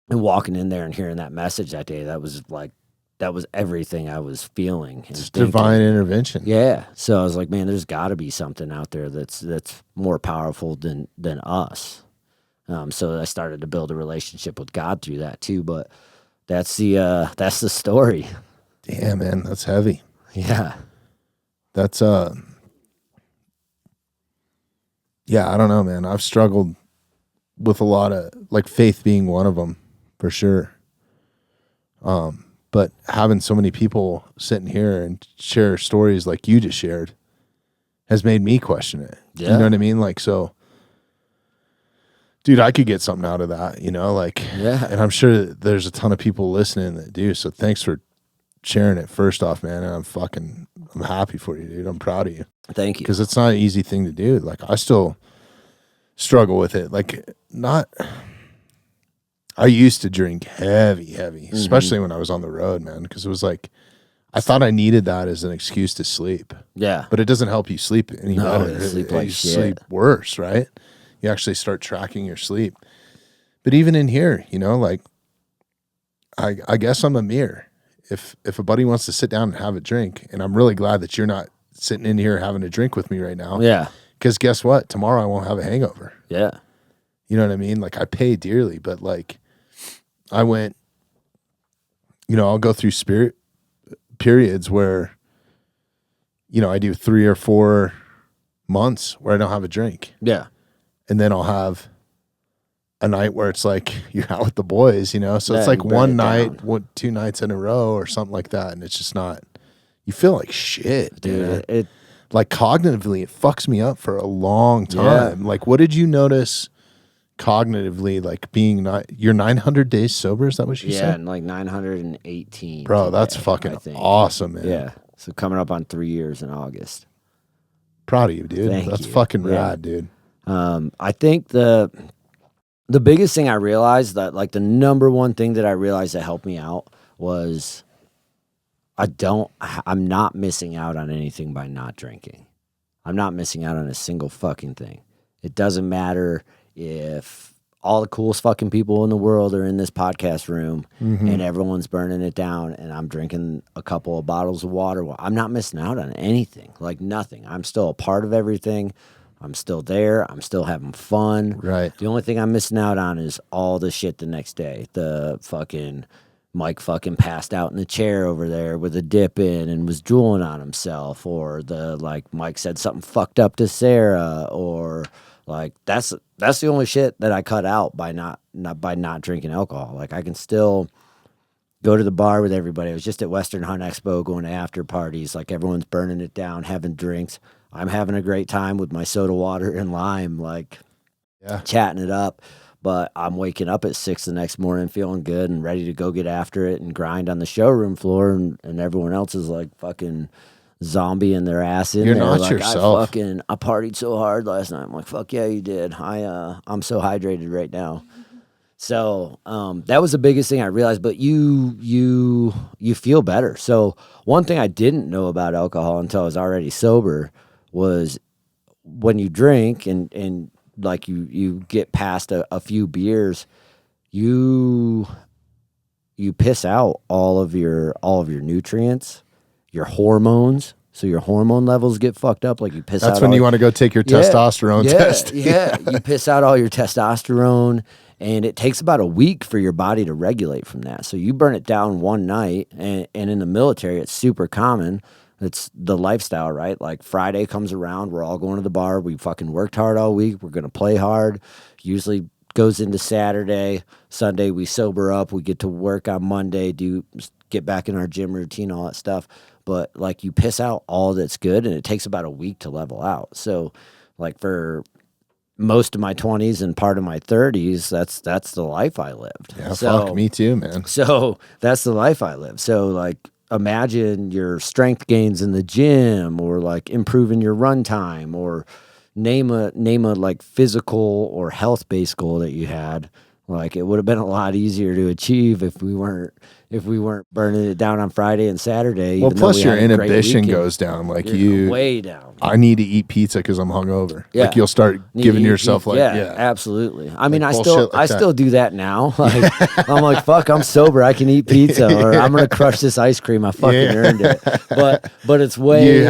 B: walking in there and hearing that message that day, that was everything I was feeling.
A: It's divine intervention.
B: Yeah. So I was like, man, there's got to be something out there that's more powerful than us. So I started to build a relationship with God through that too. But that's the story.
A: Damn, man, that's heavy.
B: Yeah.
A: That's yeah, I don't know, man. I've struggled with a lot of like faith being one of them for sure. But having so many people sitting here and share stories like you just shared has made me question it.
B: Yeah.
A: You know what I mean? Like, so, dude, I could get something out of that, like,
B: Yeah.
A: and I'm sure that there's a ton of people listening that do. So thanks for sharing it first off, man. And I'm happy for you, dude. I'm proud of you.
B: Thank you.
A: Because it's not an easy thing to do. Like, I still struggle with it. Like, I used to drink heavy, especially when I was on the road, man, because it was like, I thought I needed that as an excuse to sleep.
B: Yeah.
A: But it doesn't help you sleep any better.
B: You sleep like shit.
A: Sleep worse, right? You actually start tracking your sleep. But even in here, like, I guess I'm a mirror. If a buddy wants to sit down and have a drink, and I'm really glad that you're not sitting in here having a drink with me right now.
B: Yeah.
A: Because guess what? Tomorrow I won't have a hangover.
B: Yeah.
A: You know what I mean? Like, I pay dearly, but like, I went, I'll go through spirit periods where, I do 3 or 4 months where I don't have a drink.
B: Yeah.
A: And then I'll have a night where it's like you're out with the boys, so it's like one night, 2 nights in a row or something like that. And it's just not, you feel like shit, dude.
B: It
A: like cognitively, it fucks me up for a long time. Yeah. Like, what did you notice cognitively, like being you're 900 days sober? Is that what you said?
B: Yeah, and like 918.
A: Bro, that's fucking awesome, man.
B: Yeah. So coming up on 3 years in August.
A: Proud of you, dude.
B: Thank
A: that's
B: you.
A: Fucking rad, dude.
B: I think the biggest thing I realized, that like the number one thing that I realized that helped me out was I'm not missing out on anything by not drinking. I'm not missing out on a single fucking thing. It doesn't matter if all the coolest fucking people in the world are in this podcast room and everyone's burning it down and I'm drinking a couple of bottles of water. Well, I'm not missing out on anything, like nothing. I'm still a part of everything. I'm still there. I'm still having fun.
A: Right.
B: The only thing I'm missing out on is all the shit the next day. The fucking Mike fucking passed out in the chair over there with a dip in and was drooling on himself, or the like Mike said something fucked up to Sarah, or like that's the only shit that I cut out by not drinking alcohol. Like I can still go to the bar with everybody. I was just at Western Hunt Expo going to after parties. Like everyone's burning it down, having drinks. I'm having a great time with my soda water and lime, like chatting it up. But I'm waking up at 6 the next morning feeling good and ready to go get after it and grind on the showroom floor. And everyone else is like fucking zombieing their ass in
A: You're
B: there.
A: not
B: like,
A: yourself.
B: I partied so hard last night. I'm like, fuck yeah, you did. I'm so hydrated right now. So that was the biggest thing I realized. But you feel better. So one thing I didn't know about alcohol until I was already sober was when you drink and like you get past a few beers, you piss out all of your nutrients, your hormones. So your hormone levels get fucked up. Like you piss out.
A: That's when you want to go take your testosterone test.
B: Yeah. You piss out all your testosterone, and it takes about a week for your body to regulate from that. So you burn it down one night, and in the military, it's super common. It's the lifestyle, right? Like Friday comes around, we're all going to the bar. We fucking worked hard all week. We're going to play hard. Usually goes into Saturday. Sunday, we sober up. We get to work on Monday, get back in our gym routine, all that stuff. But like you piss out all that's good, and it takes about a week to level out. So like for most of my 20s and part of my 30s, that's the life I lived.
A: Yeah, fuck me too, man.
B: So that's the life I lived. So like, imagine your strength gains in the gym, or like improving your run time, or name a like physical or health based goal that you had. Like it would have been a lot easier to achieve if we weren't burning it down on Friday and Saturday.
A: Well, plus
B: we
A: your
B: had a great
A: inhibition
B: weekend.
A: goes down. Like
B: You're way down.
A: I need to eat pizza because I'm hungover.
B: Yeah.
A: Like you'll start giving yourself like,
B: absolutely. I mean,
A: like
B: I still do that now. Like I'm like, fuck, I'm sober. I can eat pizza, or I'm gonna crush this ice cream. I fucking earned it. But it's way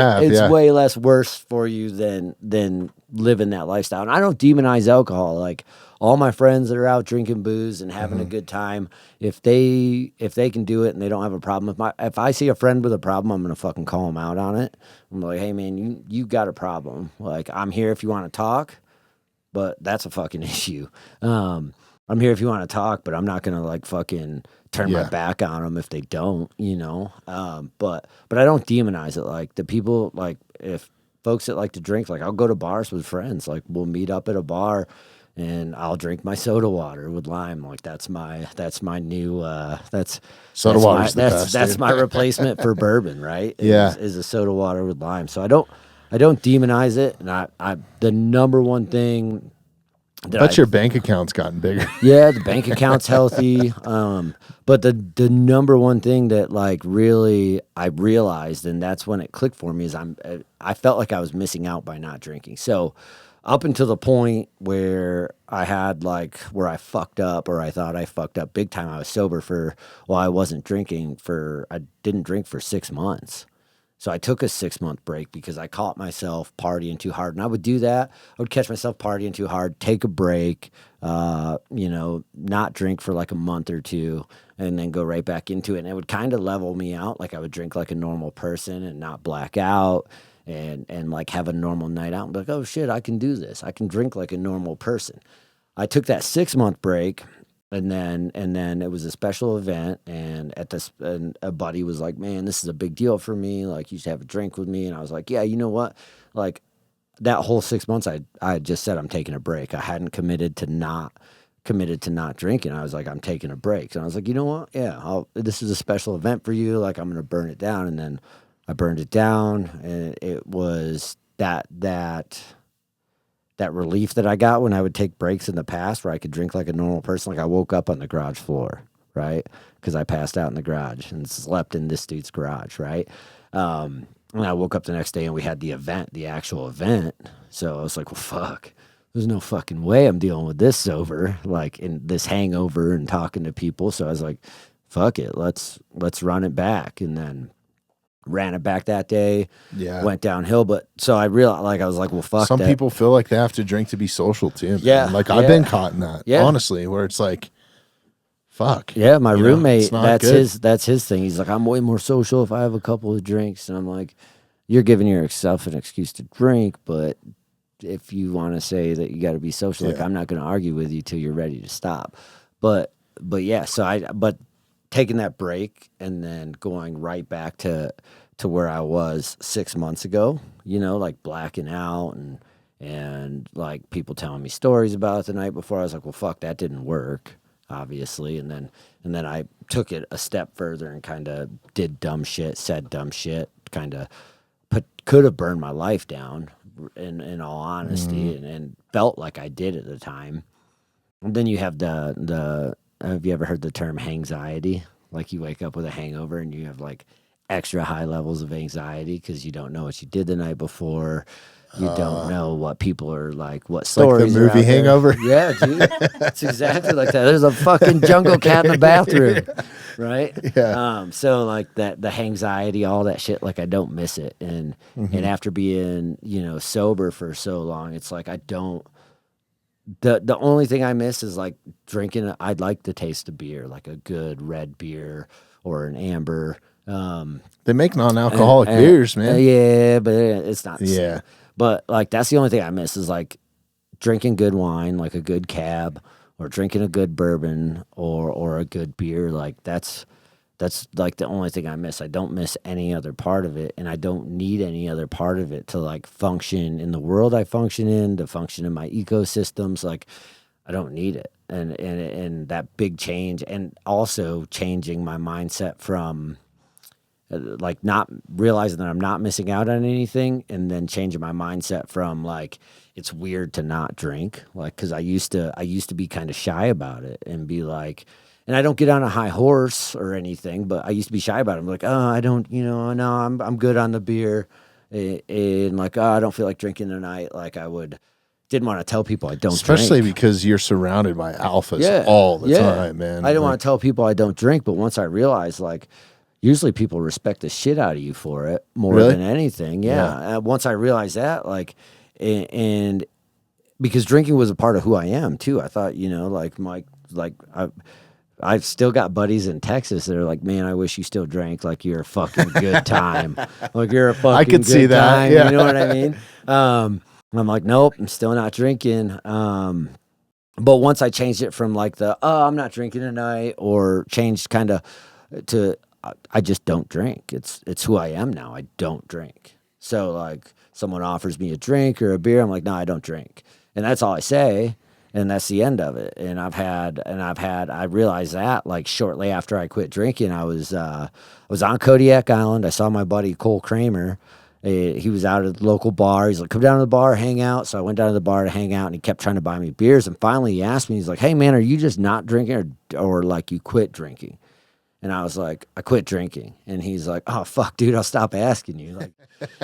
B: way less worse for you than living that lifestyle. And I don't demonize alcohol. Like all my friends that are out drinking booze and having a good time, if they can do it and they don't have a problem, if I see a friend with a problem, I'm gonna fucking call them out on it. I'm like, hey man, you got a problem. Like I'm here if you want to talk, but that's a fucking issue. I'm here if you want to talk, but I'm not gonna like fucking turn my back on them if they don't, you know. But I don't demonize it. Like the people, like if folks that like to drink, like I'll go to bars with friends. Like we'll meet up at a bar, and I'll drink my soda water with lime. Like that's my new
A: soda water's the best.
B: That's my replacement for bourbon, right? Is a soda water with lime. So I don't demonize it, and I the number one thing.
A: But your bank account's gotten bigger.
B: Yeah, the bank account's healthy. But the number one thing that like really I realized, and that's when it clicked for me, is I felt like I was missing out by not drinking. So up until the point where I had like where I fucked up, or I thought I fucked up big time, I was sober I wasn't drinking I didn't drink for 6 months. So I took a 6-month break because I caught myself partying too hard. And I would do that. I would catch myself partying too hard, take a break, not drink for like a month or two, and then go right back into it. And it would kind of level me out. Like I would drink like a normal person and not black out and like have a normal night out and be like, oh shit, I can do this. I can drink like a normal person. I took that 6-month break. And then it was a special event, and and a buddy was like, man, this is a big deal for me. Like, you should have a drink with me. And I was like, yeah, you know what? Like, that whole 6 months, I just said I'm taking a break. I hadn't committed to not drinking. I was like, I'm taking a break. And I was like, you know what? Yeah, this is a special event for you. Like, I'm going to burn it down. And then I burned it down, and it was that relief that I got when I would take breaks in the past where I could drink like a normal person. Like I woke up on the garage floor, right? Because I passed out in the garage and slept in this dude's garage, right? And I woke up the next day and we had the actual event. So I was like, well, fuck. There's no fucking way I'm dealing with this sober, like in this hangover and talking to people. So I was like, fuck it, let's run it back. And then ran it back that day.
A: Yeah.
B: Went downhill. But so I realized, like, I was like, well, fuck
A: Some
B: that.
A: people feel like they have to drink to be social too. Man.
B: Yeah.
A: Like I've been caught in that, honestly, where it's like, fuck.
B: Yeah, my roommate,
A: that's
B: his thing. He's like, I'm way more social if I have a couple of drinks. And I'm like, you're giving yourself an excuse to drink, but if you want to say that you got to be social, like I'm not going to argue with you till you're ready to stop. But yeah, but taking that break and then going right back to where I was 6 months ago, you know, like blacking out and like people telling me stories about it the night before. I was like, well, fuck, that didn't work, obviously. And then I took it a step further and kind of did dumb shit, said dumb shit, kind of could have burned my life down in all honesty, and felt like I did at the time. And then you have the have you ever heard the term hangxiety? Like you wake up with a hangover and you have like extra high levels of anxiety because you don't know what you did the night before. You don't know what people are like, what stories.
A: Like the movie Hangover.
B: Yeah, dude. It's exactly like that. There's a fucking jungle cat in the bathroom. Right?
A: Yeah.
B: So like the hangxiety, all that shit, like I don't miss it. And after being, you know, sober for so long, it's like I don't the only thing I miss is like drinking. I'd like the taste of beer, like a good red beer or an amber.
A: They make non-alcoholic beers, man.
B: Yeah, but it's not the same.
A: Yeah.
B: But like that's the only thing I miss is like drinking good wine, like a good cab, or drinking a good bourbon or a good beer. Like that's like the only thing I miss. I don't miss any other part of it, and I don't need any other part of it to like function in the world I function in, to function in my ecosystems. Like I don't need it. And that big change, and also changing my mindset from like not realizing that I'm not missing out on anything, and then changing my mindset from like it's weird to not drink, like because I used to be kind of shy about it and be like, and I don't get on a high horse or anything, but I used to be shy about it. I'm like, oh, I don't, you know, no, I'm good on the beer, and like, oh, I don't feel like drinking tonight. Like I didn't want to tell people I don't
A: Especially
B: drink.
A: because you're surrounded by alphas all the time, man.
B: I didn't want to tell people I don't drink, but once I realized like usually people respect the shit out of you for it more than anything. Yeah. Once I realized that, like, and because drinking was a part of who I am too. I thought, you know, like I've still got buddies in Texas that are like, man, I wish you still drank. Like you're a fucking good time. Like you're a fucking
A: I could
B: good
A: see that.
B: time.
A: Yeah.
B: You know what I mean? I'm like, nope, I'm still not drinking. But once I changed it from like I'm not drinking tonight, or changed kind of to, I just don't drink. It's who I am now. I don't drink. So like someone offers me a drink or a beer, I'm like, no, I don't drink. And that's all I say. And that's the end of it. And I realized that like shortly after I quit drinking, I was on Kodiak Island. I saw my buddy Cole Kramer. He was out at the local bar. He's like, come down to the bar, hang out. So I went down to the bar to hang out, and he kept trying to buy me beers. And finally he asked me, he's like, hey man, are you just not drinking or like you quit drinking? And I was like, I quit drinking. And he's like, oh, fuck, dude, I'll stop asking you. Like,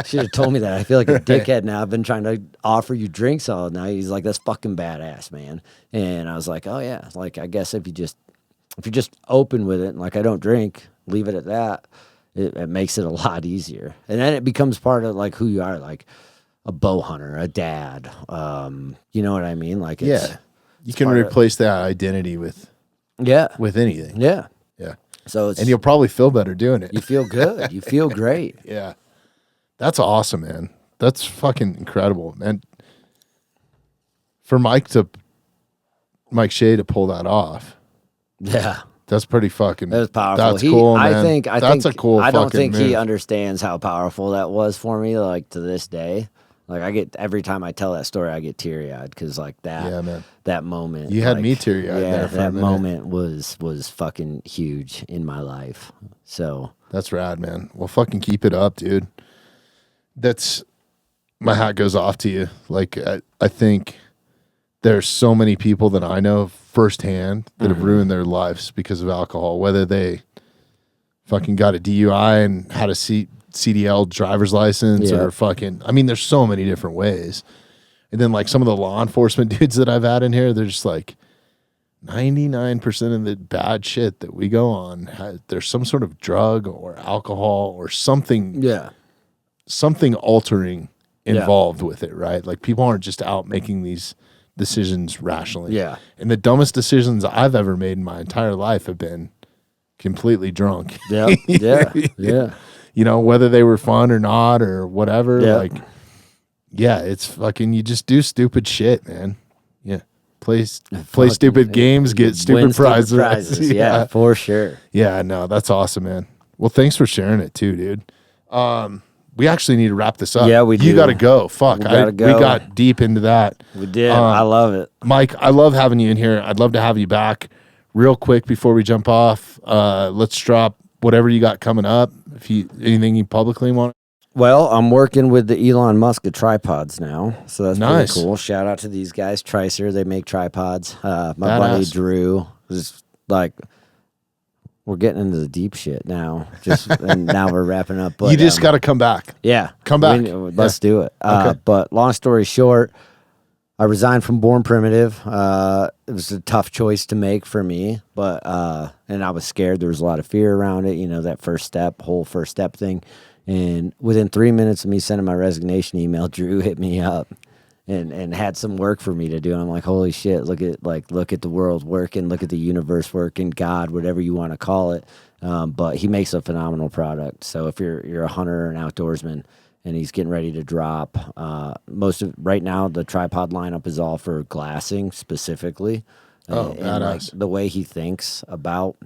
B: should have told me that. I feel like a dickhead now. I've been trying to offer you drinks all night. He's like, that's fucking badass, man. And I was like, oh, yeah. Like, I guess if you're just open with it, and like, I don't drink, leave it at that, it makes it a lot easier. And then it becomes part of, like, who you are, like a bow hunter, a dad. You know what I mean? Like, it's,
A: you can replace that identity with anything.
B: Yeah.
A: Yeah.
B: So
A: and you'll probably feel better doing it.
B: You feel good. You feel great.
A: Yeah. That's awesome, man. That's fucking incredible. And for Mike Shea to pull that off.
B: Yeah.
A: That's pretty fucking.
B: That was powerful.
A: That's cool, man.
B: I think
A: that's a cool.
B: I don't think
A: move.
B: he understands how powerful that was for me. Like to this day, like every time I tell that story, I get teary eyed because like that. Yeah, man. That moment.
A: You had me teary eyed.
B: Yeah, that moment was fucking huge in my life. So
A: that's rad, man. Well, fucking keep it up, dude. That's my hat goes off to you. Like I think there's so many people that I know firsthand that have ruined their lives because of alcohol, whether they fucking got a DUI and had to CDL driver's license
B: Yeah.
A: or fucking, I mean, there's so many different ways. And then like some of the law enforcement dudes that I've had in here, they're just like 99% of the bad shit that we go on, there's some sort of drug or alcohol or something, something altering involved with it, right? Like people aren't just out making these decisions rationally.
B: Yeah.
A: And the dumbest decisions I've ever made in my entire life have been completely drunk.
B: Yeah. Yeah.
A: You know, whether they were fun or not or whatever, like, yeah, it's fucking, you just do stupid shit, man. Yeah. Play stupid games, get stupid prizes.
B: Yeah, for sure.
A: Yeah, no, that's awesome, man. Well, thanks for sharing it too, dude. We actually need to wrap this up.
B: Yeah, we do.
A: You got to go. Fuck.
B: We
A: got deep into that.
B: We did. I love it.
A: Mike, I love having you in here. I'd love to have you back. Real quick before we jump off, let's drop whatever you got coming up. Anything you publicly want.
B: Well, I'm working with the Elon Musk of tripods now, so that's
A: nice.
B: pretty cool. Shout out to these guys, Tricer. They make tripods. My buddy Drew was like, we're getting into the deep shit now. And now we're wrapping up. But,
A: you just got to come back.
B: Yeah,
A: come back.
B: Let's do it.
A: Okay.
B: But long story short, I resigned from Born Primitive. It was a tough choice to make for me, but and I was scared. There was a lot of fear around it. You know, that whole first step thing. And within 3 minutes of me sending my resignation email, Drew hit me up and had some work for me to do. And I'm like, holy shit, look at the world working, look at the universe working, God, whatever you want to call it. But he makes a phenomenal product. So if you're a hunter or an outdoorsman and he's getting ready to drop, right now the tripod lineup is all for glassing specifically. And like the way he thinks about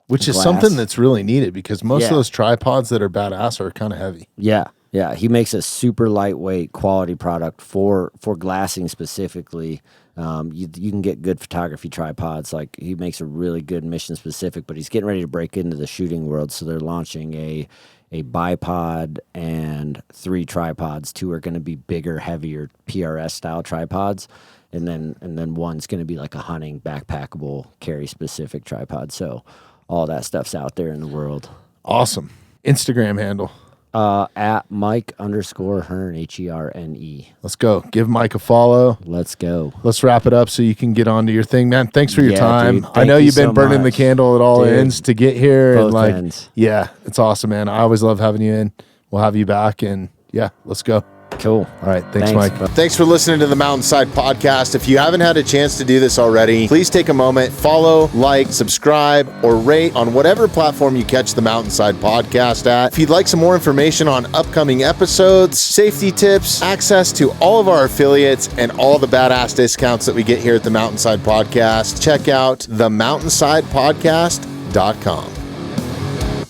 A: which is something that's really needed because most of those tripods that are badass are kind of heavy.
B: Yeah. He makes a super lightweight quality product for glassing specifically. You can get good photography tripods. Like he makes a really good mission specific, but he's getting ready to break into the shooting world. So they're launching a bipod and 3 tripods. 2 are going to be bigger, heavier PRS style tripods. And then one's going to be like a hunting backpackable carry specific tripod. So all that stuff's out there in the world.
A: Awesome. Instagram handle.
B: At Mike_Herne, HERNE.
A: Let's go. Give Mike a follow.
B: Let's go.
A: Let's wrap it up so you can get on to your thing, man. Thanks for your time.
B: Dude,
A: I know you've been
B: so
A: burning
B: much.
A: the candle at all ends to get here.
B: Both
A: and
B: ends.
A: Yeah, it's awesome, man. I always love having you in. We'll have you back and yeah, let's go.
B: Cool.
A: All right. Thanks, Mike.
B: Bro.
A: Thanks for listening to the Mountainside Podcast. If you haven't had a chance to do this already, please take a moment, follow, like, subscribe, or rate on whatever platform you catch the Mountainside Podcast at. If you'd like some more information on upcoming episodes, safety tips, access to all of our affiliates, and all the badass discounts that we get here at the Mountainside Podcast, check out themountainsidepodcast.com.